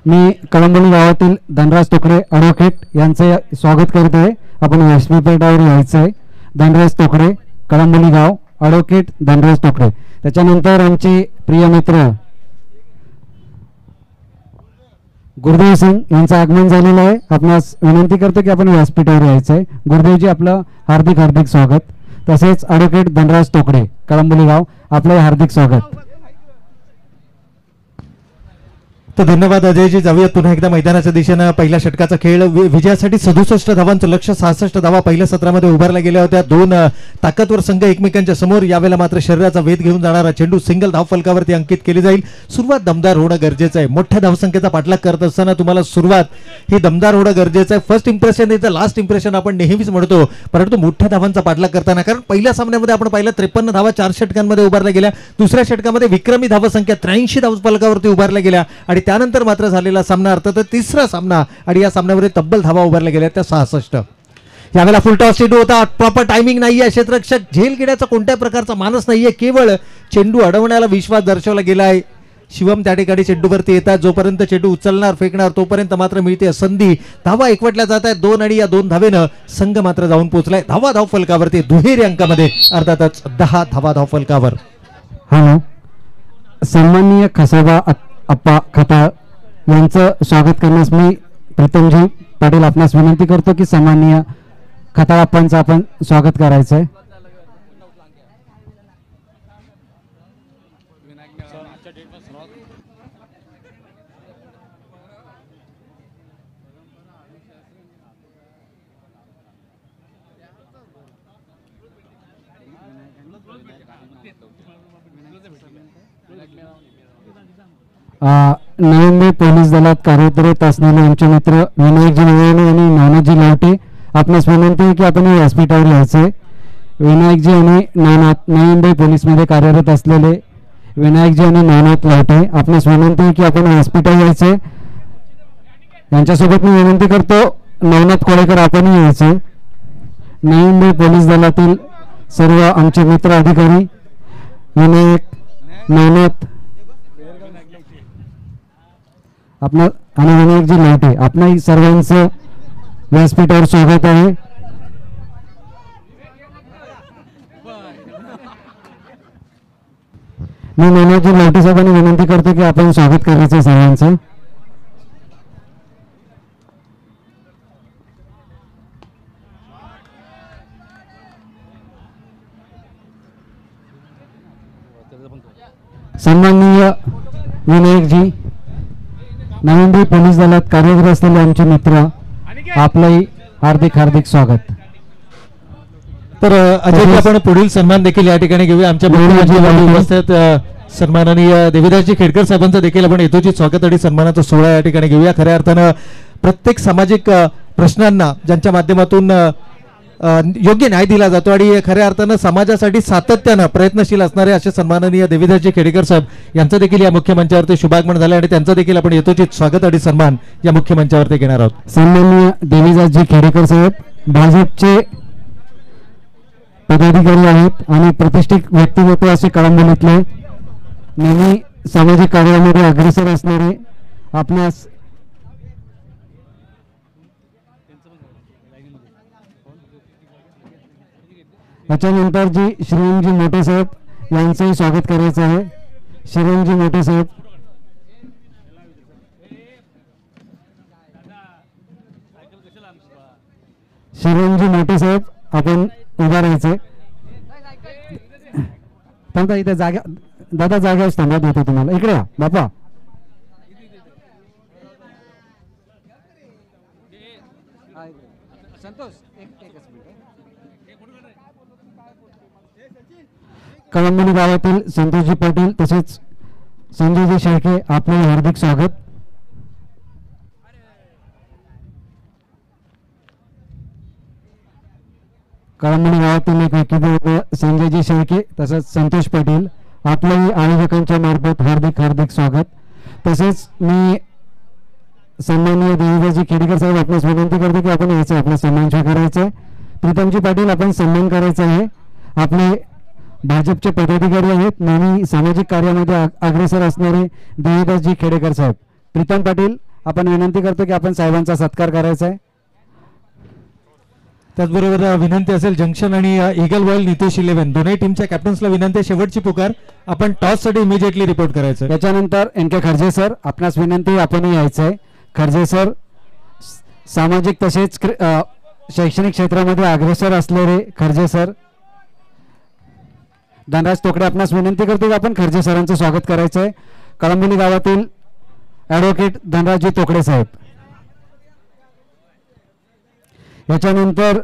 मी कळंबोली गावातील धनराज तोकडे ॲडव्होकेट यांचे स्वागत करत आहे. आपण व्यासपीठावर यायचं आहे. धनराज तोकडे, कळंबोली गाव, ॲडव्होकेट धनराज तोकडे. त्याच्यानंतर आमचे प्रिय मित्र गुरुदेव सिंग यांचं आगमन झालेलं आहे. आपणास विनंती करतो की आपण व्यासपीठावर यायचं आहे. गुरुदेवजी आपलं हार्दिक हार्दिक स्वागत. तसेच ॲडव्होकेट धनराज तोकडे कळंबोली गाव आपलं हार्दिक स्वागत. तर धन्यवाद अजयजी. जाऊयात पुन्हा एकदा मैदानाच्या दिशेनं. पहिल्या षटकाचा खेळ विजयासाठी 67 धावांचं लक्ष, 66 धावा पहिल्या सत्रामध्ये उभारल्या गेल्या होत्या. दोन ताकदवर संघ एकमेकांच्या समोर. यावेळेला मात्र शरीराचा वेध घेऊन जाणारा चेंडू सिंगल धाव फलकावरती अंकित केली जाईल. सुरुवात दमदार होणं गरजेचं आहे. मोठ्या धावसंख्येचा पाठलाग करत असताना तुम्हाला सुरुवात ही दमदार होणं गरजेचं आहे. First impression is the last impression आपण नेहमीच म्हणतो, परंतु मोठ्या धावांचा पाठलाग करताना, कारण पहिल्या सामन्यामध्ये आपण पाहिलं 53 धावा 4 षटकांमध्ये उभारल्या गेल्या. दुसऱ्या षटकामध्ये विक्रमी धावसंख्या 83 धाव फलकावरती उभारल्या गेल्या आणि त्यानंतर मात्र झालेला सामना अर्थात तिसरा सामना आणि या सामन्यामध्ये तब्बल धावा उभारल्या गेल्या त्या 66. यावेळेला फुल टॉस चेंडू होता. प्रॉपर टायमिंग नाहीये. क्षेत्ररक्षक झेल घेण्याचा कोणत्या प्रकारचा मानस नाहीये. केवळ चेंडू अडवण्याला विश्वास दर्शवला गेला आहे. शिवम त्या ठिकाणी चेंडूवरती येतात. जोपर्यंत चेंडू उचलणार फेकणार तोपर्यंत मात्र मिळते संधी. धावा एकवटल्या जात आहेत 2 आणि या 2 धावेनं संघ मात्र जाऊन पोहोचलाय धावा धाव फलकावरती दुहेरी अंकामध्ये, अर्थातच 10 धावा धाव फलकावर. हॅलो, सन्माननीय खसाबा अप्पा खताळ यांचं स्वागत करण्यास मी प्रीतमजी पाटील आपणास विनंती करतो की सन्माननीय खताळ अप्पांचं आपण स्वागत करायचं आहे. नवी पोलीस दलात कार्यरत असलेले आमचे मित्र विनायकजी नवयाने आणि नानाजी लावटे आपणास विनंती आहे की आपण व्यासपीठावर यायचे. विनायकजी आणि नानाथ नवी मुंबई पोलीसमध्ये कार्यरत असलेले विनायकजी आणि नानाथ लावटे आपणास विनंती आहे की आपण व्यासपीठावर यायचे. यांच्यासोबत मी विनंती करतो नवनाथ कोळेकर आपणही यायचे. नवी मुंबई पोलीस दलातील सर्व आमचे मित्र अधिकारी विनायक, नानाथ आपलं आणि विनायकजी लावटे आपणा सर्वांचं व्यासपीठावर स्वागत आहे. मी नानाजी लावटे साहेबांनी विनंती करतो की आपण स्वागत करायचं सर्वांचं. सन्माननीय विनायकजी, नवी मुंबई पोलीस दलात कार्यरत असलेले आमचे मित्र आपलंही हार्दिक हार्दिक स्वागत. तर अजय आपण पुढील सन्मान देखील या ठिकाणी घेऊया. आमच्या उपस्थित सन्माननीय देवीदासजी खेडकर साहेबांचं देखील आपण यथोचित स्वागत आणि सन्मानाचा सोहळा या ठिकाणी घेऊया. खऱ्या अर्थानं प्रत्येक सामाजिक प्रश्नांना ज्यांच्या माध्यमातून योग्य न्याय दिला जातो आणि खऱ्या अर्थानं समाजासाठी सातत्यानं प्रयत्नशील असणारे असे सन्माननीय देवीदासजी खेडेकर साहेब यांचं देखील या मुख्य मंचावरती शुभागमन झालं आणि त्यांचं देखील आपण यथोचित स्वागत आणि सन्मान या मुख्य मंचावरती घेणार आहोत. सन्माननीय देवीदासजी खेडेकर साहेब भाजपचे पदाधिकारी आहेत आणि प्रतिष्ठित व्यक्तिमत्व असे कळंबोलीतले नेहमी सामाजिक कार्यामध्ये अग्रेसर असणारे आपणास त्याच्यानंतर जी श्रीरामजी मोठे साहेब यांचंही स्वागत करायचं आहे. श्रीरामजी मोठे साहेब, श्रीरामजी मोठे साहेब आपण उभा राहायचे. थांबा इथे जागा, दादा जागा थांबा देतो तुम्हाला. इकडे या बापा. कळंबोली गावातील संतोषजी पाटील तसेच संजयजी शेळके आपले हार्दिक स्वागत. कळंबोली गावातील एक व्यक्ती संजयजी शेळके तसेच संतोष पाटील आपल्याही आयोजकांच्या मार्फत हार्दिक हार्दिक स्वागत. तसेच मी सन्माननीय देवीदासजी खेडेकर साहेब आपल्यास विनंती करतो की आपण याचा आपला सन्मान करायचा आहे. प्रीतमजी पाटील आपण सन्मान करायचा आहे. आपले भाजपचे पदाधिकारी आहेत नेहमी सामाजिक कार्यामध्ये अग्रेसर असणारे देवीदासजी खेडेकर साहेब. प्रीतम पाटील आपण विनंती करतो की आपण साहेबांचा सत्कार करायचा आहे. त्याचबरोबर विनंती असेल जंक्शन आणि ईगल वर्ल्ड नितेश 11 दोन्ही टीमच्या कॅप्टन्सला विनंती शेवटची पुकार आपण टॉस साठी इमिजिएटली रिपोर्ट करायचं. त्याच्यानंतर एन के खर्जे सर आपणास विनंती आपण यायचं आहे. खर्जे सर, सामाजिक तसेच शैक्षणिक क्षेत्रामध्ये अग्रेसर असलेले खर्जे सर. धनराज तोकडे आपणास विनंती करतो की आपण खर्जे सरांचं स्वागत करायचं आहे. कळंबोली गावातील ॲडव्होकेट धनराजजी तोकडे साहेब. याच्यानंतर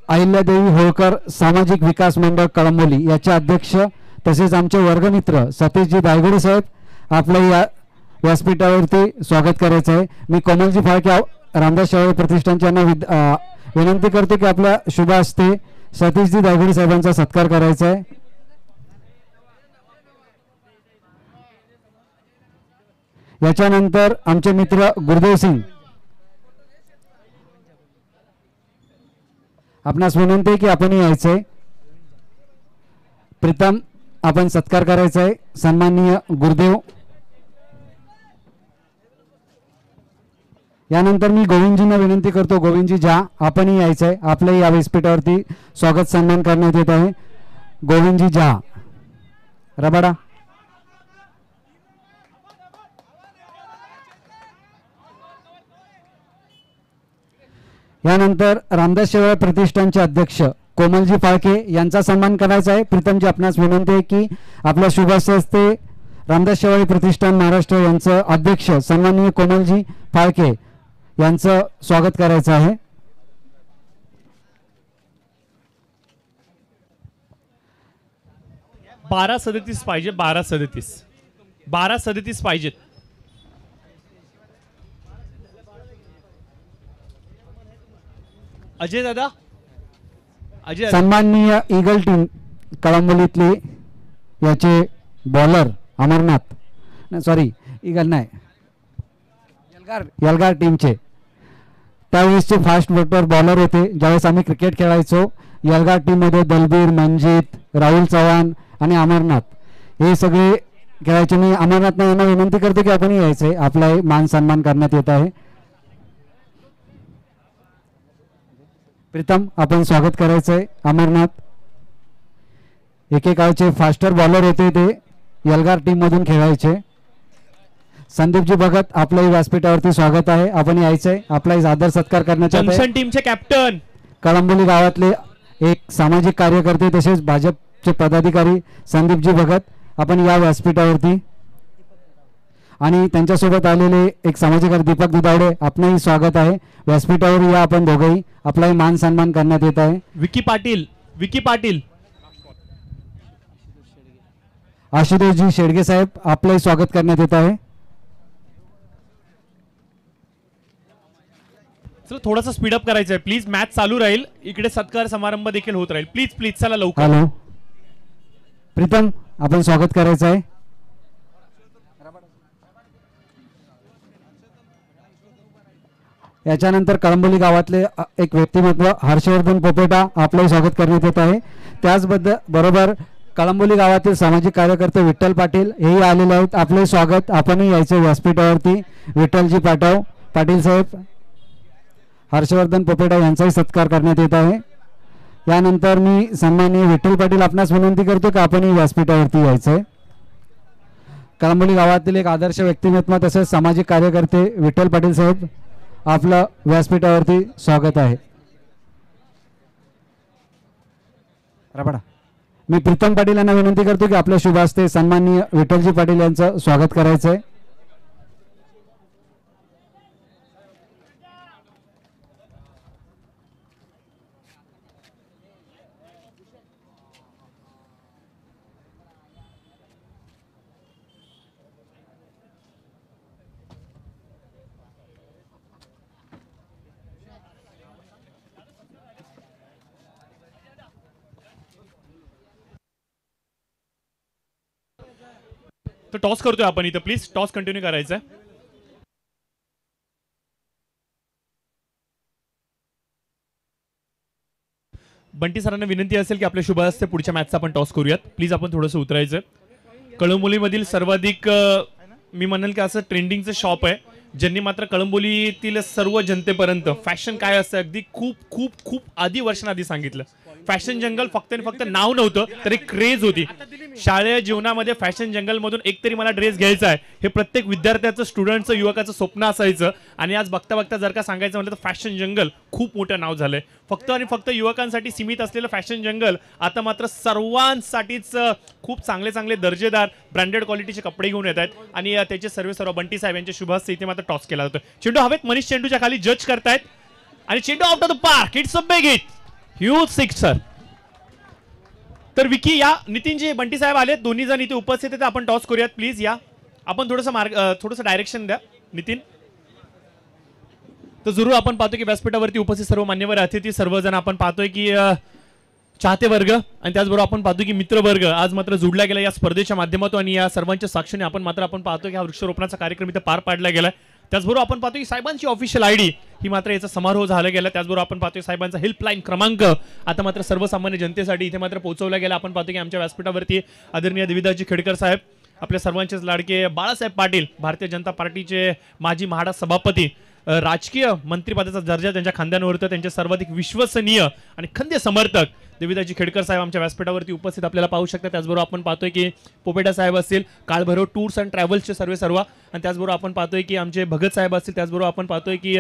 अहिल्यादेवी होळकर सामाजिक विकास मंडळ कळंबोली याचे अध्यक्ष तसेच आमचे वर्गमित्र सतीशजी दायगुडे साहेब, आपलं या व्यासपीठावरती स्वागत करायचं आहे. मी कोमलजी फाळके रामदास शेवाळे प्रतिष्ठानच्या यांना विनंती करतो की आपल्या शुभ हस्ते सतीशजी दायगुडे साहेबांचा सत्कार करायचा आहे. याच्यानंतर आमचे मित्र गुरुदेव सिंग, आपणास विनंती आहे की आपण यायचंय. प्रीतम आपण सत्कार करायचा आहे. सन्माननीय गुरुदेव. यानंतर मी गोविंदजींना विनंती करतो, गोविंदजी ज्या आपणही यायचं आहे. आपल्याही या व्यासपीठावरती स्वागत सन्मान करण्यात येत आहे. गोविंदजी ज्या रबाडा. यानंतर रामदास शेवाळे प्रतिष्ठानचे अध्यक्ष कोमलजी फाळके यांचा सन्मान करायचा आहे. प्रीतमजी आपणास विनंती आहे की आपल्या शुभ हस्ते रामदास शेवाळे प्रतिष्ठान महाराष्ट्र यांचं अध्यक्ष सन्माननीय कोमलजी फाळके यांचं स्वागत करायचं आहे. बारा 37 पाहिजे. 12:37 पाहिजेत. अजय दादा, अजय सन्माननीय ईगल टीम कळंबोलीतले याचे बॉलर अमरनाथ, सॉरी ईगल नाही, यलगार टीमचे त्यावेळेसचे फास्ट बॉलर होते. ज्यावेळेस आम्ही क्रिकेट खेळायचो यलगार टीम मध्ये दलबीर, मंजित, राहुल चव्हाण आणि अमरनाथ हे सगळे खेळायचे. मी अमरनाथ यांना विनंती करतो की आपण यायचंय. आपला मान सन्मान करण्यात येत आहे. प्रीतम आपण स्वागत करायचंय. अमरनाथ एकेकाळचे फास्टर बॉलर होते, ते यलगार टीम मधून खेळायचे. संदीपजी भगत आपल्याही व्यासपीठावरती स्वागत आहे. आपण यायचंय. आपला आदर सत्कार करण्याचा जंक्शन टीमचे कॅप्टन कळंबोली गावातले एक सामाजिक कार्यकर्ते तसेच भाजपचे पदाधिकारी संदीपजी भगत आपण या व्यासपीठावरती, आणि त्यांच्यासोबत आलेले एक सामाजिक दीपक दुधावडे आपणही स्वागत आहे. व्यासपीठावर या आपण दोघंही. आपलाही मान सन्मान करण्यात येत आहे. विकी पाटील आशुतोषजी शेडगे साहेब आपलंही स्वागत करण्यात येत आहे. चला थोडासा स्पीडअप करायचं आहे प्लीज. मॅच चालू राहील, इकडे सत्कार समारंभ देखील होत राहील. प्लीज चला लवकर. हॅलो प्रीतम आपण स्वागत करायचं आहे. याच्यानंतर कळंबोली गावातले एक व्यक्तिमत्व हर्षवर्धन पोपेटा आपलंही स्वागत करण्यात येत आहे. त्याचबरोबर कळंबोली गावातील सामाजिक कार्यकर्ते विठ्ठल पाटील हेही आलेले आहेत. आपले स्वागत. आपणही यायचे व्यासपीठावरती. विठ्ठलजी पाटील साहेब, हर्षवर्धन पोपेटा यांचाही सत्कार करण्यात येत आहे. यानंतर मी सन्माननीय विठ्ठल पाटील आपणास विनंती करतो की आपणही व्यासपीठावरती यायचंय. कळंबोली गावातील एक आदर्श व्यक्तिमत्व तसेच सामाजिक कार्यकर्ते विठ्ठल पाटील साहेब आपलं व्यासपीठावरती स्वागत आहे. रबाडा. मी प्रीतम पाटील यांना विनंती करतो की आपल्या शुभ हस्ते सन्माननीय विठ्ठलजी पाटील यांचं स्वागत करायचं आहे. तर टॉस करतोय आपण इथं. प्लीज टॉस कंटिन्यू करायचं आहे. बंटी सरांना विनंती असेल की आपल्या शुभ हस्ते पुढच्या मॅचचा आपण टॉस करूयात. प्लीज आपण थोडंसं उतरायचं. कळंबोलीमधील सर्वाधिक मी म्हणेल की असं ट्रेंडिंगचं शॉप आहे, ज्यांनी मात्र कळंबोलीतील सर्व जनतेपर्यंत फॅशन काय असतं अगदी खूप खूप खूप आधी वर्षांआधी सांगितलं. फॅशन जंगल फक्त आणि फक्त नाव नव्हतं तर एक क्रेज होती. शालेय जीवनामध्ये फॅशन जंगल मधून एकतरी मला ड्रेस घ्यायचा आहे हे प्रत्येक विद्यार्थ्याचं, स्टुडंटचं, युवकाचं स्वप्न असायचं. आणि आज बघता बघता जर का सांगायचं म्हटलं तर फॅशन जंगल खूप मोठं नाव झालंय. फक्त आणि फक्त युवकांसाठी सीमित असलेलं फॅशन जंगल आता मात्र सर्वांसाठीच खूप चांगले चांगले दर्जेदार ब्रँडेड क्वालिटीचे कपडे घेऊन येत आहेत. आणि त्याचे सर्व बंटी साहेब यांच्या शुभ हस्ते इथे मात्र टॉस केला जातो. चेंडू हवेत, मनीष चेंडूच्या खाली जज करतायत आणि चेंडू out of the park. It's a big hit, huge sixer. तर विकी या नितीनजी बंटी साहेब आले, दोन्ही जण इथे उपस्थित आहेत. आपण टॉस करूयात प्लीज. या आपण थोडंसं डायरेक्शन द्या नितीन. तर जरूर आपण पाहतो की व्यासपीठावरती उपस्थित सर्व मान्यवर अतिथी सर्वजण आपण पाहतोय की चाहते वर्ग आणि त्याचबरोबर आपण पाहतो की मित्र वर्ग आज मात्र जोडला गेला या स्पर्धेच्या माध्यमातून. आणि या सर्वांच्या साक्षीने आपण पाहतो की हा वृक्षारोपणाचा कार्यक्रम इथे पार पाडला गेला. त्याचबरोबर आपण पाहतो की साहेबांची ऑफिशियल आयडी ही मात्र याचा समारोह झाला गेला. त्याचबरोबर आपण पाहतो साहेबांचा हेल्पलाईन क्रमांक आता मात्र सर्वसामान्य जनतेसाठी इथे मात्र पोहोचवला गेला. आपण पाहतो की आमच्या व्यासपीठावरती आदरणीय देविदासजी खेडकर साहेब, आपल्या सर्वांचेच लाडके बाळासाहेब पाटील, भारतीय जनता पार्टीचे माजी म्हाडा सभापती, राजकीय मंत्रिपदाचा दर्जा त्यांच्या खांद्यावर होता, त्यांचे सर्वाधिक विश्वसनीय आणि खंदे समर्थक देविदासजी खेडकर साहेब आमच्या व्यासपीठावरती उपस्थित आपल्याला पाहू शकता. त्याचबरोबर आपण पाहतोय की पोपेटा साहेब असतील, काळभैरव टूर्स अँड ट्रॅव्हल्सचे सर्व आणि त्याचबरोबर आपण पाहतोय की आमचे भगत साहेब असतील. त्याचबरोबर आपण पाहतोय की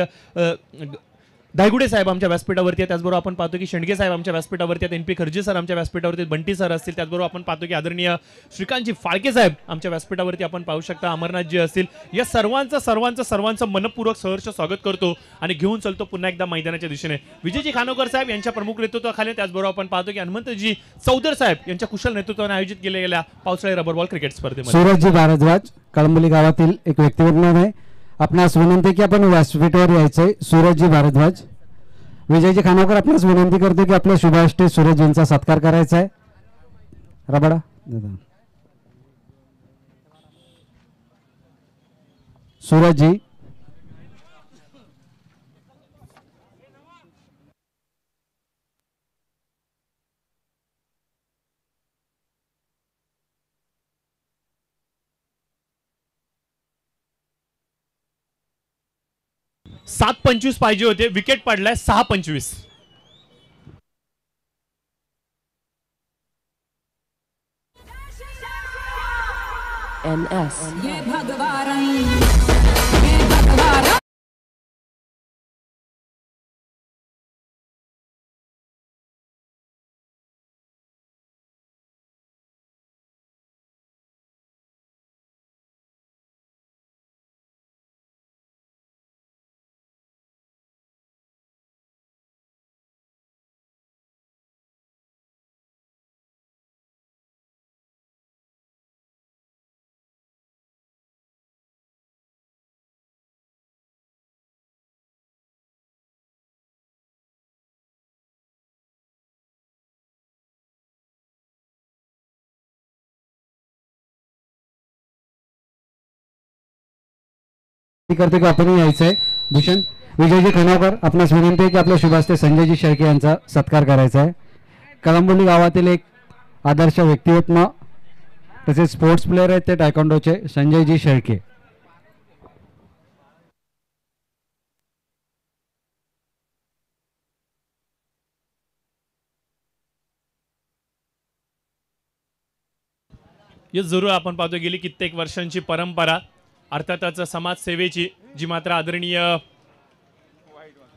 दायगुडे साहेब आमच्या व्यासपीठावरती आहेत. त्याचबरोबर आपण पाहतो की शेंडगे साहेब आमच्या व्यासपीठावरती आहेत, NP खर्जे सर आमच्या व्यासपीठावरती, बंटी सर असतील. त्याचबरोबर आपण पाहतो की आदरणीय श्रीकांतजी फाळके साहेब आमच्या व्यासपीठावरती आपण पाहू शकता, अमरनाथजी असतील. या सर्वांचं मनपूर्वक सहर्ष स्वागत करतो आणि घेऊन चलतो पुन्हा एकदा मैदानाच्या दिशेने. विजयजी खानोकर साहेब यांच्या प्रमुख नेतृत्वाखाली, त्याचबरोबर आपण पाहतो की हनुमंतजी चौधर साहेब यांच्या कुशल नेतृत्वाने आयोजित केल्या गेल्या पावसाळी रबर बॉल क्रिकेट स्पर्धेमध्ये सूरजजी भारद्वाज कळंबोली गावातील एक व्यक्तिमत्व आहे. आपणास विनंती की आपण व्यासपीठावर यायचंय. सूरजजी भारद्वाज. विजयजी खानोकर आपणास विनंती करते की आपल्या शुभाष्टे सूरजजींचा सत्कार करायचा आहे. रबाडा सूरजजी. .725 पाहिजे होते, विकेट पडलाय 6-25. NS. करते की आपण यायचंय. भूषण. विजयजी खानोकर आपणास विनंती आहे की आपल्या शुभास्ते संजयजी शेळके यांचा सत्कार करायचा आहे. कळंबोली गावातील एक आदर्श व्यक्तिमत्व तसेच स्पोर्ट्स प्लेअर आहेत ते टायकोंडोचे संजयजी शेळके. जरूर आपण पाहतो गेली कित्येक वर्षांची परंपरा अर्थातच समाजसेवेची जी मात्र आदरणीय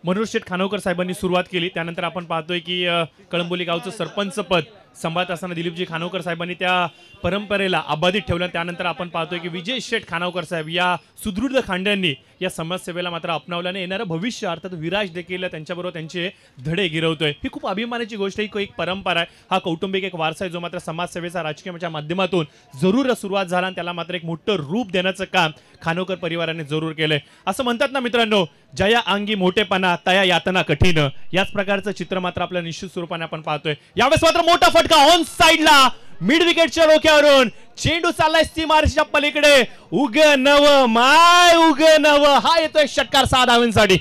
मनोहर शेठ खानोकर साहेबांनी सुरुवात केली. त्यानंतर आपण पाहतोय की कळंबोली गावचं सरपंच पद सांभाळत असताना दिलीपजी खानोकर साहेबांनी त्या परंपरेला अबाधित ठेवलं. त्यानंतर आपण पाहतोय की विजय शेठ खानोकर साहेब या सुदृढ खांड्यांनी या समाजसेवेला मात्र अपनावल्याने येणारं भविष्य अर्थात विराज देखील त्यांच्याबरोबर त्यांचे धडे गिरवतोय. ही खूप अभिमानाची गोष्ट आहे. एक परंपरा आहे, हा कौटुंबिक एक वारसा आहे जो मात्र समाजसेवेचा राजकीयाच्या माध्यमातून जरूर सुरुवात झाला आणि त्याला मात्र एक मोठं रूप देण्याचं काम खानोकर परिवाराने जरूर केलंय. असं म्हणतात ना मित्रांनो, जया अंगी मोठेपणा तया यातना कठीण. याच प्रकारचं चित्र मात्र आपल्या निश्चित स्वरूपाने आपण पाहतोय. यावेळेस मात्र मोठा फटका ऑन साइडला मिड विकेटच्या डोक्यावरून चेंडू चाललाय सीमारेषेच्या पलीकडे. उग नव माय उग नव, हा येतोय षटकार 6 धावांसाठी.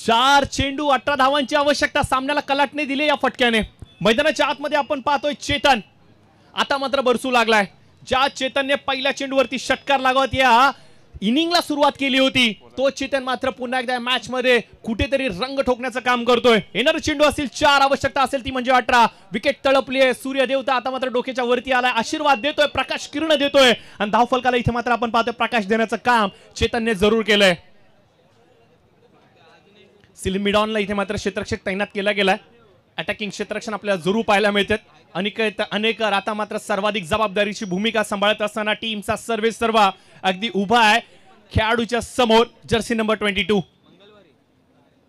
4 चेंडू 18 धावांची आवश्यकता सामन्याला कलाटणी दिली या फटक्याने. मैदानाच्या आतमध्ये आपण पाहतोय चेतन आता मात्र बरसू लागलाय. ज्या चेतनने पहिल्या चेंडूवरती षटकार लागवत या इनिंगला सुरुवात केली होती तो चेतन मात्र पुन्हा एकदा मॅच मध्ये कुठेतरी रंग ठोकण्याचं काम करतोय. येणार चेंडू असतील 4, आवश्यकता असेल ती म्हणजे 18. विकेट तळपली आहे. सूर्य देवता आता मात्र डोक्याच्या वरती आलाय, आशीर्वाद देतोय, प्रकाश किरण देतोय आणि धावफलकाला इथे मात्र आपण पाहतोय प्रकाश देण्याचं काम चेतनने जरूर केलंय. सिलिम मिडॉनला इथे मात्र क्षेत्ररक्षक तैनात केला गेलाय. अटॅकिंग क्षेत्ररक्षण आपल्याला जरूर पाहायला मिळतात. अनेकर आता मात्र सर्वाधिक जबाबदारीची भूमिका सांभाळत असताना टीमचा सर्वेसर्वा अगदी उभा आहे खेळाडूच्या समोर. जर्सी नंबर 22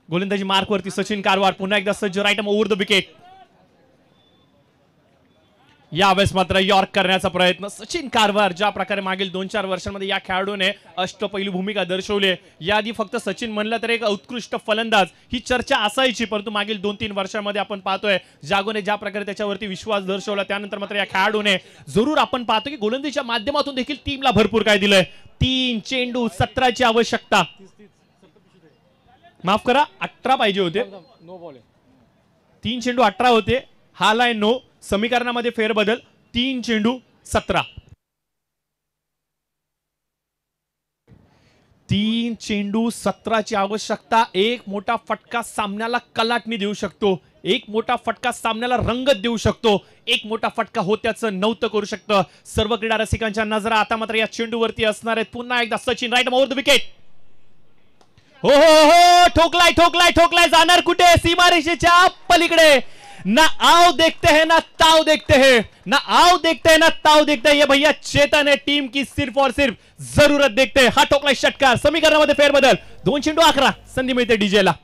गोलंदाजी मार्क वरती सचिन कारवार पुन्हा एकदा सज्ज. Right over the wicket. यावेळेस मात्र यॉर्क करण्याचा प्रयत्न सचिन कारवार. ज्या प्रकारे मागील 2-4 वर्षांमध्ये या खेळाडूने अष्टपैलू भूमिका दर्शवली. याआधी फक्त सचिन म्हणलं तर एक उत्कृष्ट फलंदाज ही चर्चा असायची, परंतु मागील 2-3 वर्षांमध्ये आपण पाहतोय जागोने ज्या प्रकारे त्याच्यावरती विश्वास दर्शवला त्यानंतर मात्र या खेळाडूने जरूर आपण पाहतो की गोलंदाजीच्या माध्यमातून देखील टीमला भरपूर काय दिलंय. 3 चेंडू 17ची आवश्यकता. माफ करा 18 पाहिजे होते. 3 चेंडू 18 होते. हा लाय नो. समीकरणामध्ये फेरबदल. 3 चेंडू 17. 3 चेंडू 17ची आवश्यकता. एक मोठा फटका सामन्याला कलाटणी देऊ शकतो. एक मोठा फटका सामन्याला रंगत देऊ शकतो. एक मोठा फटका होत्याचं नव्हतं करू शकतं. सर्व क्रीडा रसिकांच्या नजरा आता मात्र या चेंडूवरती असणार आहेत. पुन्हा एकदा Sachin. Right over the wicket. हो हो हो ठोकलाय ठोकलाय ठोकलाय. जाणार कुठे? सीमारेषेच्या पलीकडे. ना आओ देखते हैं ना ताव देखते हैं, ना आओ देखते हैं ना ताव देखते हैं. ये भैया चेतन है, टीम की सिर्फ और सिर्फ जरूरत देखते हैं. हा ठोकलाय षटकार. समीकरणामध्ये फेरबदल. 2 चेंडू 11. संधी मिळते डीजेला.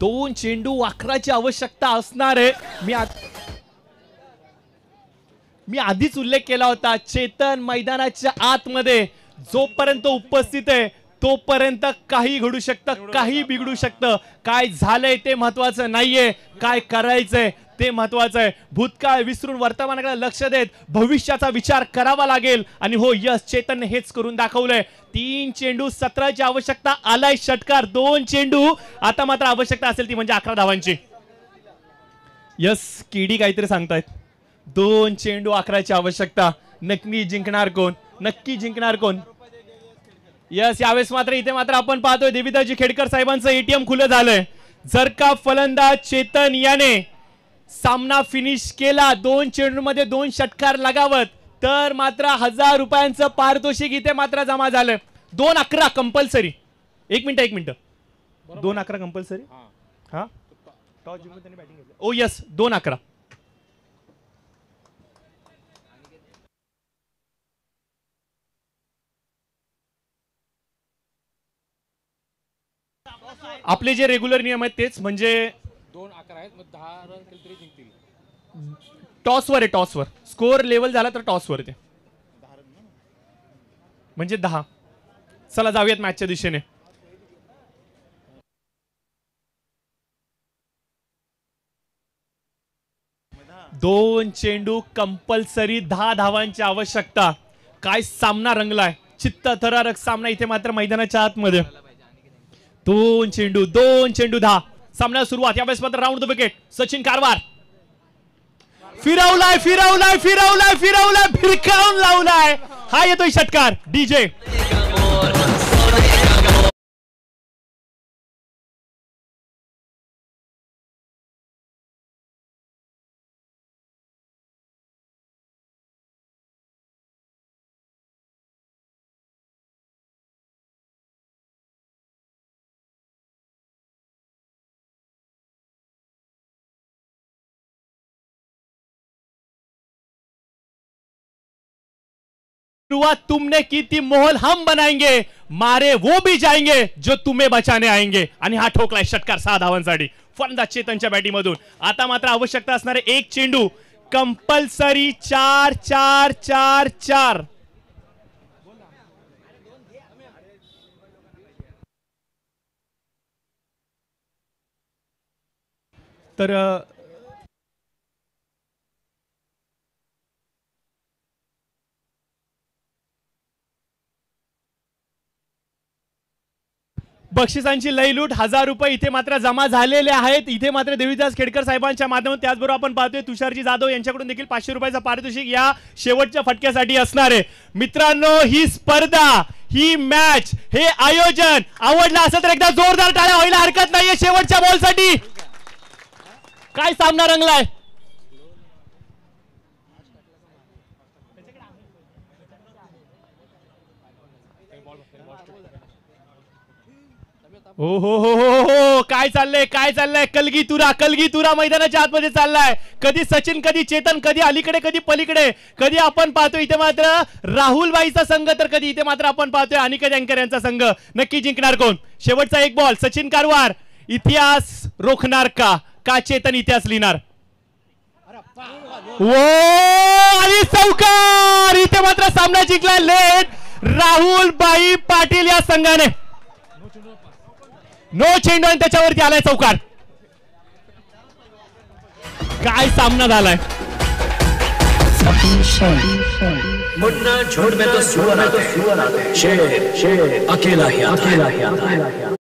2 चेंडू 11ची आवश्यकता असणार आहे. मी आधीच उल्लेख केला होता चेतन मैदानाच्या आतमध्ये जोपर्यंत उपस्थित आहे तोपर्यंत काही घडू शकतं, काही बिघडू शकतं. काय झालंय ते महत्वाचं नाहीये, काय करायचंय ते महत्वाचं आहे. भूतकाळ विसरून वर्तमानाकडे लक्ष देत भविष्याचा विचार करावा लागेल. आणि हो यस चेतनने हेच करून दाखवलंय. 3 चेंडू 17ची आवश्यकता. आलाय षटकार. 2 चेंडू आता मात्र आवश्यकता असेल ती म्हणजे 11 धावांची. यस केडी काहीतरी सांगतायत. 2 चेंडू 11ची आवश्यकता. नक्की जिंकणार कोण? नक्की जिंकणार कोण? यस यावेळेस मात्र इथे मात्र आपण पाहतोय देविदाजी खेडकर साहेबांचं एटीएम खुलं झालंय. जर का फलंदाज चेतन याने सामना फिनिश केला 2 चेंडूमध्ये 2 षटकार लगावत तर मात्र 1000 रुपयांचं पारितोषिक इथे मात्र जमा झालं. 2-11 कंपल्सरी. एक मिनिट 2-11 कंपल्सरी. हा टॉस जिंकून त्यांनी बॅटिंग घेतली. ओ यस 2-11. आपले जे रेग्युलर नियम आहेत तेच म्हणजे 2-11 आहेत. मग 10 रन केले तरी जिंकतील. टॉसवर आहे. टॉसवर स्कोअर लेवल झाला तर टॉसवर येते म्हणजे 10. चला जाऊयात मॅचच्या दिशेने. दोन चेंडू कंपल्सरी 10 धावांची आवश्यकता. काय सामना रंगलाय. चित्तथरारक सामना इथे मात्र मैदानाच्या आतमध्ये. 2 चेंडू 10. सामन्याला सुरुवात. यावेळेस मात्र round the wicket. Sachin Karwar फिरवलाय फिरकावून लावलाय. हा येतोय षटकार. डीजे तुमने की थी मोहल हम बनाएंगे, मारे वो भी जाएंगे जो तुम्हें बचाने आएंगे. आणि हा ठोकलाय षटकार 6 धावांसाठी फलंदाज चेतनच्या बॅटिंग मधून. आता मात्र आवश्यकता असणारे 1 चेंडू कंपल्सरी. 4-4-4-4. तर बक्षिसांची लयलूट 1000 रुपये इथे मात्र जमा झालेले आहेत. इथे मात्र देवीदास खेडकर साहेबांच्या माध्यमातून त्याचबरोबर आपण पाहतोय तुषारजी जाधव यांच्याकडून देखील 500 रुपयाचा पारितोषिक या शेवटच्या फटक्यासाठी असणार आहे. मित्रांनो, ही स्पर्धा, ही मॅच, हे आयोजन आवडलं असेल तर एकदा जोरदार टाळ्या व्हायला हरकत नाहीये शेवटच्या बॉलसाठी. काय सामना रंगलाय. हो हो हो हो हो, काय चाललंय, काय चाललंय. कलगीतुरा मैदानाच्या आतमध्ये चाललाय. कधी सचिन, कधी चेतन, कधी अलीकडे, कधी पलीकडे. कधी आपण पाहतोय इथे मात्र राहुलबाईचा संघ, तर कधी इथे मात्र आपण पाहतोय अनिकेत अँकर यांचा संघ. नक्की जिंकणार कोण. शेवटचा एक बॉल. सचिन कारवार इतिहास रोखणार का चेतन इतिहास लिहिणार. वो आणि चौकार. इथे मात्र सामना जिंकला लेट राहुलबाई पाटील या संघाने. नो चेंडू आणि त्याच्यावरती आलाय चौकार. काय सामना झालाय. मुन्ना झुंड में तो सुअर आते, शेर अकेला ही आता है.